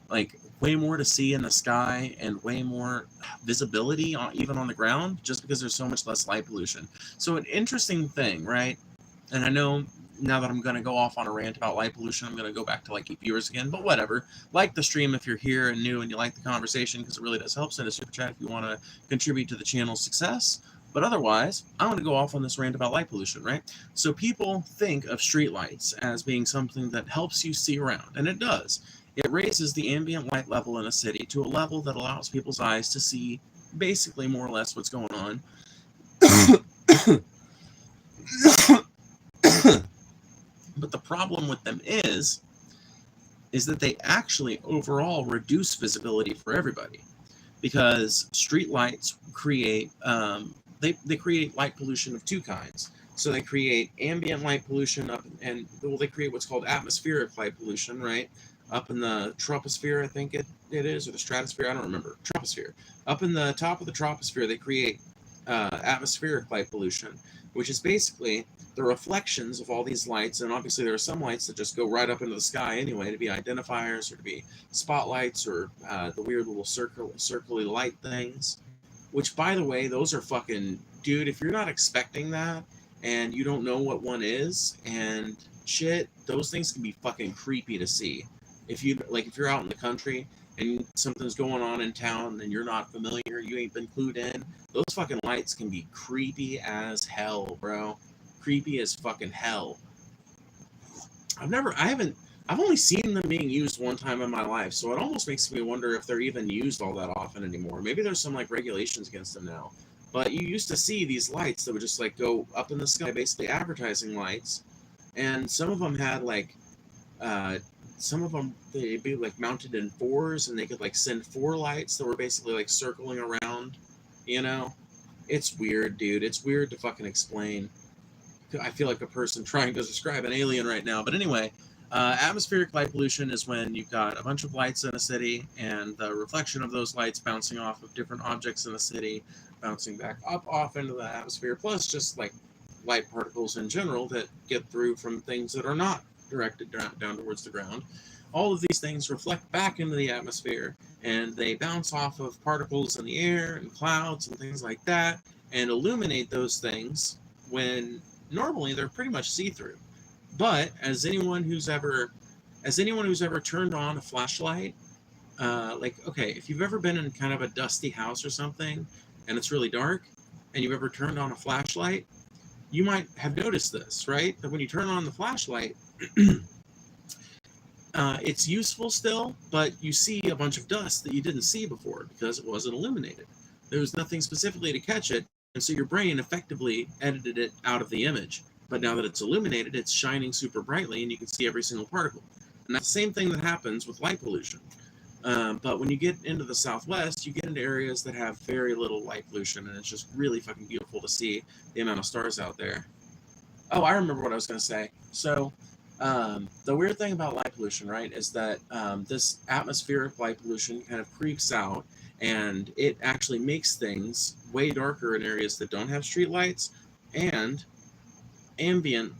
to see in the sky and way more visibility even on the ground, just because there's so much less light pollution. So an interesting thing, right? And I know now that I'm going to go off on a rant about light pollution, I'm going to go back to like viewers again, but whatever. Like the stream if you're here and new and you like the conversation, because it really does help. Send a super chat if you want to contribute to the channel's success. But otherwise, I want to go off on this rant about light pollution, right? So people think of streetlights as being something that helps you see around, and it does. It raises the ambient light level in a city to a level that allows people's eyes to see basically more or less what's going on. But the problem with them is that they actually overall reduce visibility for everybody, because street lights create they create light pollution of two kinds. So they create ambient light pollution and they create what's called atmospheric light pollution, right? Up in the troposphere, I think it is, or the stratosphere, I don't remember. Troposphere. Up in the top of the troposphere, they create atmospheric light pollution, which is basically the reflections of all these lights. And obviously there are some lights that just go right up into the sky anyway, to be identifiers or to be spotlights, or the weird little circly light things, which, by the way, those are fucking, dude, if you're not expecting that and you don't know what one is and shit, those things can be fucking creepy to see. If you're out in the country and something's going on in town and you're not familiar, you ain't been clued in, those fucking lights can be creepy as hell, bro. Creepy as fucking hell. I've only seen them being used one time in my life, so it almost makes me wonder if they're even used all that often anymore. Maybe there's some like regulations against them now. But you used to see these lights that would just like go up in the sky, basically advertising lights, and some of them had like some of them, they'd be like mounted in fours, and they could like send four lights that were basically like circling around, you know? It's weird, dude. It's weird to fucking explain. I feel like a person trying to describe an alien right now. But anyway, atmospheric light pollution is when you've got a bunch of lights in a city, and the reflection of those lights bouncing off of different objects in the city, bouncing back up off into the atmosphere, plus just like light particles in general that get through from things that are not directed down towards the ground. All of these things reflect back into the atmosphere, and they bounce off of particles in the air and clouds and things like that, and illuminate those things when normally they're pretty much see-through. But as anyone who's ever turned on a flashlight, if you've ever been in kind of a dusty house or something and it's really dark and you've ever turned on a flashlight, you might have noticed this, right? That when you turn on the flashlight, it's useful still, but you see a bunch of dust that you didn't see before because it wasn't illuminated. There was nothing specifically to catch it, and so your brain effectively edited it out of the image. But now that it's illuminated, it's shining super brightly, and you can see every single particle. And that's the same thing that happens with light pollution. But when you get into the Southwest, you get into areas that have very little light pollution, and it's just really fucking beautiful to see the amount of stars out there. Oh, I remember what I was going to say. So, The weird thing about light pollution, right, is that this atmospheric light pollution kind of creeps out, and it actually makes things way darker in areas that don't have street lights, and ambient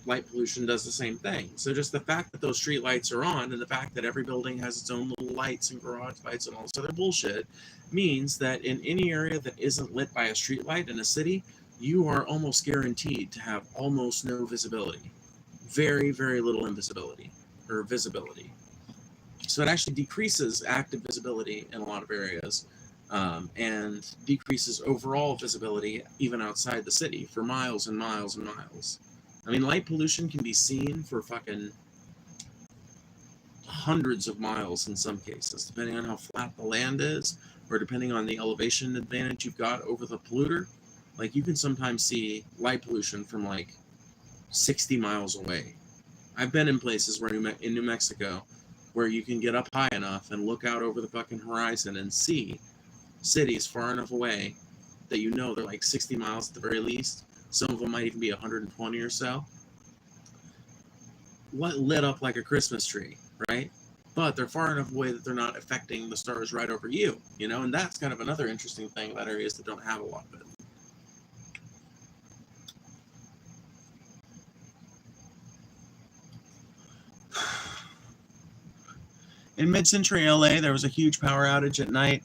light pollution does the same thing. So just the fact that those street lights are on, and the fact that every building has its own little lights and garage lights and all this other bullshit, means that in any area that isn't lit by a street light in a city, you are almost guaranteed to have almost no visibility. Very, very little invisibility or visibility. So it actually decreases active visibility in a lot of areas, and decreases overall visibility even outside the city for miles and miles and miles. I mean, light pollution can be seen for fucking hundreds of miles in some cases, depending on how flat the land is, or depending on the elevation advantage you've got over the polluter. Like, you can sometimes see light pollution from like 60 miles away. I've been in places where in New Mexico where you can get up high enough and look out over the fucking horizon and see cities far enough away that you know they're like 60 miles at the very least. Some of them might even be 120 or so. Lit up like a Christmas tree, right? But they're far enough away that they're not affecting the stars right over you, you know? And that's kind of another interesting thing about areas that don't have a lot of it. In mid-century LA, there was a huge power outage at night,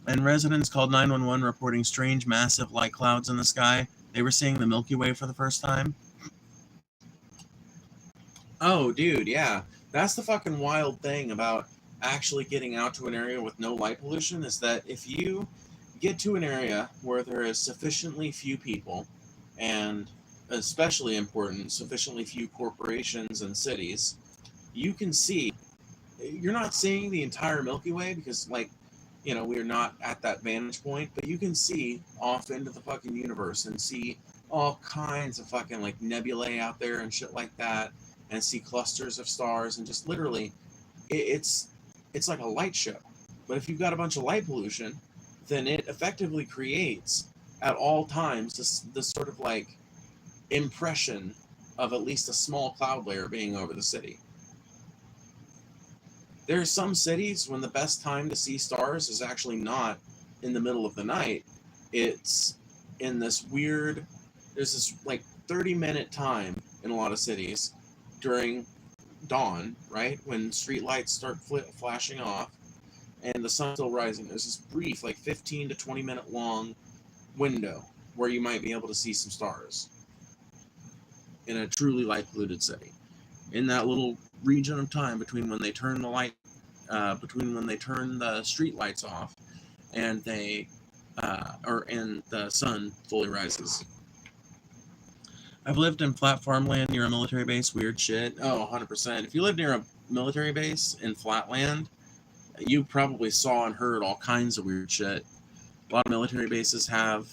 and residents called 911 reporting strange, massive light clouds in the sky. They were seeing the Milky Way for the first time. Oh, dude, yeah. That's the fucking wild thing about actually getting out to an area with no light pollution, is that if you get to an area where there is sufficiently few people, and especially important, sufficiently few corporations and cities, you can see, you're not seeing the entire Milky Way because, like, you know, we're not at that vantage point, but you can see off into the fucking universe and see all kinds of fucking like nebulae out there and shit like that, and see clusters of stars, and just literally it's like a light show. But if you've got a bunch of light pollution, then it effectively creates at all times this sort of like impression of at least a small cloud layer being over the city. There are some cities when the best time to see stars is actually not in the middle of the night. It's in this weird, there's this like 30-minute time in a lot of cities during dawn, right? When street lights start flashing off and the sun's still rising. There's this brief, like 15 to 20 minute long window where you might be able to see some stars in a truly light polluted city. In that little region of time between when they turn the light, between when they turn the street lights off and and the sun fully rises. I've lived in flat farmland near a military base. Weird shit. Oh, 100%. If you live near a military base in flat land, you probably saw and heard all kinds of weird shit. A lot of military bases have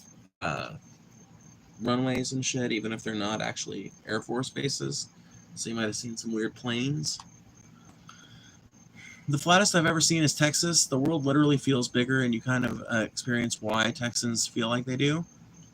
runways and shit, even if they're not actually Air Force bases. So you might have seen some weird planes. The flattest I've ever seen is Texas. The world literally feels bigger, and you kind of experience why Texans feel like they do.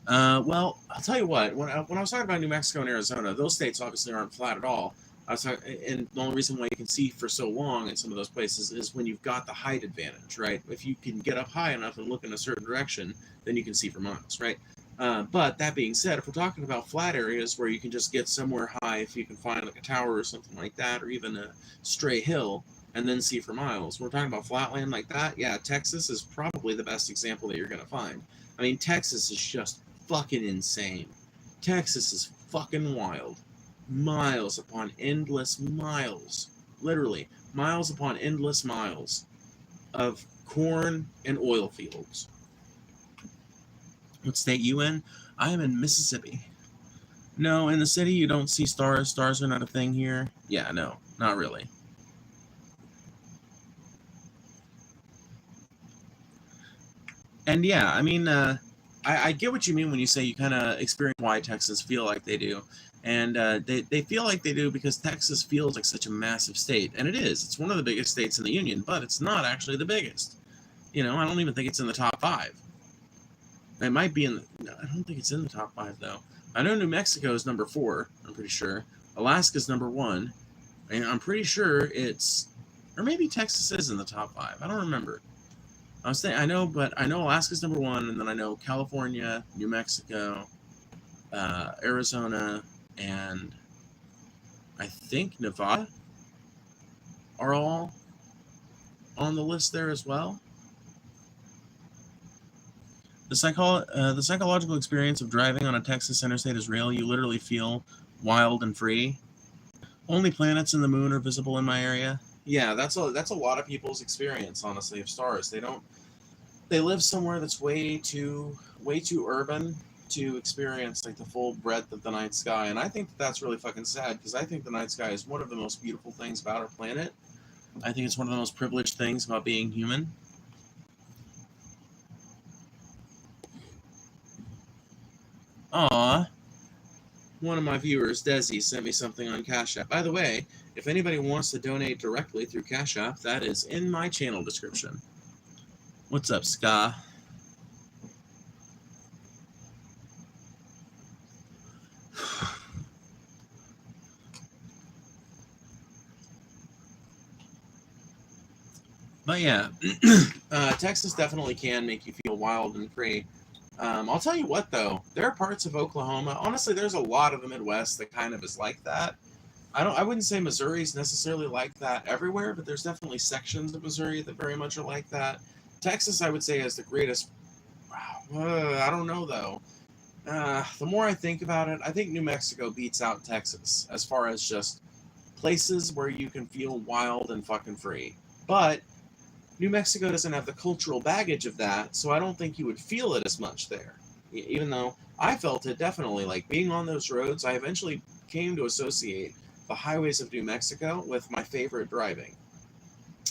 Well, I'll tell you what. When I was talking about New Mexico and Arizona, those states obviously aren't flat at all. And the only reason why you can see for so long in some of those places is when you've got the height advantage, right? If you can get up high enough and look in a certain direction, then you can see for miles, right? But that being said, if we're talking about flat areas where you can just get somewhere high, if you can find like a tower or something like that, or even a stray hill, and then see for miles, we're talking about flat land like that, yeah, Texas is probably the best example that you're going to find. I mean, Texas is just fucking insane. Texas is fucking wild. Miles upon endless miles, literally, miles upon endless miles of corn and oil fields. What state you in? I am in Mississippi. No, in the city you don't see stars. Stars are not a thing here. Yeah, no, not really. And yeah, I mean, I get what you mean when you say you kind of experience why Texans feel like they do. And they feel like they do because Texas feels like such a massive state. And it is. It's one of the biggest states in the union, but it's not actually the biggest. You know, I don't even think it's in the top 5. It might be in the... No, I don't think it's in the top 5, though. I know New Mexico is number 4, I'm pretty sure. Alaska's number 1. And I'm pretty sure it's, or maybe Texas is in the top 5. I don't remember. I was saying, I know Alaska's number 1, and then I know California, New Mexico, Arizona, and I think Nevada are all on the list there as well. The psychological experience of driving on a Texas interstate is real. You literally feel wild and free. Only planets and the moon are visible in my area. Yeah, that's a lot of people's experience, honestly, of stars. They live somewhere that's way too urban to experience like the full breadth of the night sky. And I think that's really fucking sad, because I think the night sky is one of the most beautiful things about our planet. I think it's one of the most privileged things about being human. Aw, one of my viewers, Desi, sent me something on Cash App. By the way, if anybody wants to donate directly through Cash App, that is in my channel description. What's up, Ska? But yeah, Texas definitely can make you feel wild and free. I'll tell you what, though, there are parts of Oklahoma. Honestly, there's a lot of the Midwest that kind of is like that. I wouldn't say Missouri's necessarily like that everywhere, but there's definitely sections of Missouri that very much are like that. Texas, I would say, is the greatest. I don't know, though. The more I think about it, I think New Mexico beats out Texas as far as just places where you can feel wild and fucking free. But New Mexico doesn't have the cultural baggage of that, so I don't think you would feel it as much there. Even though I felt it definitely, like being on those roads, I eventually came to associate the highways of New Mexico with my favorite driving.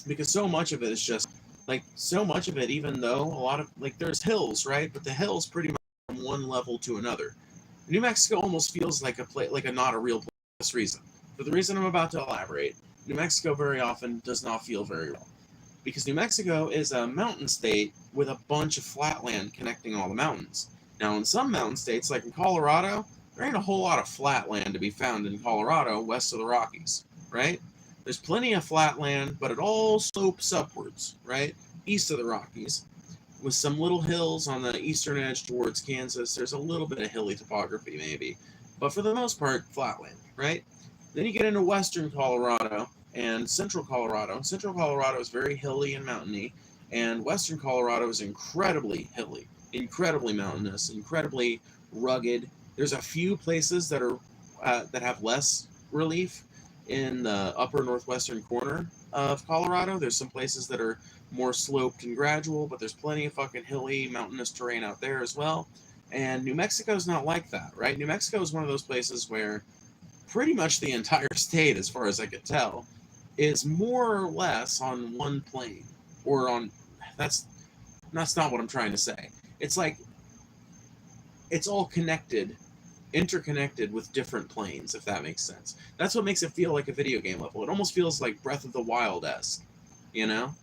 Because so much of it is just, like, so much of it, even though a lot of, like, there's hills, right? But the hills pretty much from one level to another. New Mexico almost feels like a not a real place for this reason. For the reason I'm about to elaborate, New Mexico very often does not feel very real. Because New Mexico is a mountain state with a bunch of flatland connecting all the mountains. Now, in some mountain states, like in Colorado, there ain't a whole lot of flatland to be found in Colorado west of the Rockies, right? There's plenty of flatland, but it all slopes upwards, right? East of the Rockies, with some little hills on the eastern edge towards Kansas. There's a little bit of hilly topography, maybe. But for the most part, flatland, right? Then you get into western Colorado and central Colorado. Central Colorado is very hilly and mountainy, and western Colorado is incredibly hilly, incredibly mountainous, incredibly rugged. There's a few places that are that have less relief in the upper northwestern corner of Colorado. There's some places that are more sloped and gradual, but there's plenty of fucking hilly, mountainous terrain out there as well. And New Mexico's not like that, right? New Mexico is one of those places where pretty much the entire state, as far as I could tell, is more or less on one plane, or on, that's not what I'm trying to say. It's like it's all connected, interconnected with different planes, if that makes sense. That's what makes it feel like a video game level. It almost feels like Breath of the Wild-esque, you know?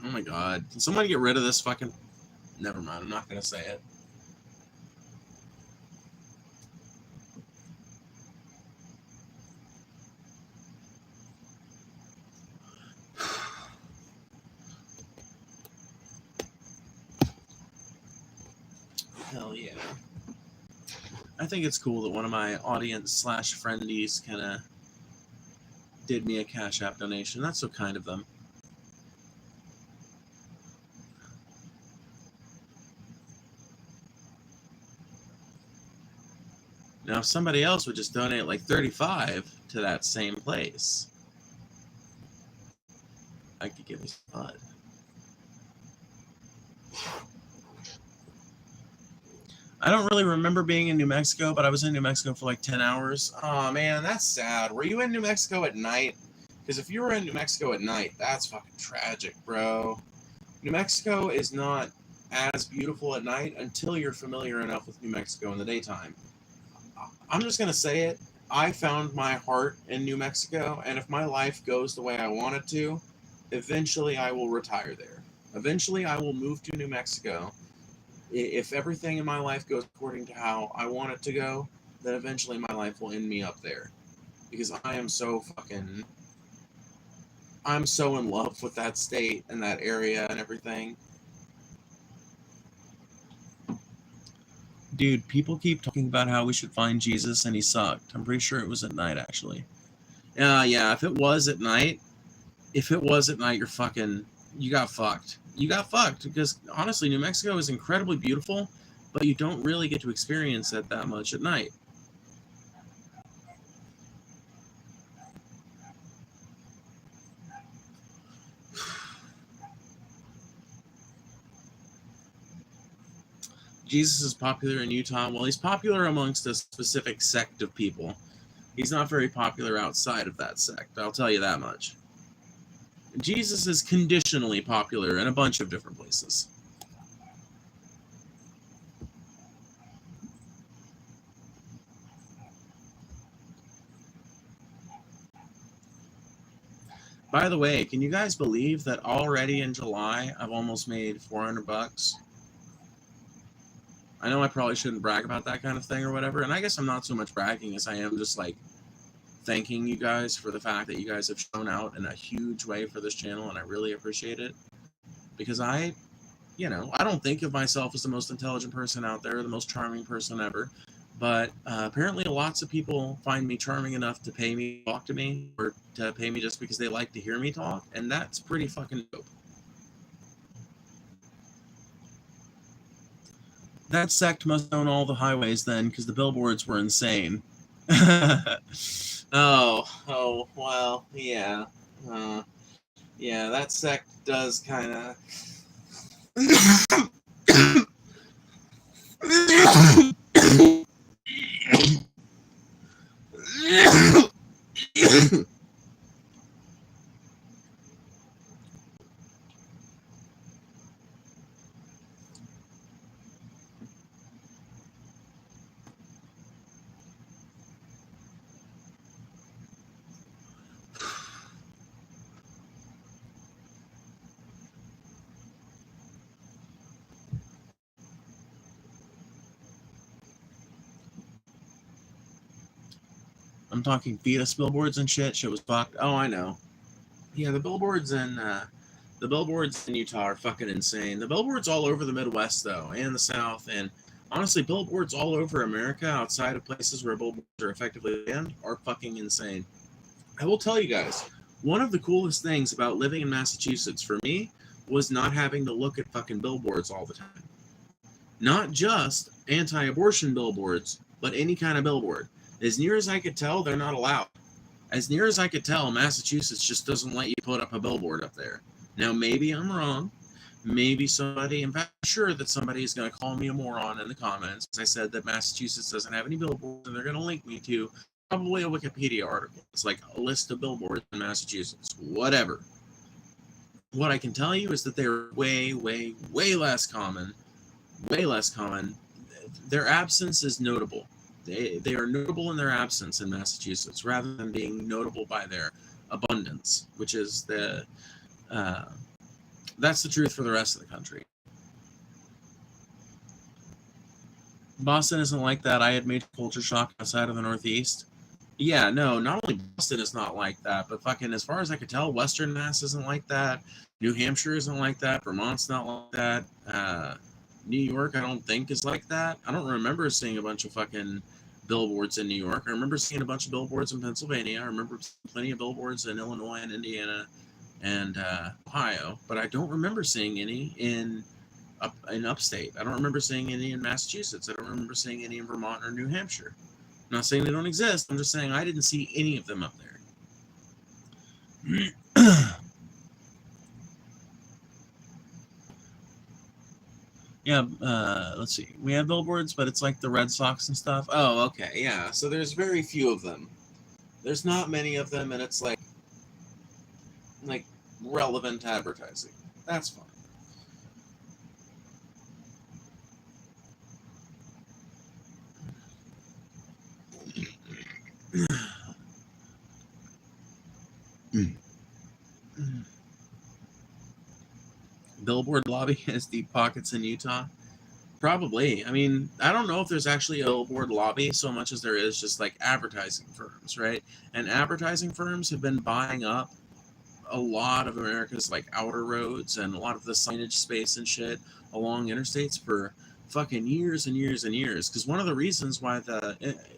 Oh my god. Can somebody get rid of this fucking... Never mind, I'm not gonna say it. Hell yeah. I think it's cool that one of my audience / friendies kind of did me a Cash App donation. That's so kind of them. Now, if somebody else would just donate like 35 to that same place, I could give me some bud. I don't really remember being in New Mexico, but I was in New Mexico for like 10 hours. Oh man, that's sad. Were you in New Mexico at night? Because if you were in New Mexico at night, that's fucking tragic, bro. New Mexico is not as beautiful at night until you're familiar enough with New Mexico in the daytime. I'm just going to say it. I found my heart in New Mexico, and if my life goes the way I want it to, eventually I will retire there. Eventually I will move to New Mexico. If everything in my life goes according to how I want it to go, then eventually my life will end me up there. Because I'm so in love with that state and that area and everything. Dude, people keep talking about how we should find Jesus and he sucked. I'm pretty sure it was at night, actually. Yeah, if it was at night, you got fucked. You got fucked because honestly, New Mexico is incredibly beautiful, but you don't really get to experience it that much at night. Jesus is popular in Utah. Well, he's popular amongst a specific sect of people. He's not very popular outside of that sect, I'll tell you that much. Jesus is conditionally popular in a bunch of different places. By the way, can you guys believe that already in July I've almost made $400? I know I probably shouldn't brag about that kind of thing or whatever, and I guess I'm not so much bragging as I am just like thanking you guys for the fact that you guys have shown out in a huge way for this channel, and I really appreciate it. Because I don't think of myself as the most intelligent person out there, the most charming person ever, but apparently lots of people find me charming enough to pay me to talk to me, or to pay me just because they like to hear me talk, and that's pretty fucking dope. That sect must own all the highways then, because the billboards were insane. Oh, well, yeah. Yeah, that sect does kind of... I'm talking fetus billboards and shit. Shit was fucked. Oh, I know. Yeah, the billboards in Utah are fucking insane. The billboards all over the Midwest though, and the South, and honestly, billboards all over America outside of places where billboards are effectively banned are fucking insane. I will tell you guys, one of the coolest things about living in Massachusetts for me was not having to look at fucking billboards all the time. Not just anti-abortion billboards, but any kind of billboard. As near as I could tell, they're not allowed. As near as I could tell, Massachusetts just doesn't let you put up a billboard up there. Now, maybe I'm wrong. Maybe somebody, in fact, I'm sure that somebody is going to call me a moron in the comments because I said that Massachusetts doesn't have any billboards, and they're going to link me to probably a Wikipedia article. It's like a list of billboards in Massachusetts. Whatever. What I can tell you is that they're way, way, way less common. Way less common. Their absence is notable. They are notable in their absence in Massachusetts rather than being notable by their abundance, which is that's the truth for the rest of the country. Boston isn't like that. I had major culture shock outside of the Northeast. Yeah, no, not only Boston is not like that, but fucking as far as I could tell, Western Mass isn't like that. New Hampshire isn't like that. Vermont's not like that. New York, I don't think, is like that. I don't remember seeing a bunch of fucking billboards in New York. I remember seeing a bunch of billboards in Pennsylvania. I remember plenty of billboards in Illinois and Indiana and Ohio, but I don't remember seeing any in upstate. I don't remember seeing any in Massachusetts. I don't remember seeing any in Vermont or New Hampshire. I'm not saying they don't exist. I'm just saying I didn't see any of them up there. Yeah, let's see. We have billboards, but it's like the Red Sox and stuff. Oh, okay, yeah. So there's very few of them. There's not many of them, and it's like relevant advertising. That's fine. billboard lobby has deep pockets in Utah? Probably. I mean, I don't know if there's actually a billboard lobby so much as there is just like advertising firms, right? And advertising firms have been buying up a lot of America's like outer roads and a lot of the signage space and shit along interstates for fucking years and years and years. Because one of the reasons why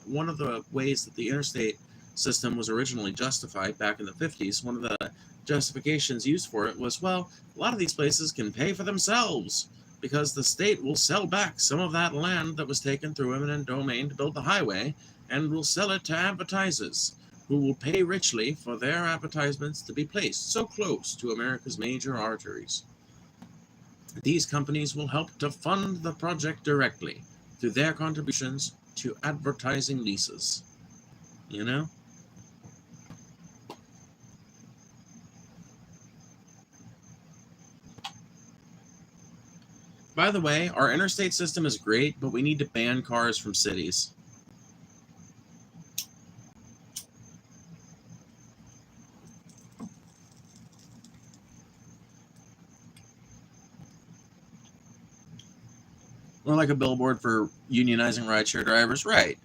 one of the ways that the interstate system was originally justified back in the 50s, one of the justifications used for it was, well, a lot of these places can pay for themselves because the state will sell back some of that land that was taken through eminent domain to build the highway and will sell it to advertisers who will pay richly for their advertisements to be placed so close to America's major arteries. These companies will help to fund the project directly through their contributions to advertising leases. You know? By the way, our interstate system is great, but we need to ban cars from cities. Or like a billboard for unionizing rideshare drivers, right?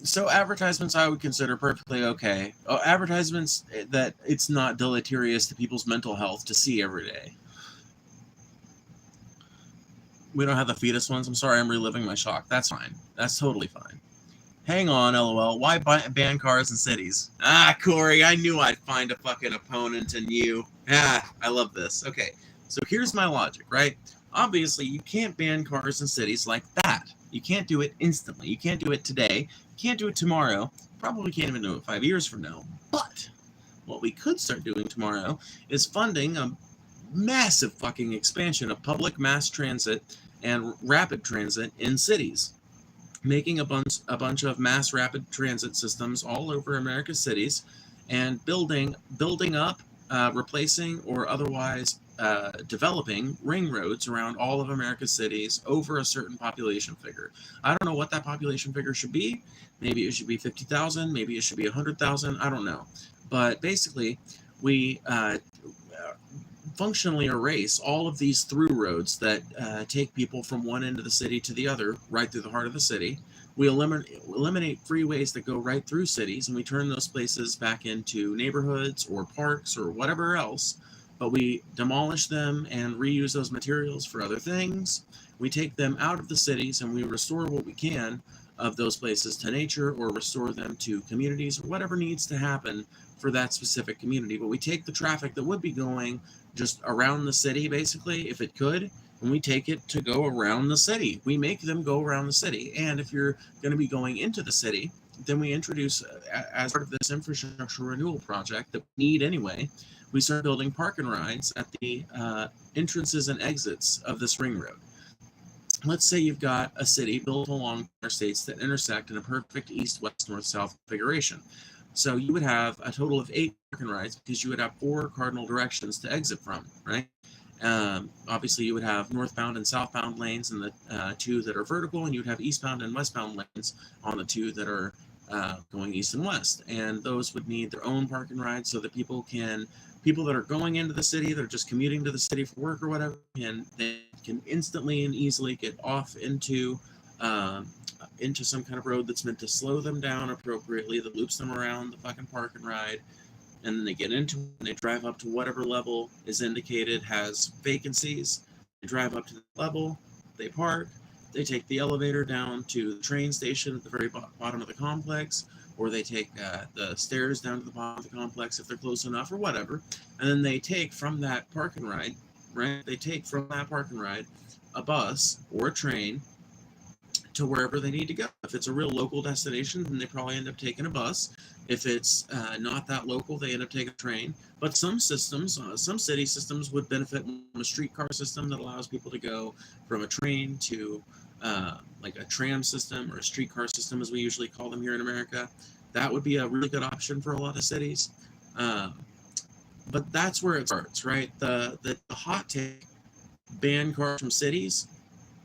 So advertisements I would consider perfectly okay. Oh, advertisements that it's not deleterious to people's mental health to see every day. We don't have the fetus ones. I'm sorry, I'm reliving my shock. That's fine. That's totally fine. Hang on, LOL. Why ban cars in cities? Ah, Corey, I knew I'd find a fucking opponent in you. Ah, I love this. Okay, so here's my logic, right? Obviously, you can't ban cars in cities like that. You can't do it instantly. You can't do it today. You can't do it tomorrow. Probably can't even do it 5 years from now. But what we could start doing tomorrow is funding a massive fucking expansion of public mass transit and rapid transit in cities, making a bunch of mass rapid transit systems all over America's cities, and building up, replacing, or otherwise developing ring roads around all of America's cities over a certain population figure. I don't know what that population figure should be. Maybe it should be 50,000. Maybe it should be 100,000. I don't know. But basically, we functionally erase all of these through roads that take people from one end of the city to the other, right through the heart of the city. We eliminate freeways that go right through cities, and we turn those places back into neighborhoods or parks or whatever else, but we demolish them and reuse those materials for other things. We take them out of the cities and we restore what we can of those places to nature, or restore them to communities, or whatever needs to happen for that specific community. But we take the traffic that would be going just around the city, basically, if it could, and we take it to go around the city. We make them go around the city. And if you're going to be going into the city, then we introduce, as part of this infrastructure renewal project that we need anyway, we start building park and rides at the entrances and exits of this ring road. Let's say you've got a city built along interstates that intersect in a perfect east, west, north, south configuration. So you would have a total of 8 park and rides, because you would have 4 cardinal directions to exit from, right? Obviously, you would have northbound and southbound lanes in the 2 that are vertical, and you would have eastbound and westbound lanes on the 2 that are going east and west. And those would need their own park and rides, so that people that are going into the city, that are just commuting to the city for work or whatever, and they can instantly and easily get off into some kind of road that's meant to slow them down appropriately, that loops them around the fucking park and ride. And then they get into it, and they drive up to whatever level is indicated has vacancies. They drive up to the level, they park, they take the elevator down to the train station at the very bottom of the complex, or they take the stairs down to the bottom of the complex if they're close enough, or whatever. And then they take from that park and ride, right? They take from that park and ride a bus or a train to wherever they need to go. If it's a real local destination, then they probably end up taking a bus. If it's not that local, they end up taking a train. But some systems, some city systems would benefit from a streetcar system that allows people to go from a train to like a tram system, or a streetcar system, as we usually call them here in America. That would be a really good option for a lot of cities. But that's where it starts, right? The hot take, ban cars from cities,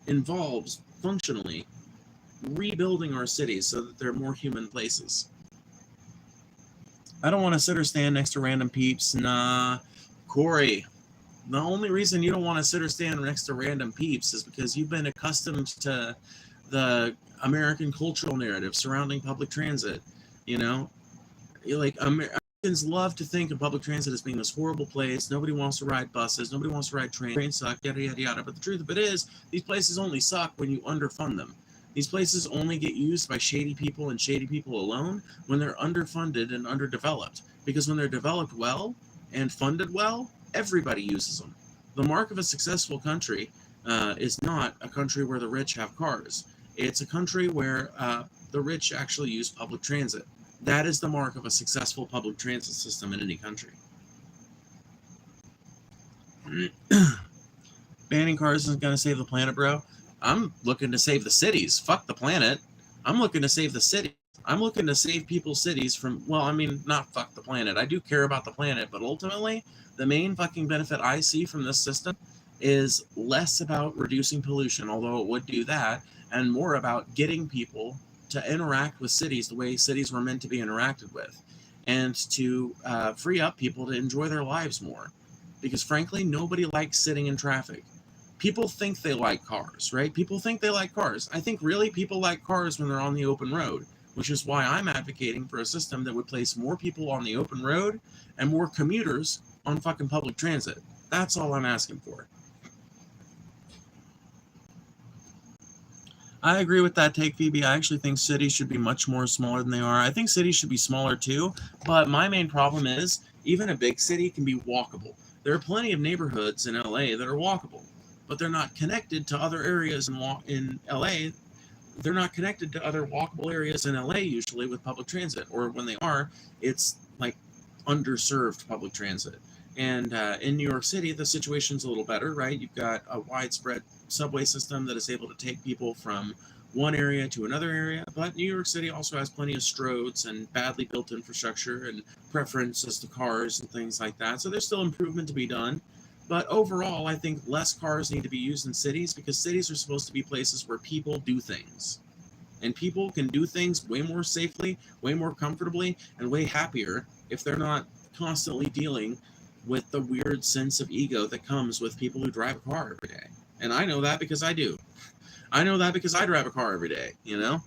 involves functionally rebuilding our cities so that they're more human places. I don't want to sit or stand next to random peeps. Nah. Corey, The only reason you don't want to sit or stand next to random peeps is because you've been accustomed to the American cultural narrative surrounding public transit. You know, like Americans love to think of public transit as being this horrible place. Nobody wants to ride buses. Nobody wants to ride trains. Trains suck, yada, yada, yada. But the truth of it is, these places only suck when you underfund them. These places only get used by shady people and shady people alone when they're underfunded and underdeveloped. Because when they're developed well and funded well, everybody uses them. The mark of a successful country is not a country where the rich have cars. It's a country where the rich actually use public transit. That is the mark of a successful public transit system in any country. Banning cars isn't going to save the planet, bro. I'm looking to save the cities. Fuck the planet. I'm looking to save the city. I'm looking to save people's cities from, well, I mean, not fuck the planet. I do care about the planet, but ultimately, the main fucking benefit I see from this system is less about reducing pollution, although it would do that, and more about getting people to interact with cities the way cities were meant to be interacted with, and to free up people to enjoy their lives more. Because frankly, nobody likes sitting in traffic. People think they like cars, right? People think they like cars. I think really people like cars when they're on the open road, which is why I'm advocating for a system that would place more people on the open road and more commuters on fucking public transit. That's all I'm asking for. I agree with that take, Phoebe. I actually think cities should be much more smaller than they are. I think cities should be smaller too, but my main problem is even a big city can be walkable. There are plenty of neighborhoods in LA that are walkable, but they're not connected to other areas in LA. They're not connected to other walkable areas in LA usually with public transit, or when they are, it's like underserved public transit. And in New York City, the situation's a little better, right? You've got a widespread subway system that is able to take people from one area to another area. But New York City also has plenty of stroads and badly built infrastructure and preferences to cars and things like that. So there's still improvement to be done. But overall, I think less cars need to be used in cities because cities are supposed to be places where people do things. And people can do things way more safely, way more comfortably, and way happier if they're not constantly dealing with the weird sense of ego that comes with people who drive a car every day. And I know that because I do. I know that because I drive a car every day, you know?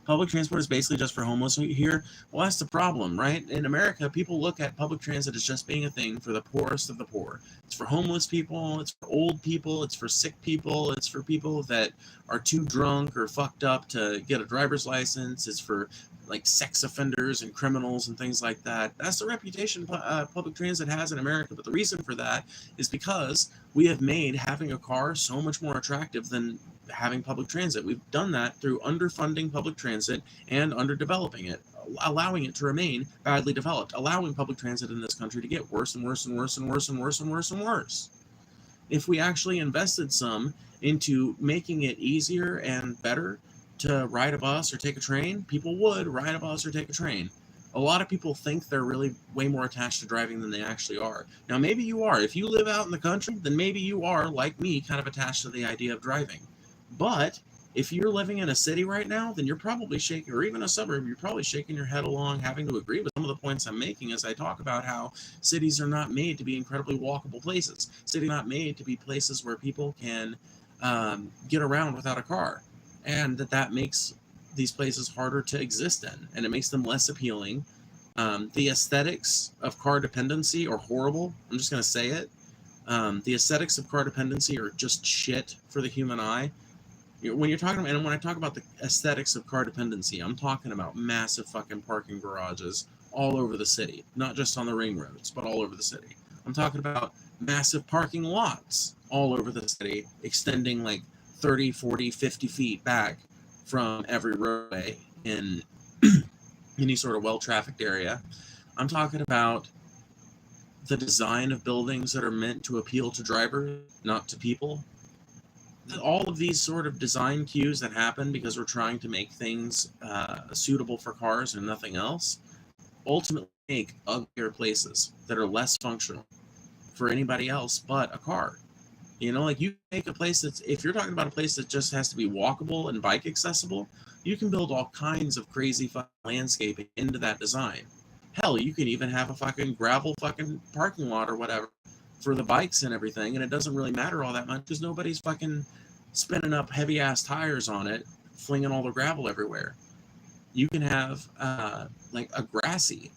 Public transport is basically just for homeless here. Well, that's the problem, right? In America, people look at public transit as just being a thing for the poorest of the poor. It's for homeless people, it's for old people, it's for sick people, it's for people that are too drunk or fucked up to get a driver's license, it's for like sex offenders and criminals and things like that. That's the reputation public transit has in America. But the reason for that is because we have made having a car so much more attractive than having public transit. We've done that through underfunding public transit and underdeveloping it, allowing it to remain badly developed, allowing public transit in this country to get worse and worse and worse and worse and worse and worse and worse. If we actually invested some into making it easier and better to ride a bus or take a train, people would ride a bus or take a train. A lot of people think they're really way more attached to driving than they actually are. Now, maybe you are. If you live out in the country, then maybe you are, like me, kind of attached to the idea of driving. But if you're living in a city right now, then you're probably shaking, or even a suburb, you're probably shaking your head along, having to agree with some of the points I'm making as I talk about how cities are not made to be incredibly walkable places. Cities are not made to be places where people can get around without a car. And that makes these places harder to exist in, and it makes them less appealing. The aesthetics of car dependency are horrible. I'm just going to say it. The aesthetics of car dependency are just shit for the human eye. When you're talking about, and when I talk about the aesthetics of car dependency, I'm talking about massive fucking parking garages all over the city, not just on the ring roads, but all over the city. I'm talking about massive parking lots all over the city, extending like 30, 40, 50 feet back from every roadway in any sort of well-trafficked area. I'm talking about the design of buildings that are meant to appeal to drivers, not to people. All of these sort of design cues that happen because we're trying to make things suitable for cars and nothing else, ultimately make uglier places that are less functional for anybody else but a car. You know, like you make a place that's, if you're talking about a place that just has to be walkable and bike accessible, you can build all kinds of crazy fucking landscaping into that design. Hell, you can even have a fucking gravel fucking parking lot or whatever for the bikes and everything, and it doesn't really matter all that much because nobody's fucking spinning up heavy ass tires on it, flinging all the gravel everywhere. You can have like a grassy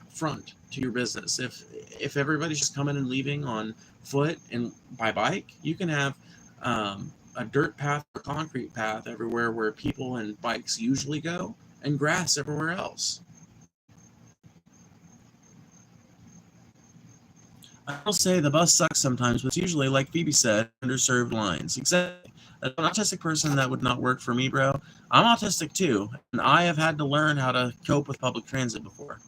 front to your business. If everybody's just coming and leaving on foot and by bike, you can have a dirt path or concrete path everywhere where people and bikes usually go, and grass everywhere else. I will say the bus sucks sometimes, but it's usually, like Phoebe said, underserved lines. Exactly. An autistic person, that would not work for me, bro. I'm autistic too, and I have had to learn how to cope with public transit before.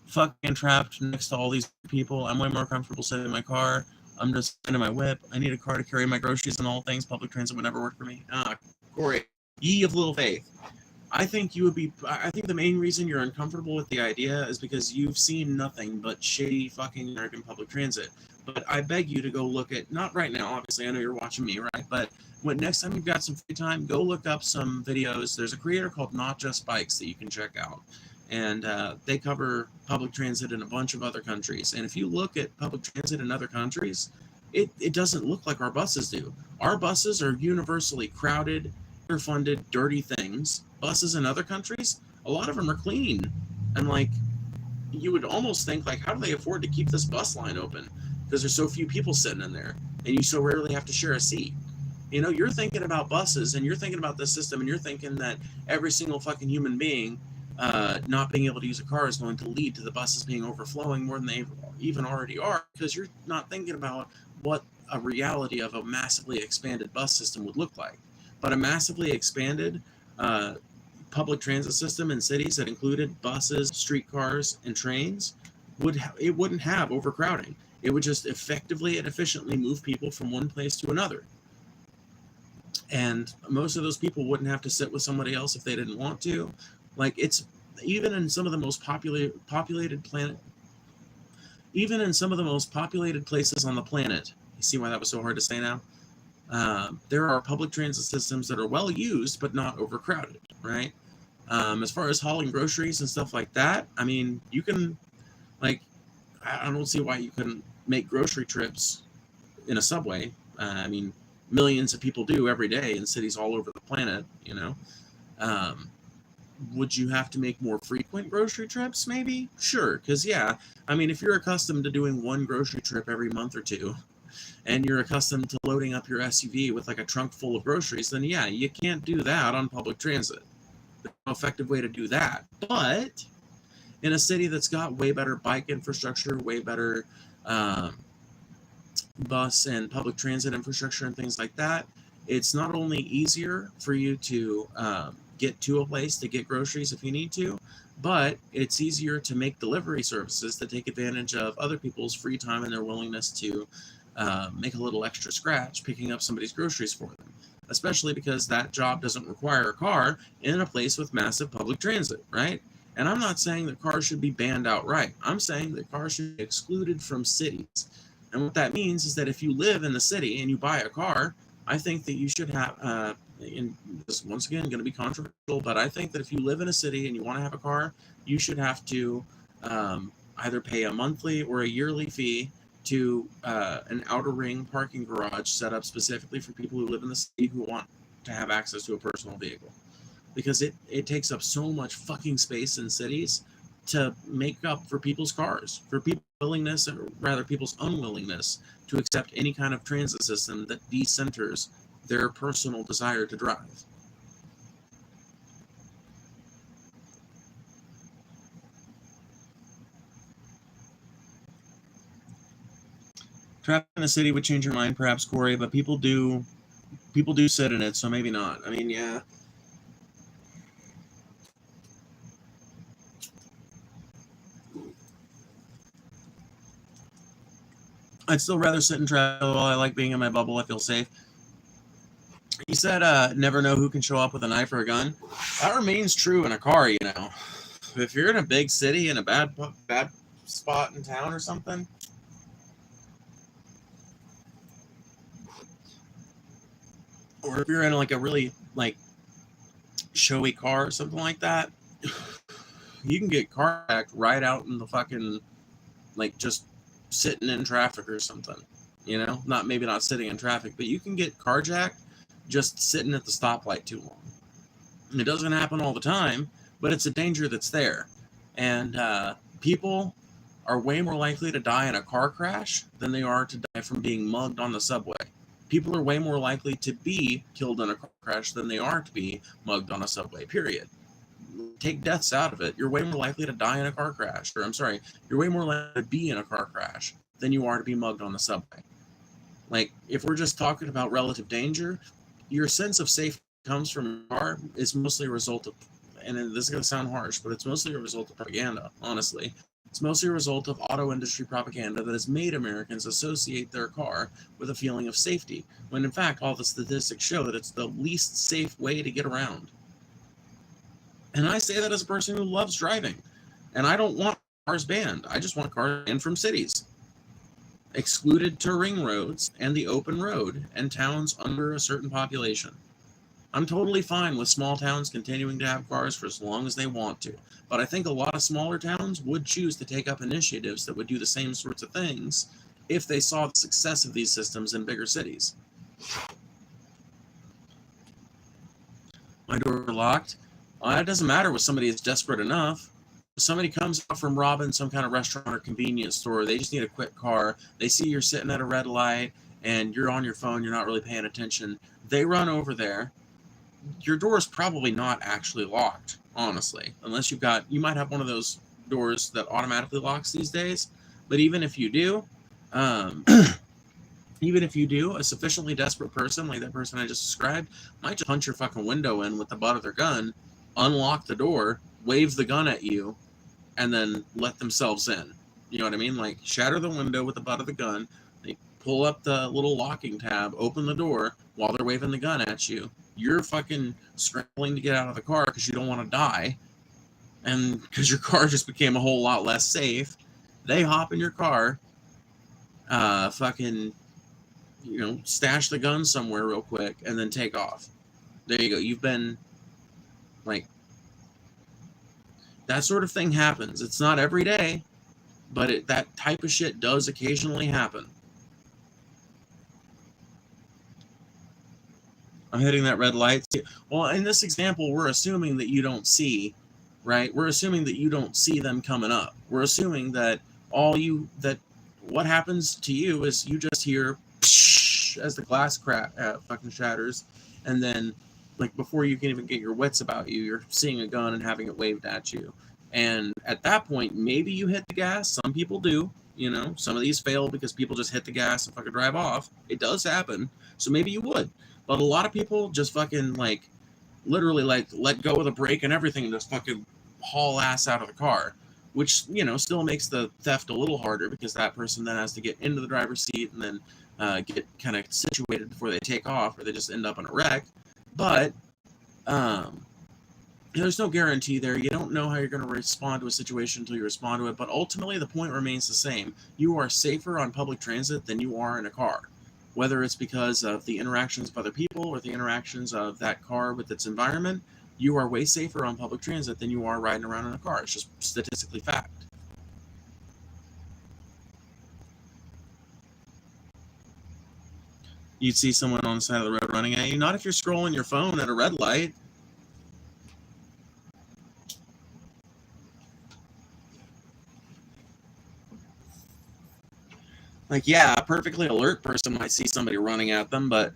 Fucking trapped next to all these people. I'm way more comfortable sitting in my car. I'm just in my whip. I need a car to carry my groceries and all things. Public transit would never work for me. Corey, ye of little faith. I think the main reason you're uncomfortable with the idea is because you've seen nothing but shitty fucking American public transit. But I beg you to go look at, not right now, obviously, I know you're watching me, right? But next time you've got some free time, go look up some videos. There's a creator called Not Just Bikes that you can check out. And they cover public transit in a bunch of other countries. And if you look at public transit in other countries, it doesn't look like our buses do. Our buses are universally crowded, underfunded, dirty things. Buses in other countries, a lot of them are clean. And like, you would almost think, like, how do they afford to keep this bus line open? Because there's so few people sitting in there, and you so rarely have to share a seat. You know, you're thinking about buses, and you're thinking about the system, and you're thinking that every single fucking human being not being able to use a car is going to lead to the buses being overflowing more than they even already are, because you're not thinking about what a reality of a massively expanded bus system would look like. But a massively expanded public transit system in cities that included buses, streetcars, and trains wouldn't have overcrowding. It would just effectively and efficiently move people from one place to another. And most of those people wouldn't have to sit with somebody else if they didn't want to. Like, it's even in some of the most populated places on the planet. You see why that was so hard to say now? There are public transit systems that are well used but not overcrowded, right? As far as hauling groceries and stuff like that, I mean, you can, like, I don't see why you couldn't make grocery trips in a subway. I mean, millions of people do every day in cities all over the planet, you know. Would you have to make more frequent grocery trips? Maybe? Sure, because, yeah, I mean, if you're accustomed to doing one grocery trip every month or two, and you're accustomed to loading up your SUV with like a trunk full of groceries, then yeah, you can't do that on public transit. There's no effective way to do that. But in a city that's got way better bike infrastructure, way better bus and public transit infrastructure and things like that, it's not only easier for you to get to a place to get groceries if you need to, but it's easier to make delivery services that take advantage of other people's free time and their willingness to make a little extra scratch picking up somebody's groceries for them, especially because that job doesn't require a car in a place with massive public transit, right? And I'm not saying that cars should be banned outright. I'm saying that cars should be excluded from cities. And what that means is that if you live in the city and you buy a car, I think that you should have, and this once again going to be controversial, but I think that if you live in a city and you want to have a car, you should have to either pay a monthly or a yearly fee to an outer ring parking garage set up specifically for people who live in the city who want to have access to a personal vehicle. Because it takes up so much fucking space in cities to make up for people's cars, for people's willingness, or rather people's unwillingness to accept any kind of transit system that decenters their personal desire to drive. Trapped in a city would change your mind, perhaps, Corey, but people do sit in it, so maybe not. I mean, yeah. I'd still rather sit in traffic. While I like being in my bubble, I feel safe. He said, never know who can show up with a knife or a gun. That remains true in a car, you know. If you're in a big city in a bad spot in town or something, or if you're in like a really like showy car or something like that, you can get carjacked right out in the fucking, like, just sitting in traffic or something. You know, maybe not sitting in traffic, but you can get carjacked just sitting at the stoplight too long. And it doesn't happen all the time, but it's a danger that's there. And people are way more likely to die in a car crash than they are to die from being mugged on the subway. People are way more likely to be killed in a car crash than they are to be mugged on a subway, period. Take deaths out of it. You're way more likely to die in a car crash. Or, I'm sorry, you're way more likely to be in a car crash than you are to be mugged on the subway. Like, if we're just talking about relative danger, your sense of safety comes from your car is mostly a result of, and this is going to sound harsh, but it's mostly a result of propaganda, honestly. It's mostly a result of auto industry propaganda that has made Americans associate their car with a feeling of safety, when in fact all the statistics show that it's the least safe way to get around. And I say that as a person who loves driving. And I don't want cars banned. I just want cars banned from cities. Excluded to ring roads and the open road and towns under a certain population. I'm totally fine with small towns continuing to have cars for as long as they want to. But I think a lot of smaller towns would choose to take up initiatives that would do the same sorts of things if they saw the success of these systems in bigger cities. My doors are locked. It doesn't matter if somebody is desperate enough. If somebody comes out from robbing some kind of restaurant or convenience store, they just need a quick car. They see you're sitting at a red light and you're on your phone, you're not really paying attention. They run over there. Your door is probably not actually locked, honestly, unless you might have one of those doors that automatically locks these days. But even if you do, a sufficiently desperate person like that person I just described might just punch your fucking window in with the butt of their gun, unlock the door, wave the gun at you, and then let themselves in. You know what I mean? Like, shatter the window with the butt of the gun, they pull up the little locking tab, open the door while they're waving the gun at you. You're fucking scrambling to get out of the car because you don't want to die, and because your car just became a whole lot less safe. They hop in your car, stash the gun somewhere real quick, and then take off. There you go. You've been, like, that sort of thing happens. It's not every day, but that type of shit does occasionally happen. I'm hitting that red light. Well, in this example, we're assuming that you don't see, right? We're assuming that you don't see them coming up. We're assuming that what happens to you is you just hear as the glass fucking shatters, and then, like, before you can even get your wits about you, you're seeing a gun and having it waved at you. And at that point, maybe you hit the gas. Some people do. You know, some of these fail because people just hit the gas and fucking drive off. It does happen. So maybe you would. But a lot of people just fucking, like, literally, like, let go of the brake and everything and just fucking haul ass out of the car, which, you know, still makes the theft a little harder because that person then has to get into the driver's seat and then get kind of situated before they take off, or they just end up in a wreck. But there's no guarantee there. You don't know how you're going to respond to a situation until you respond to it. But ultimately, the point remains the same. You are safer on public transit than you are in a car. Whether it's because of the interactions of other people or the interactions of that car with its environment, you are way safer on public transit than you are riding around in a car. It's just statistically fact. You'd see someone on the side of the road running at you. Not if you're scrolling your phone at a red light. Like, yeah, a perfectly alert person might see somebody running at them, but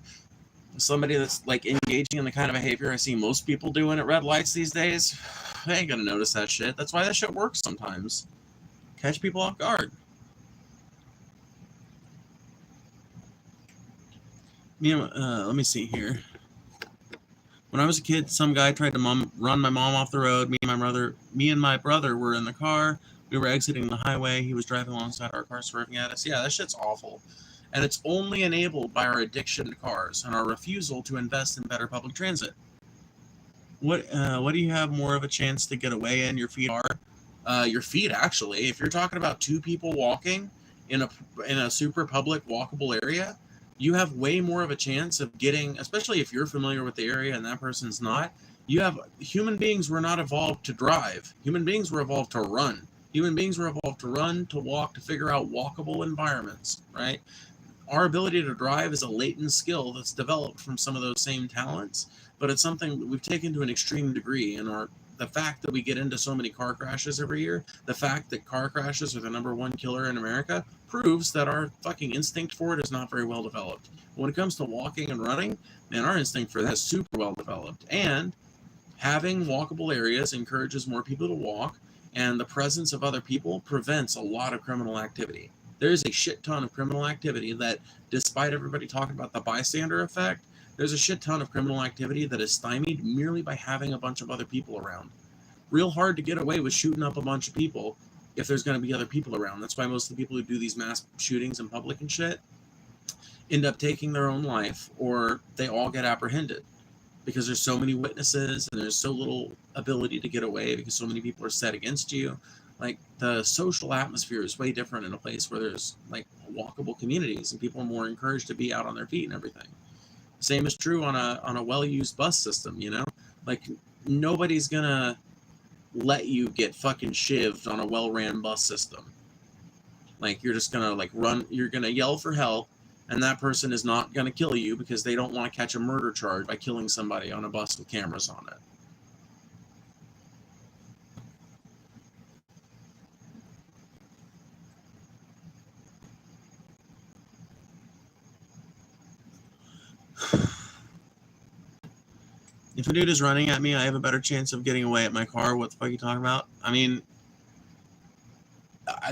somebody that's, like, engaging in the kind of behavior I see most people doing at red lights these days, they ain't gonna notice that shit. That's why that shit works sometimes. Catch people off guard. Let me see here. When I was a kid, some guy tried to run my mom off the road. Me and my brother were in the car. We were exiting the highway. He was driving alongside our car, swerving at us. Yeah, that shit's awful. And it's only enabled by our addiction to cars and our refusal to invest in better public transit. What do you have more of a chance to get away in? Your feet are? Your feet, actually. If you're talking about two people walking in a super public walkable area, you have way more of a chance of getting, especially if you're familiar with the area and that person's not. Human beings were not evolved to drive. Human beings were evolved to run. Human beings were evolved to run, to walk, to figure out walkable environments, right? Our ability to drive is a latent skill that's developed from some of those same talents, but it's something that we've taken to an extreme degree. And the fact that we get into so many car crashes every year, the fact that car crashes are the number one killer in America, proves that our fucking instinct for it is not very well developed. When it comes to walking and running, man, our instinct for that is super well developed. And having walkable areas encourages more people to walk, and the presence of other people prevents a lot of criminal activity. There's a shit ton of criminal activity that, despite everybody talking about the bystander effect, there's a shit ton of criminal activity that is stymied merely by having a bunch of other people around. Real hard to get away with shooting up a bunch of people if there's going to be other people around. That's why most of the people who do these mass shootings in public and shit end up taking their own life, or they all get apprehended, because there's so many witnesses and there's so little ability to get away because so many people are set against you. Like, the social atmosphere is way different in a place where there's like walkable communities and people are more encouraged to be out on their feet and everything. Same is true on a well-used bus system, you know? Like, nobody's gonna let you get fucking shivved on a well-ran bus system. Like, you're just gonna like run, you're gonna yell for help, and that person is not gonna kill you because they don't want to catch a murder charge by killing somebody on a bus with cameras on it. If a dude is running at me, I have a better chance of getting away at my car. What the fuck are you talking about? I mean,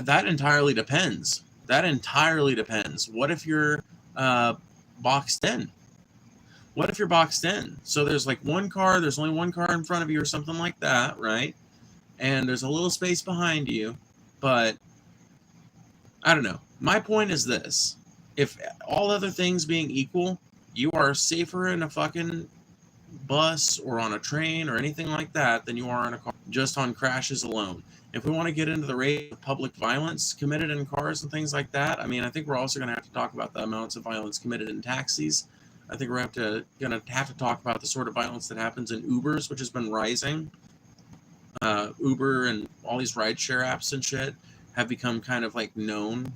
that entirely depends. That entirely depends. What if you're boxed in? What if you're boxed in? So there's like one car, there's only one car in front of you or something like that, right? And there's a little space behind you, but I don't know. My point is this. If all other things being equal, you are safer in a fucking bus or on a train or anything like that than you are in a car, just on crashes alone. If we want to get into the rate of public violence committed in cars and things like that, I mean, I think we're also going to have to talk about the amounts of violence committed in taxis. I think we're going to have to talk about the sort of violence that happens in Ubers, which has been rising. Uber and all these rideshare apps and shit have become kind of like known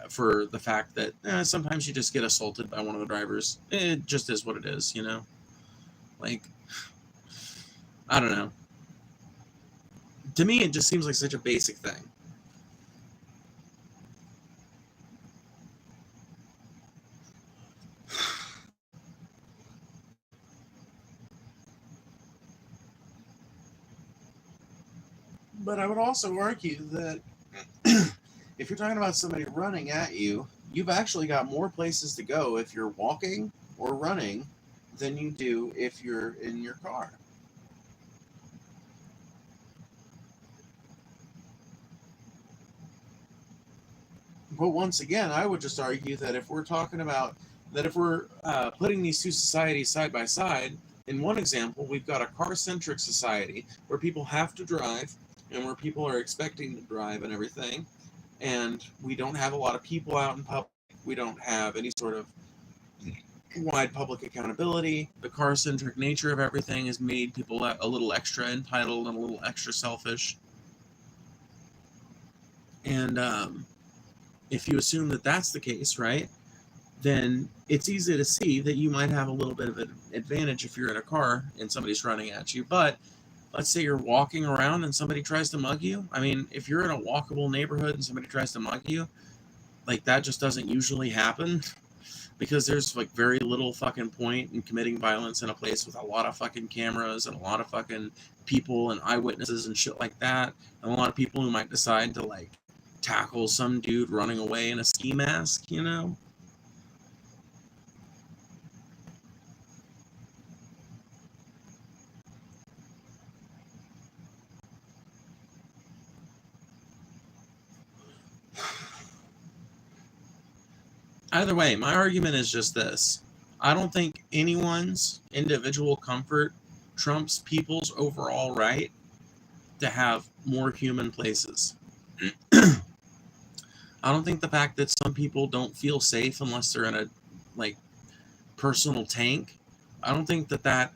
for the fact that sometimes you just get assaulted by one of the drivers. It just is what it is, you know? Like, I don't know. To me, it just seems like such a basic thing. But I would also argue that if you're talking about somebody running at you, you've actually got more places to go if you're walking or running than you do if you're in your car. But once again, I would just argue that if we're talking about that, if we're putting these two societies side by side, in one example, we've got a car-centric society where people have to drive and where people are expecting to drive and everything, and we don't have a lot of people out in public. We don't have any sort of wide public accountability. The car-centric nature of everything has made people a little extra entitled and a little extra selfish. And if you assume that that's the case, right, then it's easy to see that you might have a little bit of an advantage if you're in a car and somebody's running at you. But let's say you're walking around and somebody tries to mug you. I mean, if you're in a walkable neighborhood and somebody tries to mug you, like, that just doesn't usually happen because there's like very little fucking point in committing violence in a place with a lot of fucking cameras and a lot of fucking people and eyewitnesses and shit like that, and a lot of people who might decide to like tackle some dude running away in a ski mask, you know? Either way, my argument is just this. I don't think anyone's individual comfort trumps people's overall right to have more human places. I don't think the fact that some people don't feel safe unless they're in a like personal tank, I don't think that that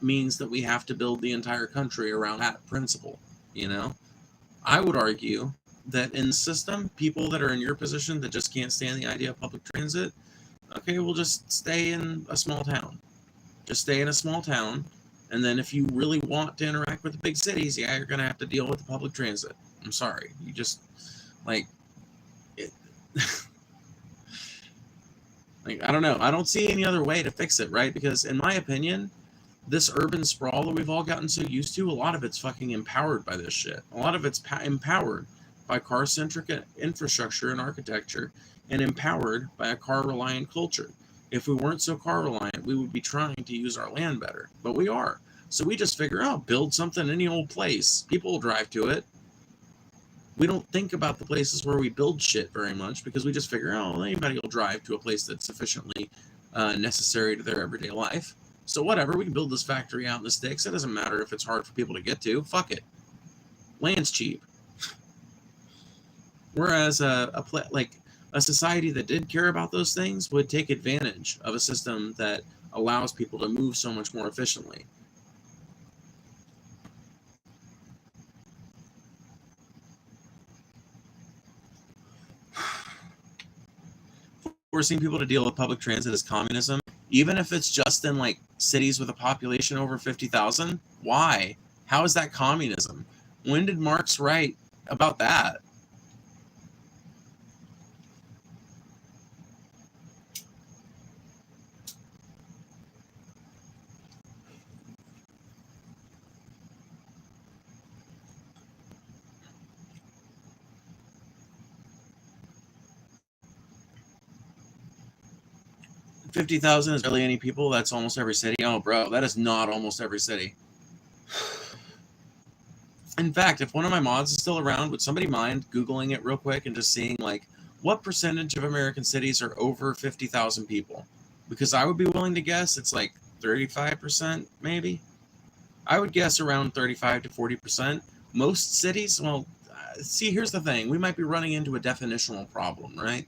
means that we have to build the entire country around that principle, you know? I would argue that in the system, people that are in your position that just can't stand the idea of public transit, okay, we'll just stay in a small town. Just stay in a small town, and then if you really want to interact with the big cities, yeah, you're going to have to deal with the public transit. I'm sorry. You just, like, it, like, I don't know. I don't see any other way to fix it, right? Because in my opinion, this urban sprawl that we've all gotten so used to, a lot of it's fucking empowered by this shit. A lot of it's empowered by car-centric infrastructure and architecture, and empowered by a car-reliant culture. If we weren't so car-reliant, we would be trying to use our land better. But we are. So we just figure out, build something in any old place. People will drive to it. We don't think about the places where we build shit very much, because we just figure, oh, anybody will drive to a place that's sufficiently necessary to their everyday life. So whatever, we can build this factory out in the sticks. It doesn't matter if it's hard for people to get to. Fuck it. Land's cheap. Whereas a society that did care about those things would take advantage of a system that allows people to move so much more efficiently. Forcing people to deal with public transit is communism, even if it's just in like cities with a population over 50,000. Why? How is that communism? When did Marx write about that? $50,000 is barely any people. That's almost every city. Oh, bro, that is not almost every city. In fact, if one of my mods is still around, would somebody mind Googling it real quick and just seeing, like, what percentage of American cities are over 50,000 people? Because I would be willing to guess it's like 35%, maybe. I would guess around 35 to 40%. Most cities, well, see, here's the thing. We might be running into a definitional problem, right?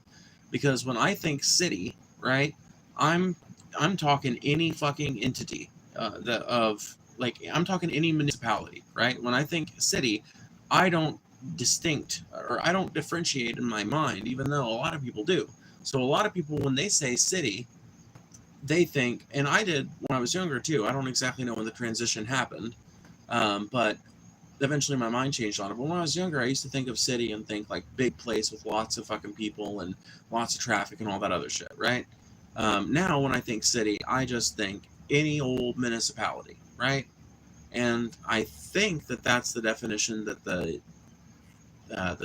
Because when I think city, right, I'm talking any fucking entity I'm talking any municipality, right? When I think city, I don't differentiate in my mind, even though a lot of people do. So a lot of people, when they say city, they think, and I did when I was younger too. I don't exactly know when the transition happened, but eventually my mind changed on it. But when I was younger, I used to think of city and think like big place with lots of fucking people and lots of traffic and all that other shit, right? Now, when I think city, I just think any old municipality, right? And I think that that's the definition that the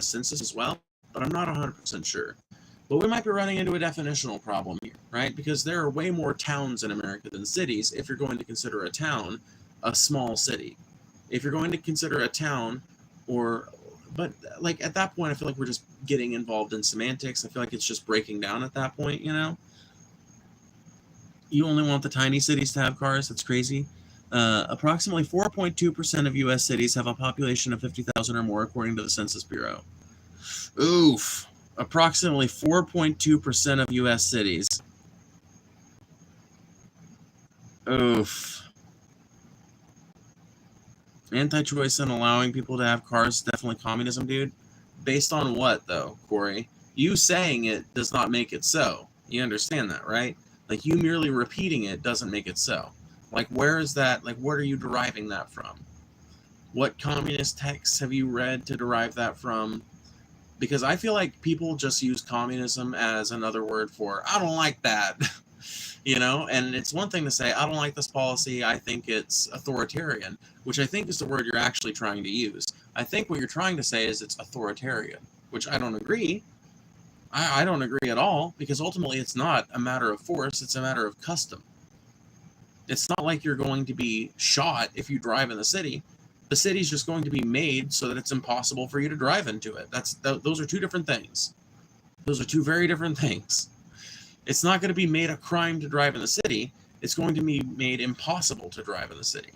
census as well, but I'm not 100% sure. But we might be running into a definitional problem here, right? Because there are way more towns in America than cities if you're going to consider a town a small city. If you're going to consider a town but like at that point, I feel like we're just getting involved in semantics. I feel like it's just breaking down at that point, you know? You only want the tiny cities to have cars? That's crazy. Approximately 4.2% of U.S. cities have a population of 50,000 or more, according to the Census Bureau. Oof. Approximately 4.2% of U.S. cities. Oof. Anti-choice and allowing people to have cars is definitely communism, dude. Based on what, though, Corey? You saying it does not make it so. You understand that, right? Like, you merely repeating it doesn't make it so. Like, where is that? Like, where are you deriving that from? What communist texts have you read to derive that from? Because I feel like people just use communism as another word for, I don't like that. You know, and it's one thing to say, I don't like this policy, I think it's authoritarian, which I think is the word you're actually trying to use. I think what you're trying to say is it's authoritarian, which I don't agree. I don't agree at all, because ultimately it's not a matter of force, it's a matter of custom. It's not like you're going to be shot if you drive in the city. The city's just going to be made so that it's impossible for you to drive into it. Those are two different things. Those are two very different things. It's not going to be made a crime to drive in the city. It's going to be made impossible to drive in the city.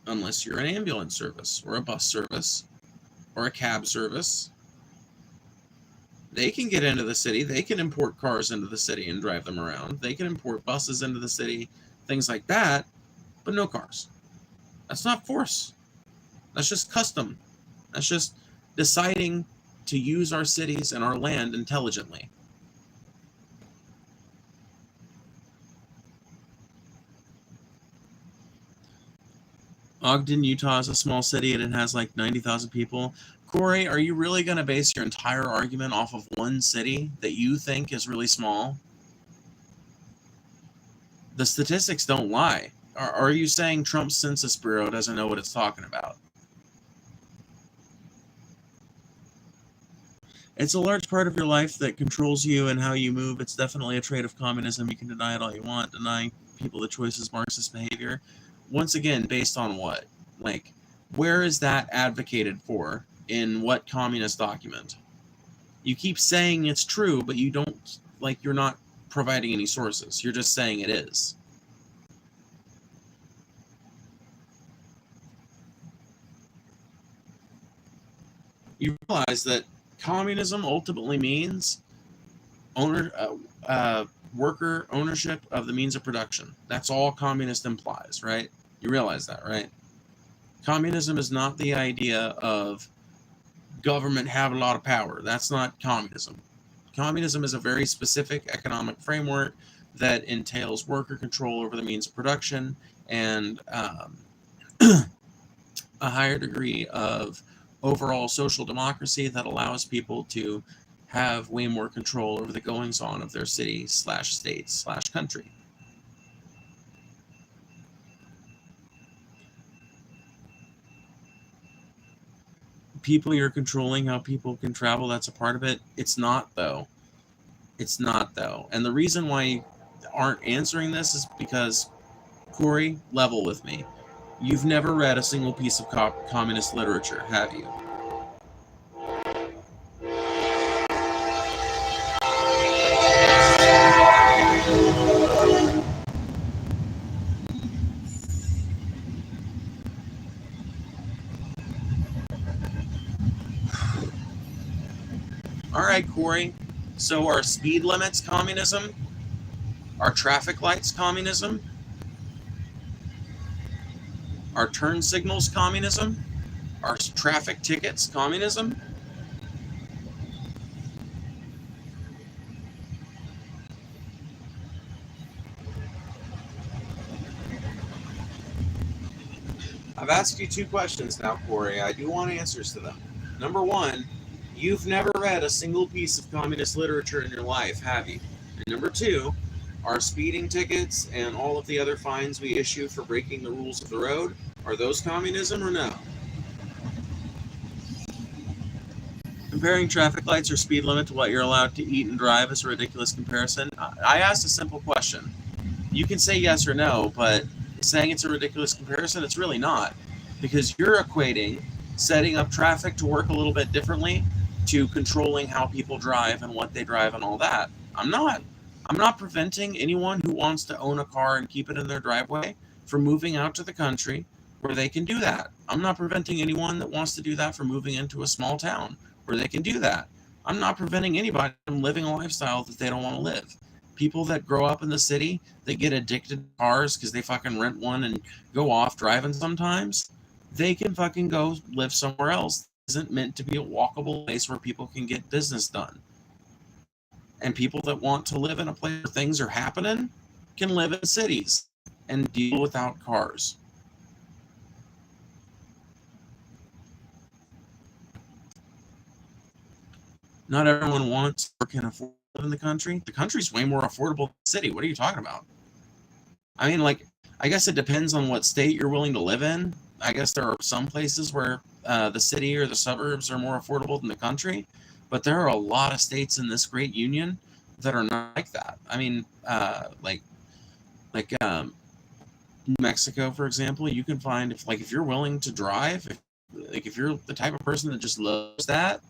Unless you're an ambulance service or a bus service or a cab service. They can get into the city. They can import cars into the city and drive them around. They can import buses into the city, things like that, but no cars. That's not force. That's just custom. That's just deciding to use our cities and our land intelligently. Ogden, Utah is a small city and it has like 90,000 people. Corey, are you really going to base your entire argument off of one city that you think is really small? The statistics don't lie. Are you saying Trump's Census Bureau doesn't know what it's talking about? It's a large part of your life that controls you and how you move. It's definitely a trait of communism. You can deny it all you want. Denying people the choice is Marxist behavior. Once again, based on what? Like, where is that advocated for? In what communist document? You keep saying it's true, but you don't, like, you're not providing any sources. You're just saying it is. You realize that communism ultimately means worker ownership of the means of production. That's all communist implies, right? You realize that, right? Communism is not the idea of government have a lot of power. That's not communism. Communism is a very specific economic framework that entails worker control over the means of production and a higher degree of overall social democracy that allows people to have way more control over the goings-on of their city / state / country. People you're controlling how people can travel, that's a part of it. It's not, though. It's not, though. And the reason why you aren't answering this is because, Corey, level with me. You've never read a single piece of communist literature, have you? All right, Corey. So are speed limits communism? Are traffic lights communism? Are turn signals communism? Are traffic tickets communism? I've asked you 2 questions now, Corey. I do want answers to them. Number 1, you've never read a single piece of communist literature in your life, have you? And number 2, are speeding tickets and all of the other fines we issue for breaking the rules of the road, are those communism or no? Comparing traffic lights or speed limit to what you're allowed to eat and drive is a ridiculous comparison. I asked a simple question. You can say yes or no, but saying it's a ridiculous comparison, it's really not. Because you're equating setting up traffic to work a little bit differently to controlling how people drive and what they drive and all that. I'm not. I'm not preventing anyone who wants to own a car and keep it in their driveway from moving out to the country where they can do that. I'm not preventing anyone that wants to do that from moving into a small town where they can do that. I'm not preventing anybody from living a lifestyle that they don't want to live. People that grow up in the city that get addicted to cars because they fucking rent one and go off driving sometimes, they can fucking go live somewhere else. It isn't meant to be a walkable place where people can get business done. And people that want to live in a place where things are happening can live in cities and deal without cars. Not everyone wants or can afford to live in the country. The country's way more affordable than the city. What are you talking about? I mean, like, I guess it depends on what state you're willing to live in. I guess there are some places where the city or the suburbs are more affordable than the country, but there are a lot of states in this great union that are not like that. I mean, like New Mexico, for example, you can find if you're willing to drive, if you're the type of person that just loves that,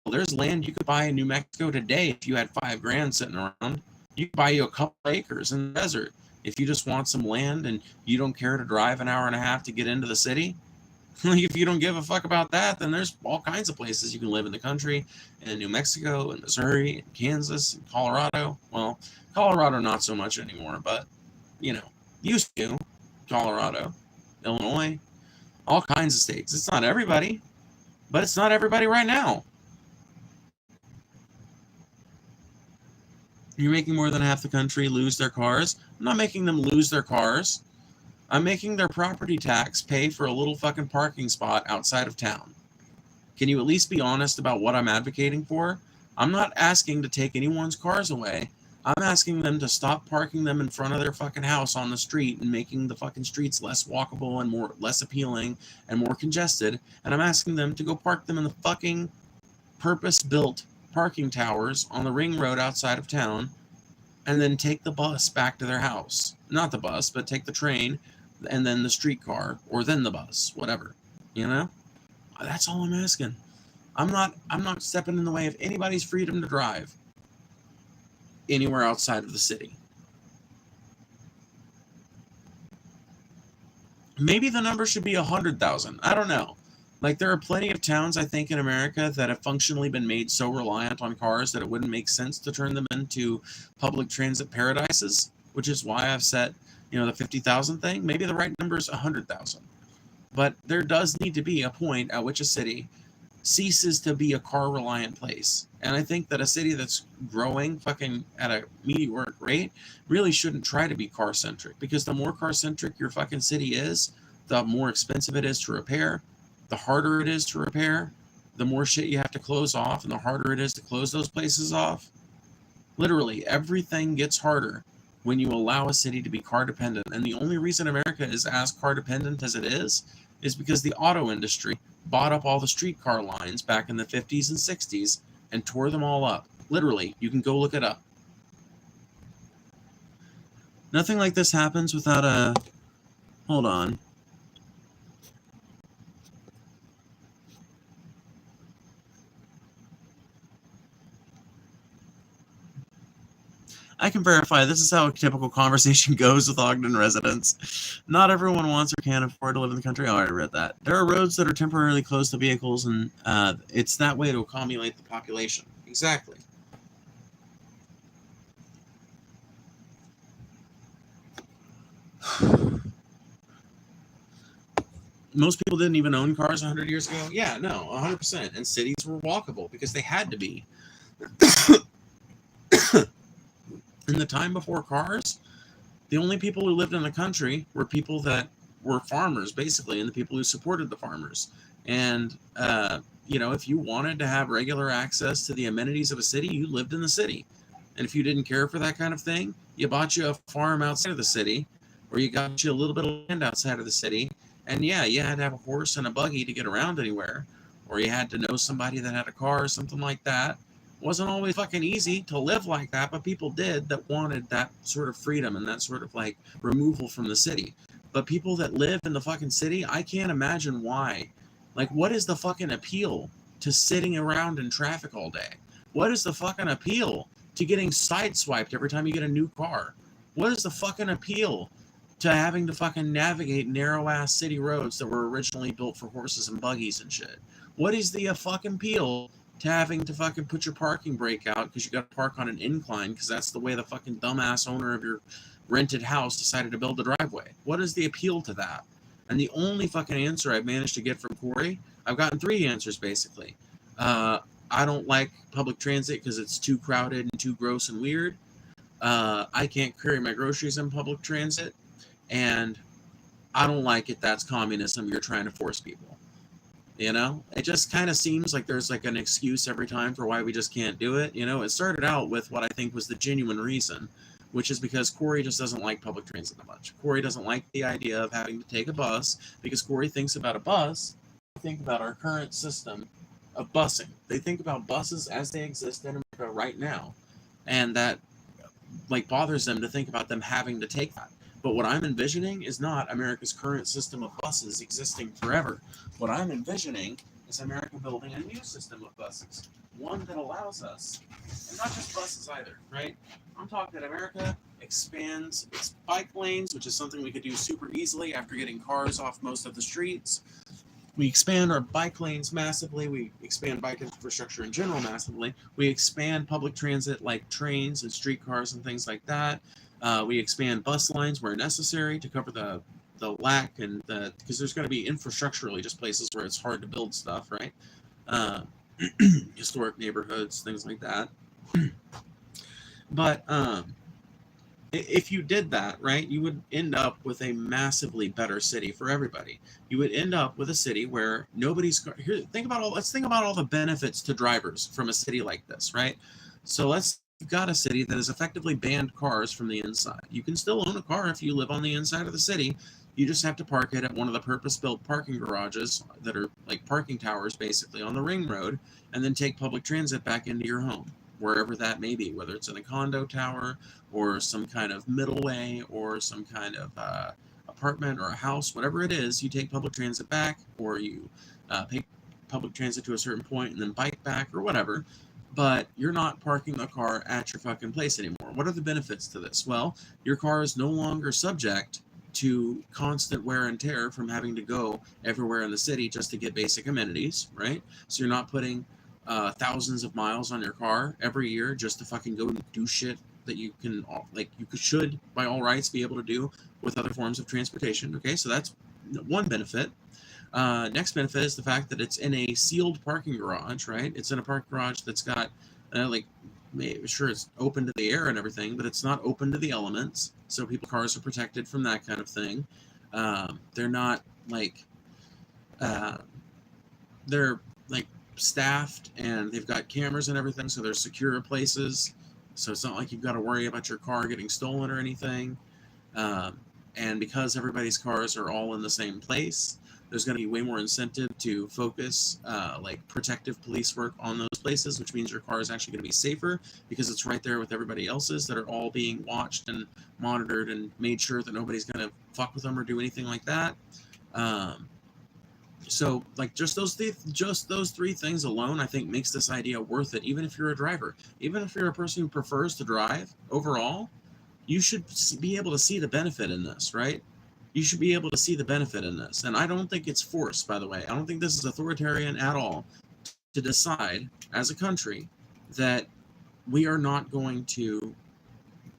well, there's land you could buy in New Mexico today if you had $5,000 sitting around. You could buy you a couple acres in the desert if you just want some land and you don't care to drive an hour and a half to get into the city. Like, if you don't give a fuck about that, then there's all kinds of places you can live in the country, in New Mexico, and Missouri, and Kansas, and Colorado. Well, Colorado not so much anymore, but used to. Colorado, Illinois, all kinds of states. It's not everybody. But it's not everybody right now. You're making more than half the country lose their cars. I'm not making them lose their cars. I'm making their property tax pay for a little fucking parking spot outside of town. Can you at least be honest about what I'm advocating for? I'm not asking to take anyone's cars away. I'm asking them to stop parking them in front of their fucking house on the street and making the fucking streets less walkable and less appealing and more congested. And I'm asking them to go park them in the fucking purpose-built parking towers on the ring road outside of town, and then take the bus back to their house. Not the bus, but take the train, and then the streetcar, or then the bus, whatever. You know? That's all I'm asking. I'm not stepping in the way of anybody's freedom to drive anywhere outside of the city. Maybe the number should be 100,000. I don't know. Like, there are plenty of towns, I think, in America that have functionally been made so reliant on cars that it wouldn't make sense to turn them into public transit paradises, which is why I've set, the 50,000 thing. Maybe the right number is 100,000. But there does need to be a point at which a city ceases to be a car-reliant place. And I think that a city that's growing fucking at a meteoric rate really shouldn't try to be car-centric, because the more car-centric your fucking city is, the more expensive it is to repair, the harder it is to repair, the more shit you have to close off, and the harder it is to close those places off. Literally, everything gets harder when you allow a city to be car dependent. And the only reason America is as car dependent as it is because the auto industry bought up all the streetcar lines back in the 50s and 60s and tore them all up. Literally, you can go look it up. Nothing like this happens without a... Hold on. I can verify this is how a typical conversation goes with Ogden residents. Not everyone wants or can afford to live in the country. Oh, I already read that. There are roads that are temporarily closed to vehicles, and it's that way to accumulate the population. Exactly. Most people didn't even own cars 100 years ago. Yeah, no, 100%. And cities were walkable because they had to be. In the time before cars, the only people who lived in the country were people that were farmers, basically, and the people who supported the farmers. And, if you wanted to have regular access to the amenities of a city, you lived in the city. And if you didn't care for that kind of thing, you bought you a farm outside of the city, or you got you a little bit of land outside of the city. And yeah, you had to have a horse and a buggy to get around anywhere, or you had to know somebody that had a car or something like that. Wasn't always fucking easy to live like that, but people did that wanted that sort of freedom and that sort of like removal from the city. But people that live in the fucking city, I can't imagine why. Like, what is the fucking appeal to sitting around in traffic all day? What is the fucking appeal to getting sideswiped every time you get a new car? What is the fucking appeal to having to fucking navigate narrow-ass city roads that were originally built for horses and buggies and shit? What is the fucking appeal to having to fucking put your parking brake out because you got to park on an incline because that's the way the fucking dumbass owner of your rented house decided to build the driveway? What is the appeal to that? And the only fucking answer I've managed to get from Corey, I've gotten 3 answers basically. I don't like public transit because it's too crowded and too gross and weird. I can't carry my groceries in public transit. And I don't like it. That's communism. You're trying to force people. It just kind of seems like there's like an excuse every time for why we just can't do it. It started out with what I think was the genuine reason, which is because Corey just doesn't like public transit that much. Corey doesn't like the idea of having to take a bus because Corey thinks about a bus. Think about our current system of busing. They think about buses as they exist in America right now. And that like bothers them to think about them having to take that. But what I'm envisioning is not America's current system of buses existing forever. What I'm envisioning is America building a new system of buses, one that allows us, and not just buses either, right? I'm talking that America expands its bike lanes, which is something we could do super easily after getting cars off most of the streets. We expand our bike lanes massively. We expand bike infrastructure in general massively. We expand public transit like trains and streetcars and things like that. We expand bus lines where necessary to cover the the lack and the, because there's going to be infrastructurally just places where it's hard to build stuff, right? Uh, Historic neighborhoods, things like that. But if you did that, right, you would end up with a massively better city for everybody. You would end up with a city where nobody's here. Let's think about all the benefits to drivers from a city like this, right? So let's you've got a city that has effectively banned cars from the inside. You can still own a car if you live on the inside of the city. You just have to park it at one of the purpose-built parking garages that are like parking towers, basically, on the ring road, and then take public transit back into your home, wherever that may be, whether it's in a condo tower or some kind of middle way or some kind of apartment or a house, whatever it is. You take public transit back, or you pay public transit to a certain point and then bike back or whatever. But you're not parking the car at your fucking place anymore. What are the benefits to this? Well, your car is no longer subject to constant wear and tear from having to go everywhere in the city just to get basic amenities, right? So you're not putting thousands of miles on your car every year just to fucking go and do shit that you can, like, should by all rights be able to do with other forms of transportation. Okay, so that's one benefit. Next benefit is the fact that it's in a sealed parking garage, right? It's in a parking garage that's got sure, it's open to the air and everything, but it's not open to the elements. So cars are protected from that kind of thing. They're not like they're like staffed, and they've got cameras and everything, so they're secure places. So it's not like you've got to worry about your car getting stolen or anything. And because everybody's cars are all in the same place, there's going to be way more incentive to focus like protective police work on those places, which means your car is actually going to be safer because it's right there with everybody else's that are all being watched and monitored and made sure that nobody's going to fuck with them or do anything like that. So like just those three things alone, I think, makes this idea worth it. Even if you're a driver, even if you're a person who prefers to drive overall, you should be able to see the benefit in this, right? You should be able to see the benefit in this. And I don't think it's forced, by the way. I don't think this is authoritarian at all to decide as a country that we are not going to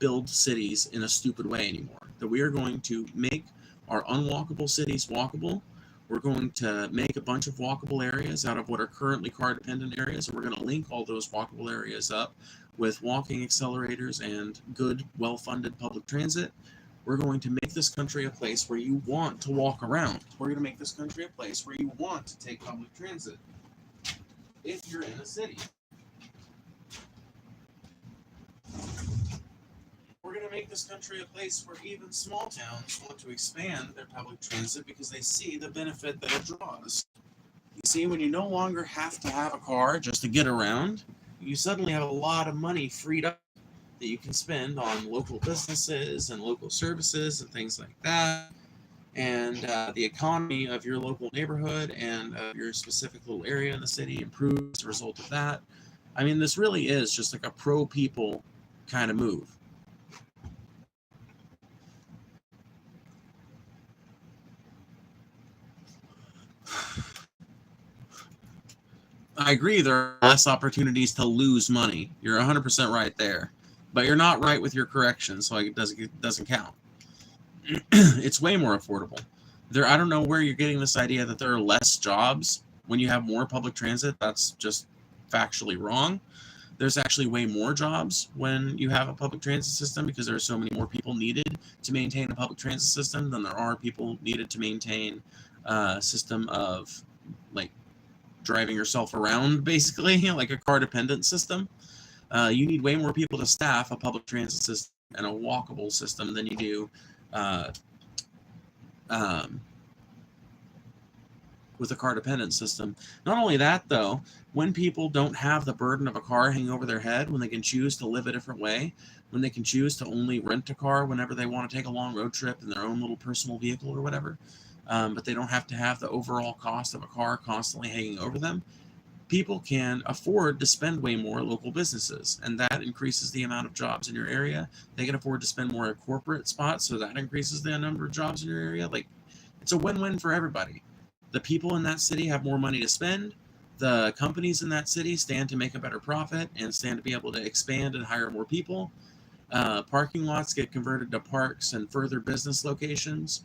build cities in a stupid way anymore, that we are going to make our unwalkable cities walkable. We're going to make a bunch of walkable areas out of what are currently car-dependent areas, and we're going to link all those walkable areas up with walking accelerators and good, well-funded public transit. We're going to make this country a place where you want to walk around. We're going to make this country a place where you want to take public transit if you're in a city. We're going to make this country a place where even small towns want to expand their public transit because they see the benefit that it draws. You see, when you no longer have to have a car just to get around, you suddenly have a lot of money freed up that you can spend on local businesses and local services and things like that. And the economy of your local neighborhood and of your specific little area in the city improves as a result of that. I mean, this really is just like a pro-people kind of move. I agree, there are less opportunities to lose money. You're 100% right there. But you're not right with your correction, so it doesn't count. It's way more affordable. I don't know where you're getting this idea that there are less jobs when you have more public transit. That's just factually wrong. There's actually way more jobs when you have a public transit system because there are so many more people needed to maintain a public transit system than there are people needed to maintain a system of like driving yourself around, basically, like a car-dependent system. You need way more people to staff a public transit system and a walkable system than you do with a car-dependent system. Not only that, though, when people don't have the burden of a car hanging over their head, when they can choose to live a different way, when they can choose to only rent a car whenever they want to take a long road trip in their own little personal vehicle or whatever, but they don't have to have the overall cost of a car constantly hanging over them, people can afford to spend way more at local businesses, and that increases the amount of jobs in your area. They can afford to spend more at corporate spots, so that increases the number of jobs in your area. Like, it's a win-win for everybody. The people in that city have more money to spend. The companies in that city stand to make a better profit and stand to be able to expand and hire more people. Parking lots get converted to parks and further business locations.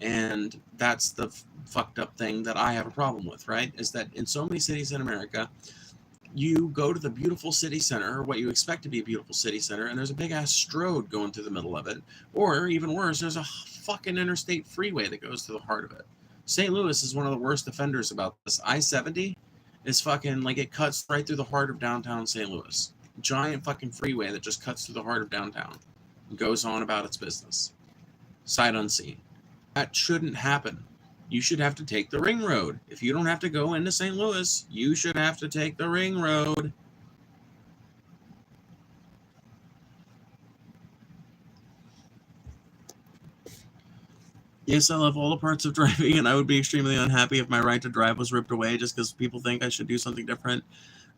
And that's the fucked up thing that I have a problem with, right? Is that in so many cities in America, you go to the beautiful city center, or what you expect to be a beautiful city center, and there's a big ass stroad going through the middle of it. Or even worse, there's a fucking interstate freeway that goes to the heart of it. St. Louis is one of the worst offenders about this. I-70 is fucking like it cuts right through the heart of downtown St. Louis. Giant fucking freeway that just cuts through the heart of downtown and goes on about its business. Sight unseen. That shouldn't happen. You should have to take the ring road. If you don't have to go into St. Louis, you should have to take the ring road. Yes, I love all the parts of driving, and I would be extremely unhappy if my right to drive was ripped away just because people think I should do something different.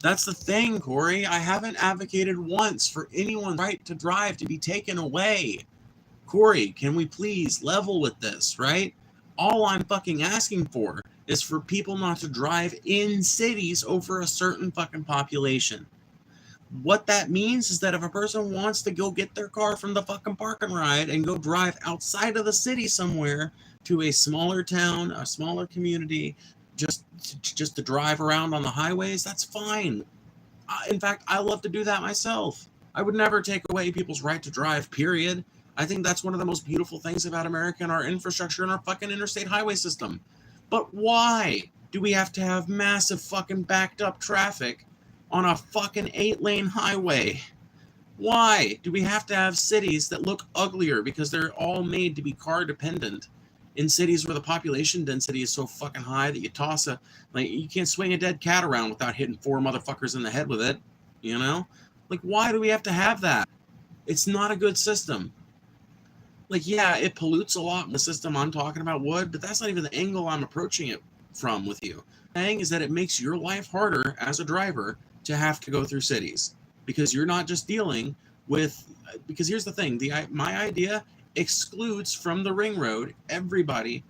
That's the thing, Corey. I haven't advocated once for anyone's right to drive to be taken away. Corey, can we please level with this, right? All I'm fucking asking for is for people not to drive in cities over a certain fucking population. What that means is that if a person wants to go get their car from the fucking park and ride and go drive outside of the city somewhere to a smaller town, a smaller community, just to drive around on the highways, that's fine. In fact, I love to do that myself. I would never take away people's right to drive, period. I think that's one of the most beautiful things about America and our infrastructure and our fucking interstate highway system. But why do we have to have massive fucking backed up traffic on a fucking 8-lane highway? Why do we have to have cities that look uglier because they're all made to be car dependent in cities where the population density is so fucking high that you toss you can't swing a dead cat around without hitting 4 motherfuckers in the head with it, you know? Like, why do we have to have that? It's not a good system. Like, yeah, it pollutes a lot in the system I'm talking about would, but that's not even the angle I'm approaching it from with you. The thing is that it makes your life harder as a driver to have to go through cities because you're not just dealing with, because here's the thing, my idea excludes from the ring road everybody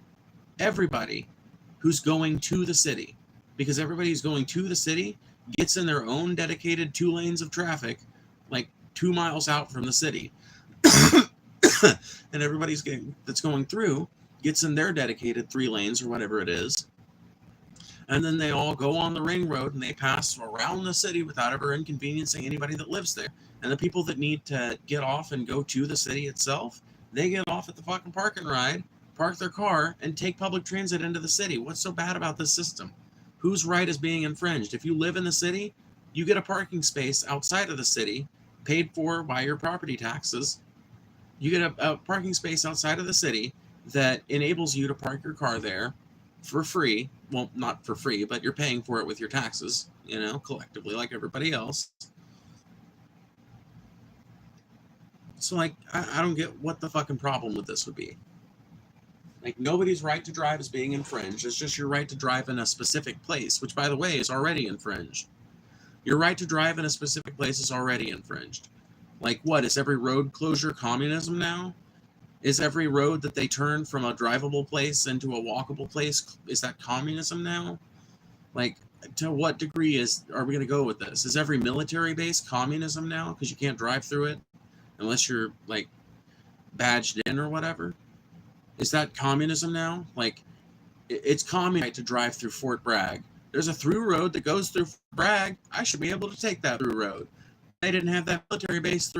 who's going to the city, because everybody who's going to the city gets in their own dedicated 2 lanes of traffic like 2 miles out from the city. And everybody's that's going through gets in their dedicated 3 lanes or whatever it is. And then they all go on the ring road and they pass around the city without ever inconveniencing anybody that lives there. And the people that need to get off and go to the city itself, they get off at the fucking park and ride, park their car, and take public transit into the city. What's so bad about this system? Whose right is being infringed? If you live in the city, you get a parking space outside of the city, paid for by your property taxes. You get a parking space outside of the city that enables you to park your car there for free. Well, not for free, but you're paying for it with your taxes, collectively, like everybody else. So, like, I don't get what the fucking problem with this would be. Like, nobody's right to drive is being infringed. It's just your right to drive in a specific place, which, by the way, is already infringed. Your right to drive in a specific place is already infringed. Like, what? Is every road closure communism now? Is every road that they turn from a drivable place into a walkable place, is that communism now? Like, to what degree are we going to go with this? Is every military base communism now? Because you can't drive through it unless you're, like, badged in or whatever? Is that communism now? Like, it's communist to drive through Fort Bragg. There's a through road that goes through Fort Bragg. I should be able to take that through road. They didn't have that military base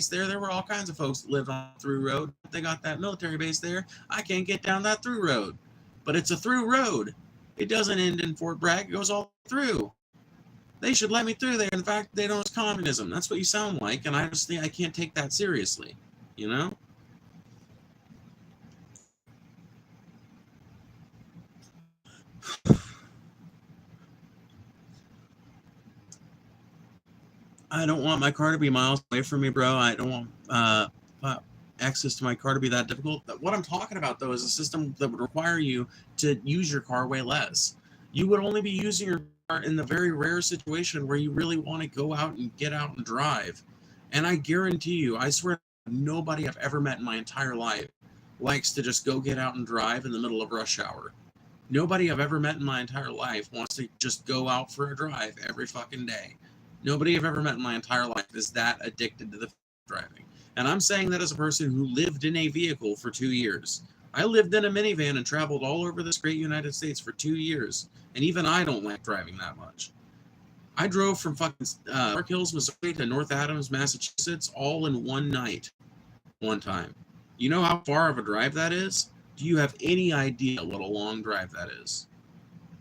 there. There were all kinds of folks that lived on through road. They got that military base there. I can't get down that through road. But it's a through road. It doesn't end in Fort Bragg. It goes all through. They should let me through there. In fact, they know it's communism. That's what you sound like, and I just think I can't take that seriously. I don't want my car to be miles away from me, bro. I don't want access to my car to be that difficult. What I'm talking about, though, is a system that would require you to use your car way less. You would only be using your car in the very rare situation where you really want to go out and get out and drive. And I guarantee you, I swear, nobody I've ever met in my entire life likes to just go get out and drive in the middle of rush hour. Nobody I've ever met in my entire life wants to just go out for a drive every fucking day. Nobody I've ever met in my entire life is that addicted to the driving. And I'm saying that as a person who lived in a vehicle for 2 years. I lived in a minivan and traveled all over this great United States for 2 years, and even I don't like driving that much. I drove from fucking Park Hills, Missouri to North Adams, Massachusetts, all in one night, one time. You know how far of a drive that is? Do you have any idea what a long drive that is?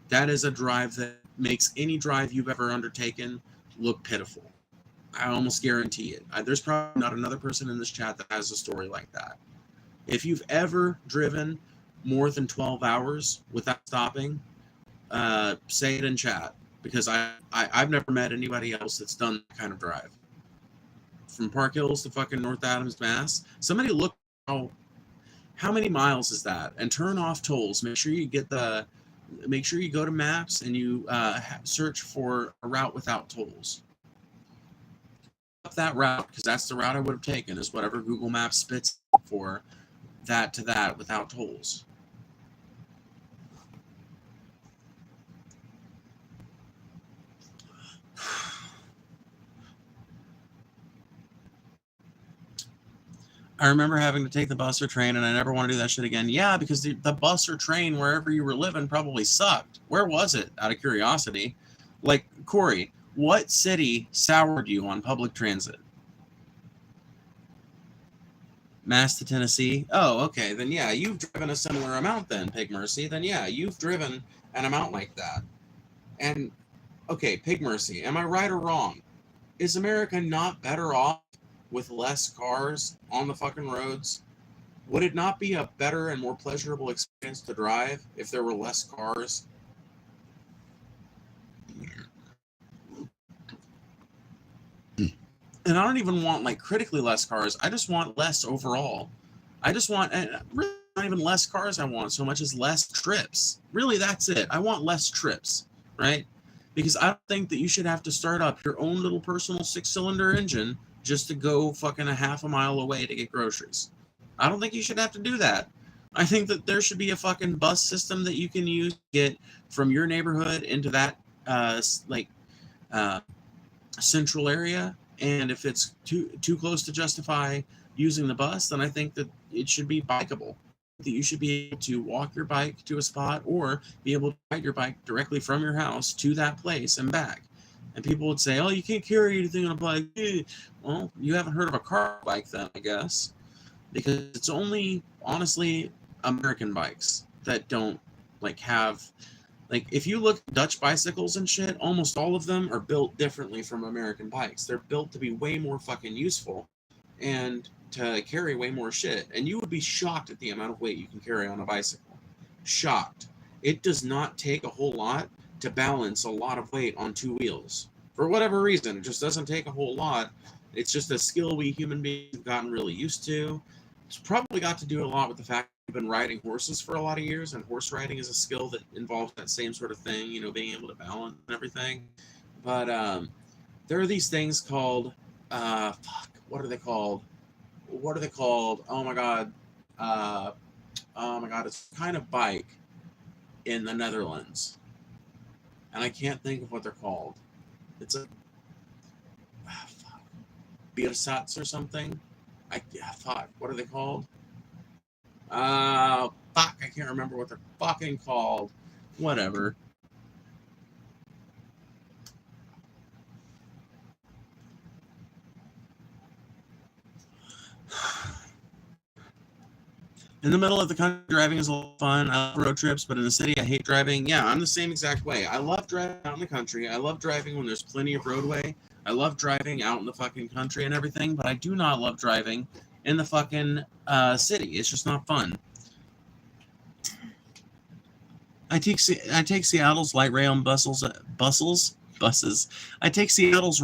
That is a drive that makes any drive you've ever undertaken look pitiful. I almost guarantee it. There's probably not another person in this chat that has a story like that. If you've ever driven more than 12 hours without stopping, say it in chat, because I've never met anybody else that's done that kind of drive. From Park Hills to fucking North Adams, Mass. Somebody look how many miles is that, and turn off tolls. Make sure you go to maps and you search for a route without tolls. Up that route, because that's the route I would have taken, is whatever Google Maps spits for that to that without tolls. I remember having to take the bus or train, and I never want to do that shit again. Yeah, because the bus or train wherever you were living probably sucked. Where was it, out of curiosity? Like, Corey, what city soured you on public transit? Mass to Tennessee? Oh, okay. Then, yeah, you've driven a similar amount then, Pig Mercy. Then, yeah, you've driven an amount like that. And, okay, Pig Mercy, am I right or wrong? Is America not better off with less cars on the fucking roads? Would it not be a better and more pleasurable experience to drive if there were less cars? And I don't even want like critically less cars. I just want less overall. I just want, and really not even less cars I want so much as less trips. Really, that's it. I want less trips, right? Because I don't think that you should have to start up your own little personal 6-cylinder engine just to go fucking a half a mile away to get groceries. I don't think you should have to do that. I think that there should be a fucking bus system that you can use to get from your neighborhood into that central area. And if it's too close to justify using the bus, then I think that it should be bikeable. That you should be able to walk your bike to a spot or be able to ride your bike directly from your house to that place and back. And people would say, oh, you can't carry anything on a bike. Well, you haven't heard of a car bike then, I guess. Because it's only, honestly, American bikes that don't, have... if you look at Dutch bicycles and shit, almost all of them are built differently from American bikes. They're built to be way more fucking useful and to carry way more shit. And you would be shocked at the amount of weight you can carry on a bicycle. Shocked. It does not take a whole lot to balance a lot of weight on two wheels. For whatever reason, it just doesn't take a whole lot. It's just a skill we human beings have gotten really used to. It's probably got to do a lot with the fact that we've been riding horses for a lot of years, and horse riding is a skill that involves that same sort of thing, being able to balance and everything. But there are these things called, what are they called? Oh my god. It's a kind of bike in the Netherlands. And I can't think of what they're called. It's a Biersatz or something. What are they called? I can't remember what they're fucking called. Whatever. In the middle of the country, driving is a lot of fun. I love road trips, but in the city, I hate driving. Yeah, I'm the same exact way. I love driving out in the country. I love driving when there's plenty of roadway. I love driving out in the fucking country and everything, but I do not love driving in the fucking city. It's just not fun. I take Seattle's light rail and buses. I take Seattle's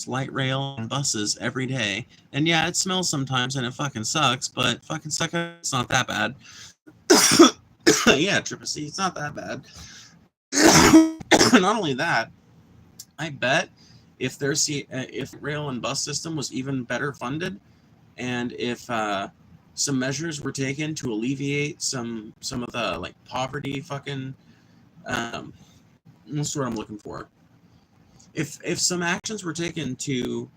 light rail and buses every day. And yeah, it smells sometimes and it fucking sucks, but fucking it's not that bad. Yeah, Triple C, it's not that bad. Not only that, I bet if rail and bus system was even better funded, and if some measures were taken to alleviate some of the poverty fucking what's the word I'm looking for? If some actions were taken to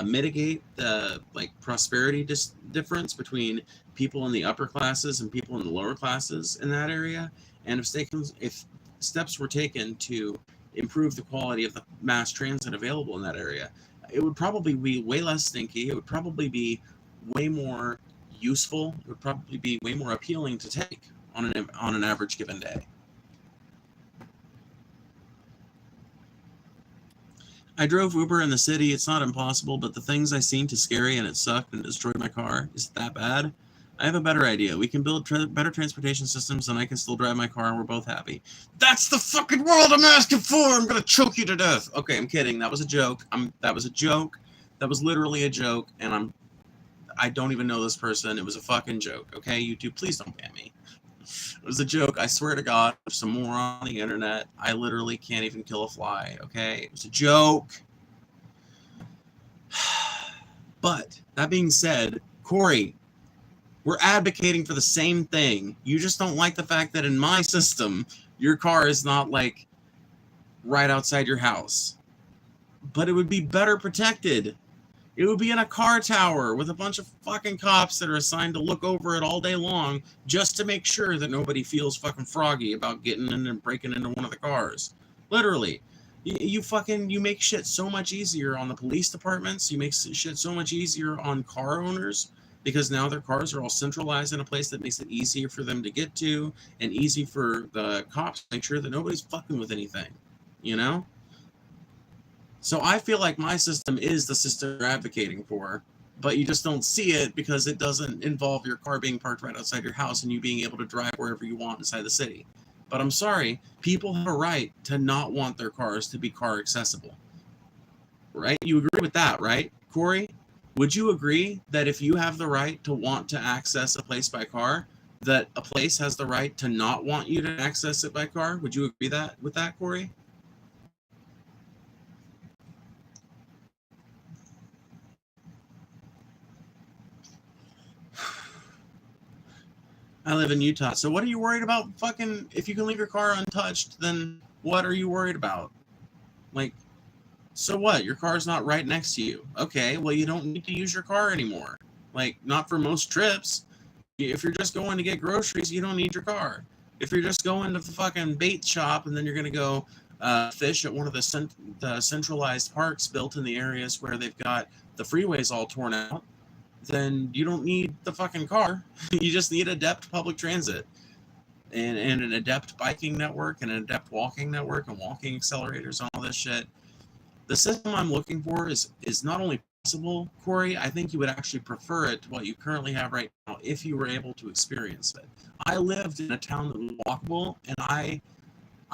mitigate the prosperity difference between people in the upper classes and people in the lower classes in that area. And if steps were taken to improve the quality of the mass transit available in that area, it would probably be way less stinky. It would probably be way more useful. It would probably be way more appealing to take on an average given day. I drove Uber in the city. It's not impossible, but the things I seen too scary, and it sucked and destroyed my car. Is it that bad? I have a better idea. We can build better transportation systems, and I can still drive my car, and we're both happy. That's the fucking world I'm asking for. I'm gonna choke you to death. Okay, I'm kidding. That was a joke. That was a joke. That was literally a joke, and I don't even know this person. It was a fucking joke. Okay, YouTube, please don't ban me. It was a joke. I swear to God, there's some more on the internet. I literally can't even kill a fly. Okay, it was a joke. But that being said, Corey, we're advocating for the same thing. You just don't like the fact that in my system, your car is not like right outside your house. But it would be better protected. It would be in a car tower with a bunch of fucking cops that are assigned to look over it all day long just to make sure that nobody feels fucking froggy about getting in and breaking into one of the cars. Literally. You make shit so much easier on the police departments. You make shit so much easier on car owners because now their cars are all centralized in a place that makes it easier for them to get to and easy for the cops to make sure that nobody's fucking with anything, you know? So I feel like my system is the system you're advocating for, but you just don't see it because it doesn't involve your car being parked right outside your house and you being able to drive wherever you want inside the city. But I'm sorry, people have a right to not want their cars to be car accessible. Right? You agree with that, right, Corey? Would you agree that if you have the right to want to access a place by car, that a place has the right to not want you to access it by car? Would you agree with that, Corey? I live in Utah. So what are you worried about? Fucking, if you can leave your car untouched, then what are you worried about? Like, so what? Your car's not right next to you. Okay, well, you don't need to use your car anymore. Like, not for most trips. If you're just going to get groceries, you don't need your car. If you're just going to the fucking bait shop and then you're going to go fish at one of the centralized parks built in the areas where they've got the freeways all torn out, then you don't need the fucking car. You just need adept public transit and an adept biking network and an adept walking network and walking accelerators and all this shit. The system I'm looking for is not only possible, Corey, I think you would actually prefer it to what you currently have right now if you were able to experience it. I lived in a town that was walkable, and I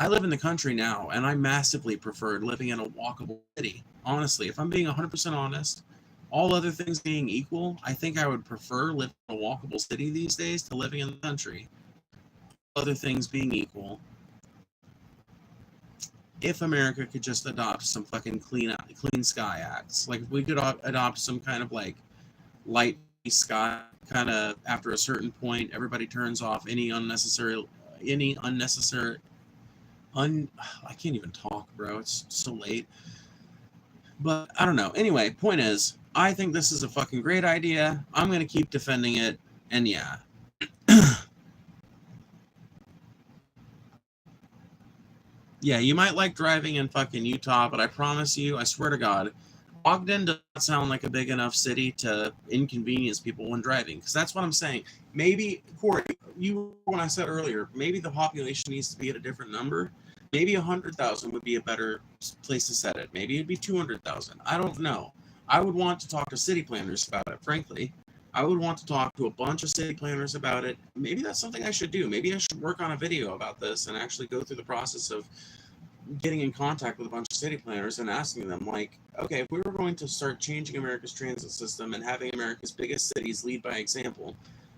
live in the country now, and I massively preferred living in a walkable city. Honestly, if I'm being 100% honest, all other things being equal, I think I would prefer living in a walkable city these days to living in the country. Other things being equal, if America could just adopt some fucking clean sky acts, like if we could adopt some kind of like light sky, kind of after a certain point, everybody turns off any unnecessary. I can't even talk, bro. It's so late. But I don't know. Anyway, point is, I think this is a fucking great idea. I'm going to keep defending it. And yeah. Yeah, you might like driving in fucking Utah, but I promise you, I swear to God, Ogden does not sound like a big enough city to inconvenience people when driving. Because that's what I'm saying. Maybe, Corey, when I said earlier, maybe the population needs to be at a different number. Maybe 100,000 would be a better place to set it. Maybe it'd be 200,000. I don't know. I would want to talk to city planners about it, frankly. I would want to talk to a bunch of city planners about it. Maybe that's something I should do. Maybe I should work on a video about this and actually go through the process of getting in contact with a bunch of city planners and asking them, like, okay, if we were going to start changing America's transit system and having America's biggest cities lead by example,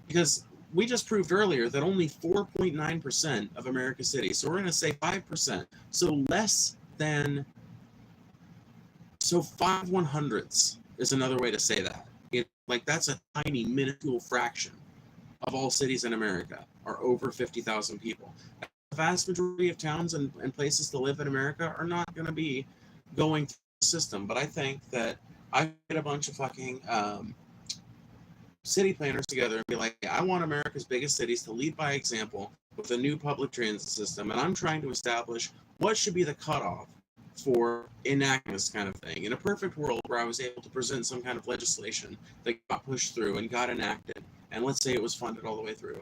because we just proved earlier that only 4.9% of America's cities, so we're going to say 5%, so less than, so 5/100ths is another way to say that. Like, that's a tiny, minuscule fraction of all cities in America are over 50,000 people. The vast majority of towns and places to live in America are not going to be going through the system, but I think that I get a bunch of fucking city planners together and be like, I want America's biggest cities to lead by example with a new public transit system, and I'm trying to establish what should be the cutoff for enacting this kind of thing. In a perfect world where I was able to present some kind of legislation that got pushed through and got enacted, and let's say it was funded all the way through,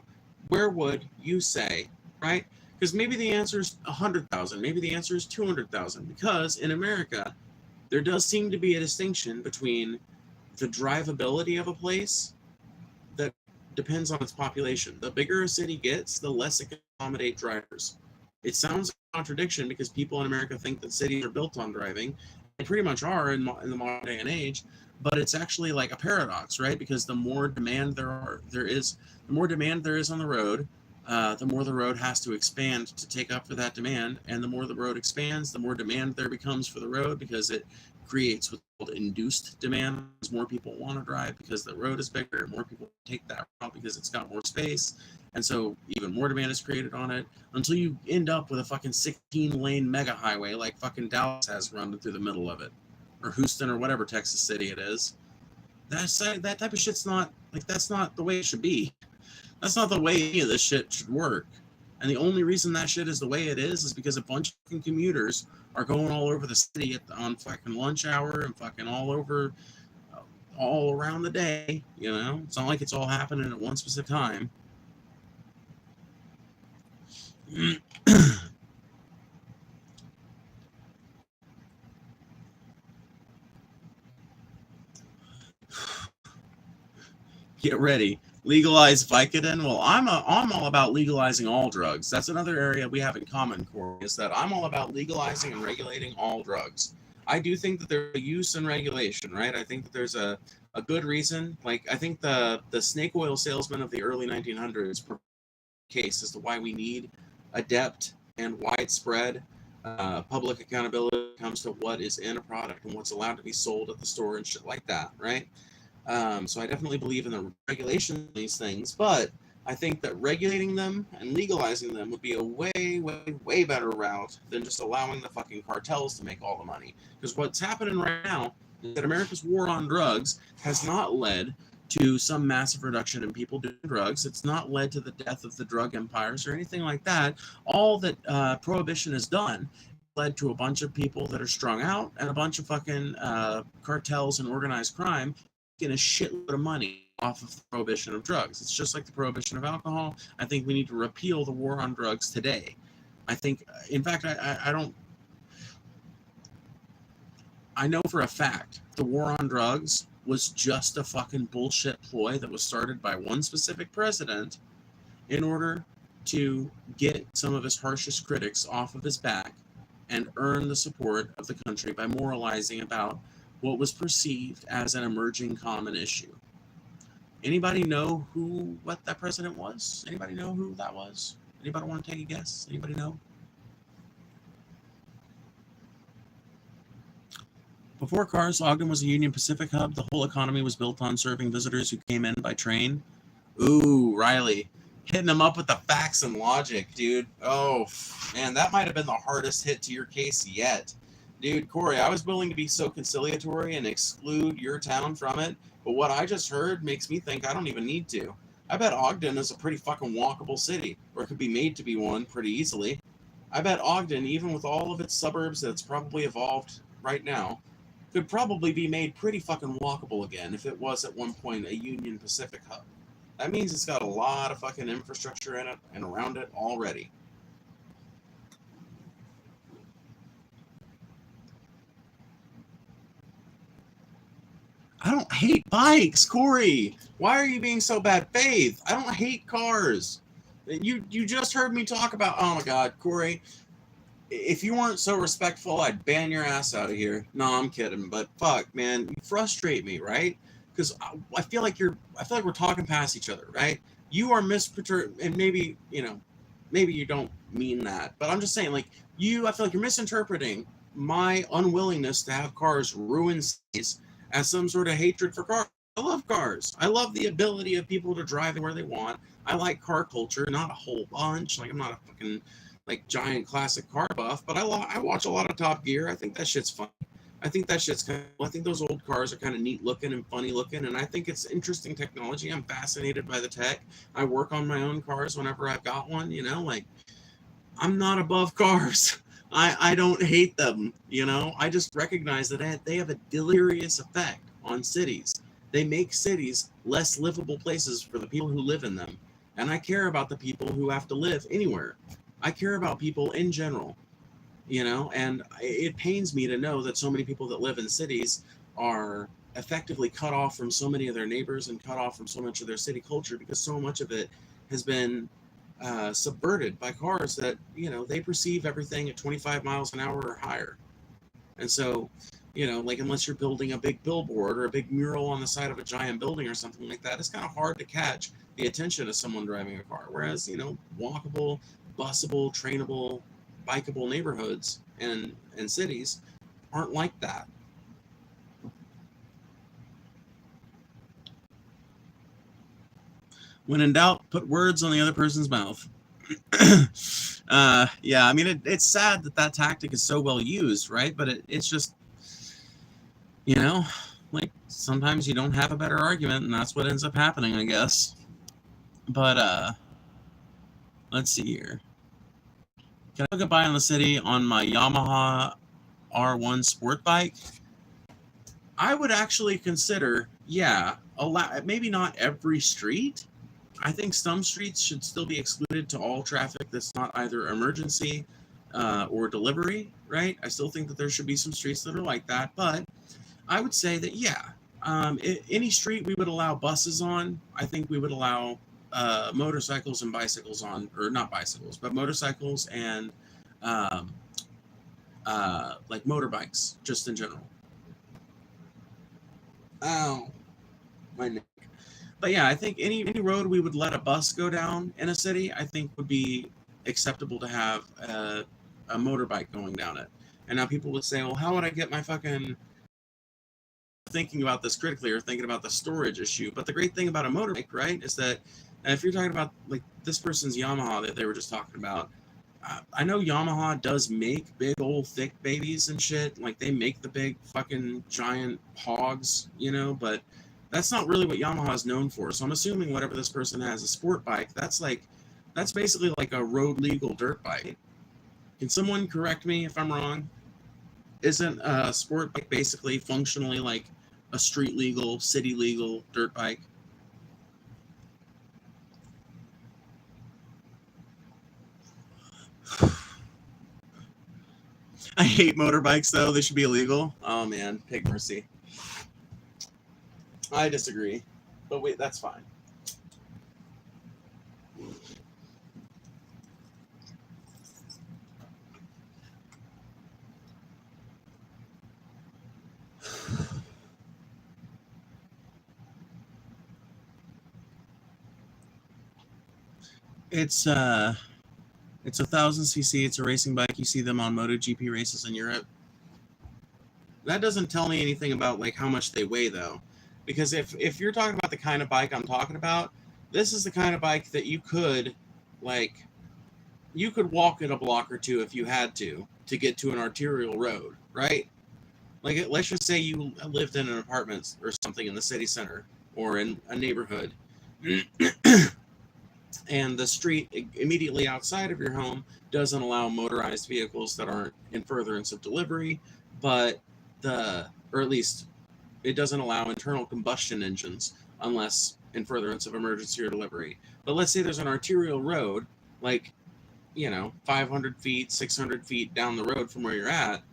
where would you say, right? Because maybe the answer is 100,000, maybe the answer is 200,000, because in America, there does seem to be a distinction between the drivability of a place that depends on its population. The bigger a city gets, the less it can accommodate drivers. It sounds like a contradiction because people in America think that cities are built on driving. They pretty much are in the modern day and age, but it's actually like a paradox, right? Because the more demand there is on the road, the more the road has to expand to take up for that demand, and the more the road expands, the more demand there becomes for the road because it creates what's called induced demand. More people want to drive because the road is bigger, more people take that route because it's got more space, and so even more demand is created on it until you end up with a fucking 16-lane mega highway like fucking Dallas has running through the middle of it, or Houston, or whatever Texas city it is. That type of shit's not like, that's not the way it should be. That's not the way any of this shit should work. And the only reason that shit is the way it is because a bunch of fucking commuters are going all over the city on fucking lunch hour and fucking all over, all around the day. You know, it's not like it's all happening at one specific time. Get ready. Legalize Vicodin. Well, I'm all about legalizing all drugs. That's another area we have in common, Corey, is that I'm all about legalizing and regulating all drugs. I do think that there's a use and regulation, right? I think that there's a good reason. Like, I think the snake oil salesman of the early 1900s case as to why we need adept and widespread public accountability when it comes to what is in a product and what's allowed to be sold at the store and shit like that, right? So I definitely believe in the regulation of these things, but I think that regulating them and legalizing them would be a way, way, way better route than just allowing the fucking cartels to make all the money. Because what's happening right now is that America's war on drugs has not led to some massive reduction in people doing drugs. It's not led to the death of the drug empires or anything like that. All that prohibition has done led to a bunch of people that are strung out and a bunch of fucking cartels and organized crime getting a shitload of money off of the prohibition of drugs. It's just like the prohibition of alcohol. I think we need to repeal the war on drugs today. I think, in fact, I know for a fact the war on drugs was just a fucking bullshit ploy that was started by one specific president in order to get some of his harshest critics off of his back and earn the support of the country by moralizing about what was perceived as an emerging common issue. Anybody know what that president was? Anybody know who that was? Anybody want to take a guess? Anybody know? Before cars, Ogden was a Union Pacific hub. The whole economy was built on serving visitors who came in by train. Ooh, Riley. Hitting them up with the facts and logic, dude. Oh, man, that might have been the hardest hit to your case yet. Dude, Corey, I was willing to be so conciliatory and exclude your town from it, but what I just heard makes me think I don't even need to. I bet Ogden is a pretty fucking walkable city, or it could be made to be one pretty easily. I bet Ogden, even with all of its suburbs that's probably evolved right now, could probably be made pretty fucking walkable again if it was at one point a Union Pacific hub. That means it's got a lot of fucking infrastructure in it and around it already. I don't hate bikes, Corey. Why are you being so bad faith? I don't hate cars. You just heard me talk about, oh my God, Corey, if you weren't so respectful, I'd ban your ass out of here. No, I'm kidding, but fuck, man, you frustrate me, right? Because I feel like we're talking past each other, right? You are and maybe you don't mean that, but I'm just saying, like, I feel like you're misinterpreting my unwillingness to have cars ruin cities as some sort of hatred for cars. I love cars. I love the ability of people to drive where they want. I like car culture, not a whole bunch. Like, I'm not a fucking like giant classic car buff, but I watch a lot of Top Gear. I think that shit's fun. I think that shit's kind of, I think those old cars are kind of neat looking and funny looking, and I think it's interesting technology. I'm fascinated by the tech. I work on my own cars whenever I've got one, you know, like, I'm not above cars. I don't hate them, you know. I just recognize that they have a deleterious effect on cities. They make cities less livable places for the people who live in them. And I care about the people who have to live anywhere. I care about people in general, you know, and it pains me to know that so many people that live in cities are effectively cut off from so many of their neighbors and cut off from so much of their city culture, because so much of it has been subverted by cars that, you know, they perceive everything at 25 miles an hour or higher. And so, you know, like, unless you're building a big billboard or a big mural on the side of a giant building or something like that, it's kind of hard to catch the attention of someone driving a car. Whereas, you know, walkable, busable, trainable, bikeable neighborhoods and cities aren't like that. When in doubt, put words on the other person's mouth. Yeah, I mean, it's sad that tactic is so well used, right? But it's just, you know, like, sometimes you don't have a better argument, and that's what ends up happening, I guess. But let's see here. Can I go by in the city on my Yamaha R1 sport bike? I would actually consider, yeah, maybe not every street. I think some streets should still be excluded to all traffic that's not either emergency or delivery, right? I still think that there should be some streets that are like that, but I would say that, yeah, any street we would allow buses on. I think we would allow motorcycles and bicycles on, or not bicycles, but motorcycles and like motorbikes, just in general. Oh, my neck. But yeah, I think any road we would let a bus go down in a city, I think would be acceptable to have a motorbike going down it. And now people would say, well, how would I get my fucking, thinking about this critically, or thinking about the storage issue? But the great thing about a motorbike, right, is that if you're talking about, like, this person's Yamaha that they were just talking about, I know Yamaha does make big old thick babies and shit. Like, they make the big fucking giant hogs, you know, but that's not really what Yamaha is known for. So I'm assuming whatever this person has, a sport bike, that's basically like a road legal dirt bike. Can someone correct me if I'm wrong? Isn't a sport bike basically functionally like a street legal, city legal dirt bike? I hate motorbikes, though. They should be illegal. Oh, man. Take mercy. I disagree. But wait, that's fine. It's 1,000 cc. It's a racing bike. You see them on MotoGP races in Europe. That doesn't tell me anything about, like, how much they weigh, though. Because if you're talking about the kind of bike I'm talking about, this is the kind of bike that you could walk in a block or two if you had to get to an arterial road, right? Like, let's just say you lived in an apartment or something in the city center or in a neighborhood, and the street immediately outside of your home doesn't allow motorized vehicles that aren't in furtherance of delivery, or at least it doesn't allow internal combustion engines unless in furtherance of emergency or delivery. But let's say there's an arterial road, like, 500 feet, 600 feet down the road from where you're at.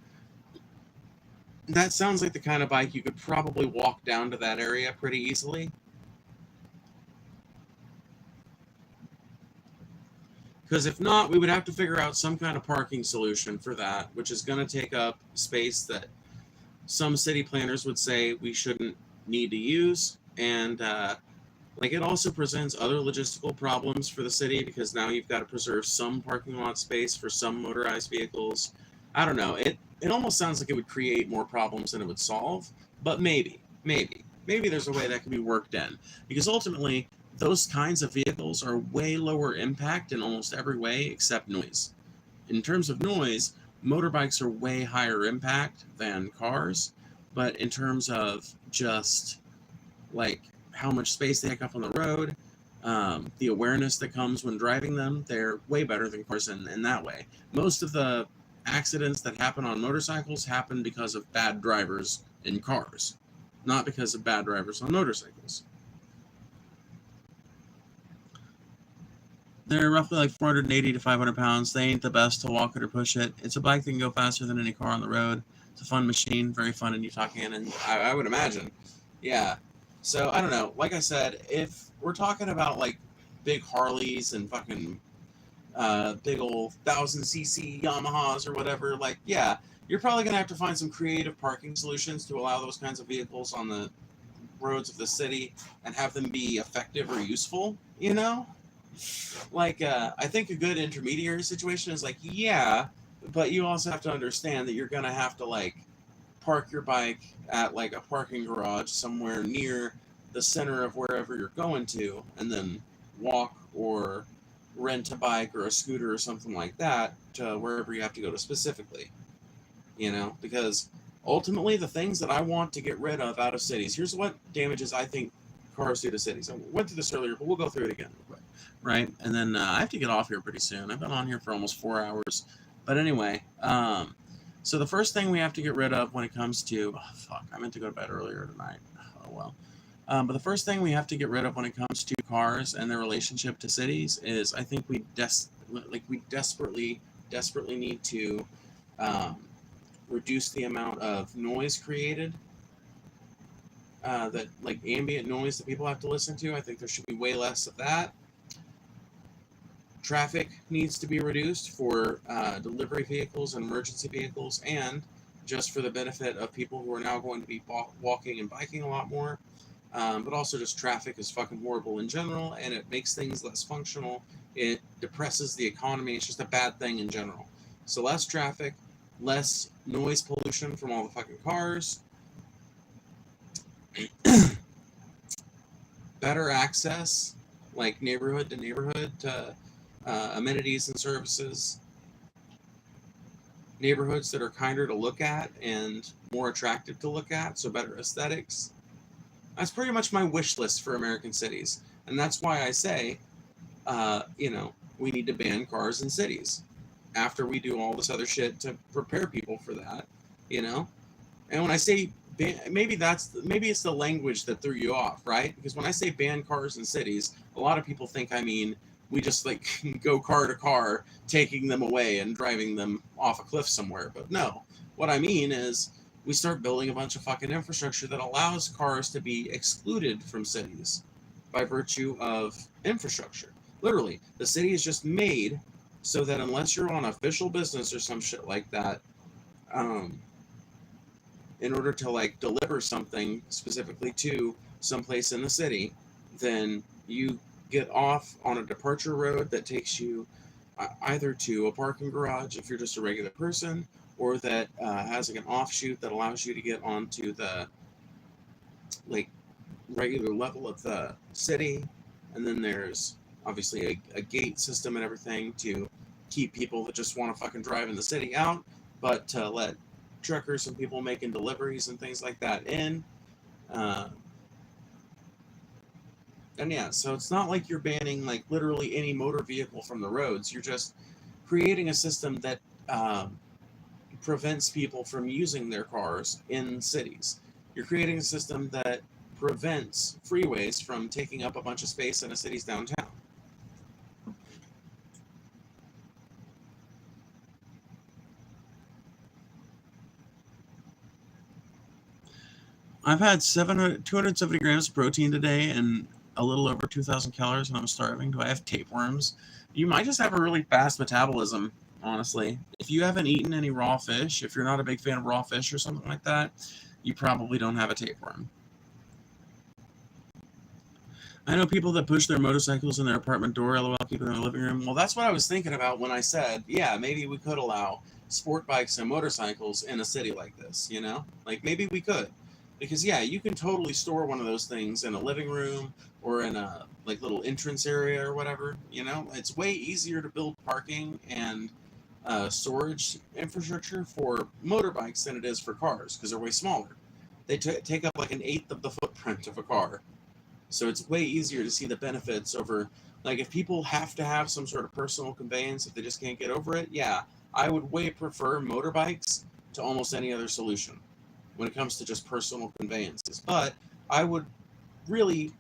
That sounds like the kind of bike you could probably walk down to that area pretty easily. Because if not, we would have to figure out some kind of parking solution for that, which is going to take up space that some city planners would say we shouldn't need to use. And it also presents other logistical problems for the city, because now you've got to preserve some parking lot space for some motorized vehicles. I don't know. It almost sounds like it would create more problems than it would solve, but maybe there's a way that can be worked in, because ultimately those kinds of vehicles are way lower impact in almost every way except noise. In terms of noise, motorbikes are way higher impact than cars, but in terms of just like how much space they take up on the road, the awareness that comes when driving them, they're way better than cars in that way. Most of the accidents that happen on motorcycles happen because of bad drivers in cars, not because of bad drivers on motorcycles. They're roughly like 480 to 500 pounds. They ain't the best to walk it or push it. It's a bike that can go faster than any car on the road. It's a fun machine, very fun in Utah Canyon, I would imagine. Yeah. So, I don't know. Like I said, if we're talking about like big Harleys and fucking big old 1000cc Yamahas or whatever, like, yeah, you're probably going to have to find some creative parking solutions to allow those kinds of vehicles on the roads of the city and have them be effective or useful, you know? Like, I think a good intermediary situation is like, yeah, but you also have to understand that you're going to have to, like, park your bike at, like, a parking garage somewhere near the center of wherever you're going to, and then walk or rent a bike or a scooter or something like that to wherever you have to go to specifically, you know? Because ultimately, the things that I want to get rid of out of cities, here's what damages I think cars do to cities. I went through this earlier, but we'll go through it again real quick. Right? And then I have to get off here pretty soon. I've been on here for almost 4 hours. But anyway, so the first thing we have to get rid of when it comes to, oh, fuck, I meant to go to bed earlier tonight. Oh, well. But the first thing we have to get rid of when it comes to cars and their relationship to cities is I think we desperately need to reduce the amount of noise created, that like ambient noise that people have to listen to. I think there should be way less of that. Traffic needs to be reduced for delivery vehicles and emergency vehicles, and just for the benefit of people who are now going to be walking and biking a lot more. But also just traffic is fucking horrible in general, and it makes things less functional. It depresses the economy. It's just a bad thing in general. So less traffic, less noise pollution from all the fucking cars, better access, like neighborhood to neighborhood, to amenities and services, neighborhoods that are kinder to look at and more attractive to look at, so better aesthetics. That's pretty much my wish list for American cities. And that's why I say, we need to ban cars in cities after we do all this other shit to prepare people for that, you know? And when I say maybe it's the language that threw you off, right? Because when I say ban cars in cities, a lot of people think I mean we just like go car to car, taking them away and driving them off a cliff somewhere. But no, what I mean is we start building a bunch of fucking infrastructure that allows cars to be excluded from cities by virtue of infrastructure. Literally, the city is just made so that unless you're on official business or some shit like that, in order to like deliver something specifically to someplace in the city, then you get off on a departure road that takes you either to a parking garage if you're just a regular person, or that has like an offshoot that allows you to get onto the like regular level of the city. And then there's obviously a gate system and everything to keep people that just want to fucking drive in the city out, but to let truckers and people making deliveries and things like that in. And yeah, so it's not like you're banning like literally any motor vehicle from the roads. You're just creating a system that prevents people from using their cars in cities. You're creating a system that prevents freeways from taking up a bunch of space in a city's downtown. I've had 270 grams of protein today and a little over 2,000 calories, and I'm starving. Do I have tapeworms? You might just have a really fast metabolism, honestly. If you haven't eaten any raw fish, if you're not a big fan of raw fish or something like that, you probably don't have a tapeworm. I know people that push their motorcycles in their apartment door, LOL, keep it in their living room. Well, that's what I was thinking about when I said, yeah, maybe we could allow sport bikes and motorcycles in a city like this, you know? Like, maybe we could. Because, yeah, you can totally store one of those things in a living room or in a, like, little entrance area or whatever, you know? It's way easier to build parking and storage infrastructure for motorbikes than it is for cars because they're way smaller. They take up like an eighth of the footprint of a car. So it's way easier to see the benefits over, like, if people have to have some sort of personal conveyance, if they just can't get over it, yeah, I would way prefer motorbikes to almost any other solution when it comes to just personal conveyances. But I would really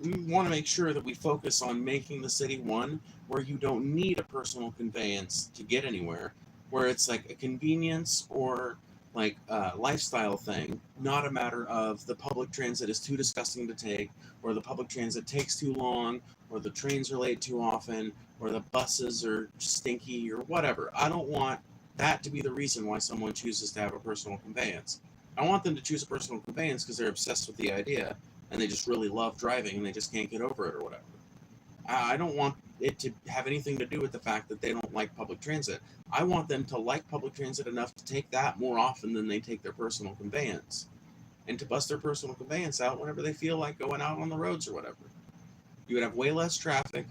we want to make sure that we focus on making the city one where you don't need a personal conveyance to get anywhere, where it's like a convenience or like a lifestyle thing, not a matter of the public transit is too disgusting to take, or the public transit takes too long, or the trains are late too often, or the buses are stinky, or whatever. I don't want that to be the reason why someone chooses to have a personal conveyance. I want them to choose a personal conveyance because they're obsessed with the idea and they just really love driving and they just can't get over it or whatever. I don't want it to have anything to do with the fact that they don't like public transit. I want them to like public transit enough to take that more often than they take their personal conveyance, and to bust their personal conveyance out whenever they feel like going out on the roads or whatever. You would have way less traffic,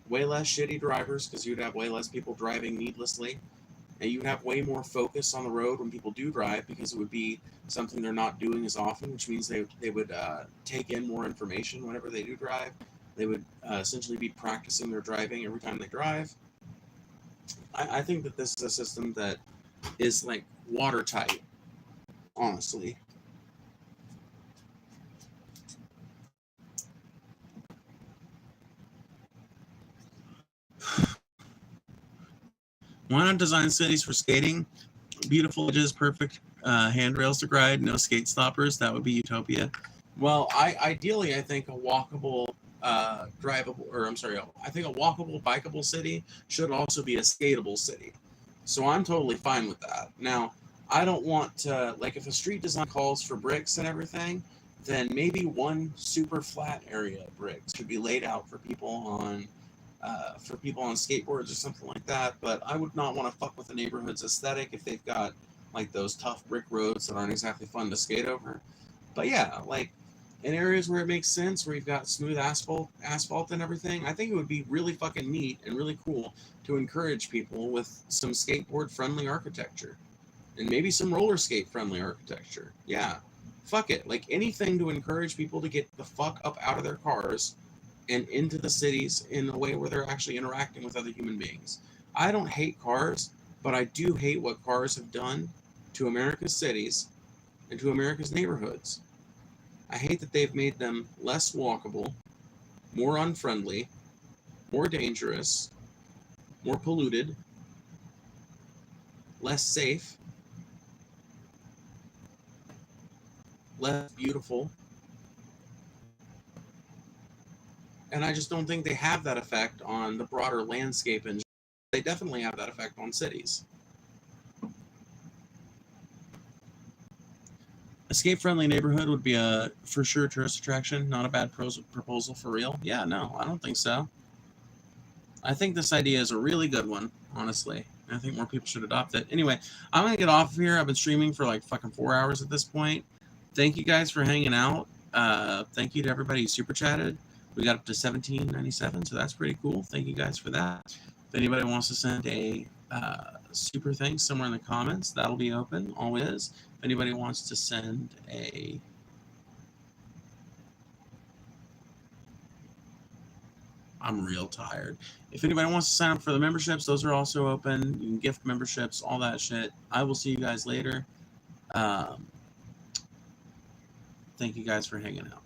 way less shitty drivers because you'd have way less people driving needlessly, and you would have way more focus on the road when people do drive because it would be something they're not doing as often, which means they would take in more information whenever they do drive. They would essentially be practicing their driving every time they drive. I think that this is a system that is like watertight, honestly. Why not design cities for skating? Beautiful edges, perfect handrails to ride, no skate stoppers. That would be utopia. Well, ideally, I think a walkable, drivable, or I'm sorry, I think a walkable, bikeable city should also be a skatable city. So I'm totally fine with that. Now, I don't want to, like, if a street design calls for bricks and everything, then maybe one super flat area of bricks should be laid out for people on skateboards or something like that. But I would not want to fuck with the neighborhood's aesthetic if they've got like those tough brick roads that aren't exactly fun to skate over. But yeah, like in areas where it makes sense, where you've got smooth asphalt and everything, I think it would be really fucking neat and really cool to encourage people with some skateboard friendly architecture and maybe some roller skate friendly architecture. Yeah, fuck it. Like anything to encourage people to get the fuck up out of their cars and into the cities in a way where they're actually interacting with other human beings. I don't hate cars, but I do hate what cars have done to America's cities and to America's neighborhoods. I hate that they've made them less walkable, more unfriendly, more dangerous, more polluted, less safe, less beautiful. And I just don't think they have that effect on the broader landscape. And they definitely have that effect on cities. Escape-friendly neighborhood would be a for sure tourist attraction. Not a bad proposal for real. Yeah, no, I don't think so. I think this idea is a really good one, honestly. I think more people should adopt it. Anyway, I'm going to get off of here. I've been streaming for like fucking 4 hours at this point. Thank you guys for hanging out. Thank you to everybody who super chatted. We got up to 1797, so that's pretty cool. Thank you guys for that. If anybody wants to send a super thing somewhere in the comments, that'll be open always. If anybody wants to send a... I'm real tired. If anybody wants to sign up for the memberships, those are also open. You can gift memberships, all that shit. I will see you guys later. Thank you guys for hanging out.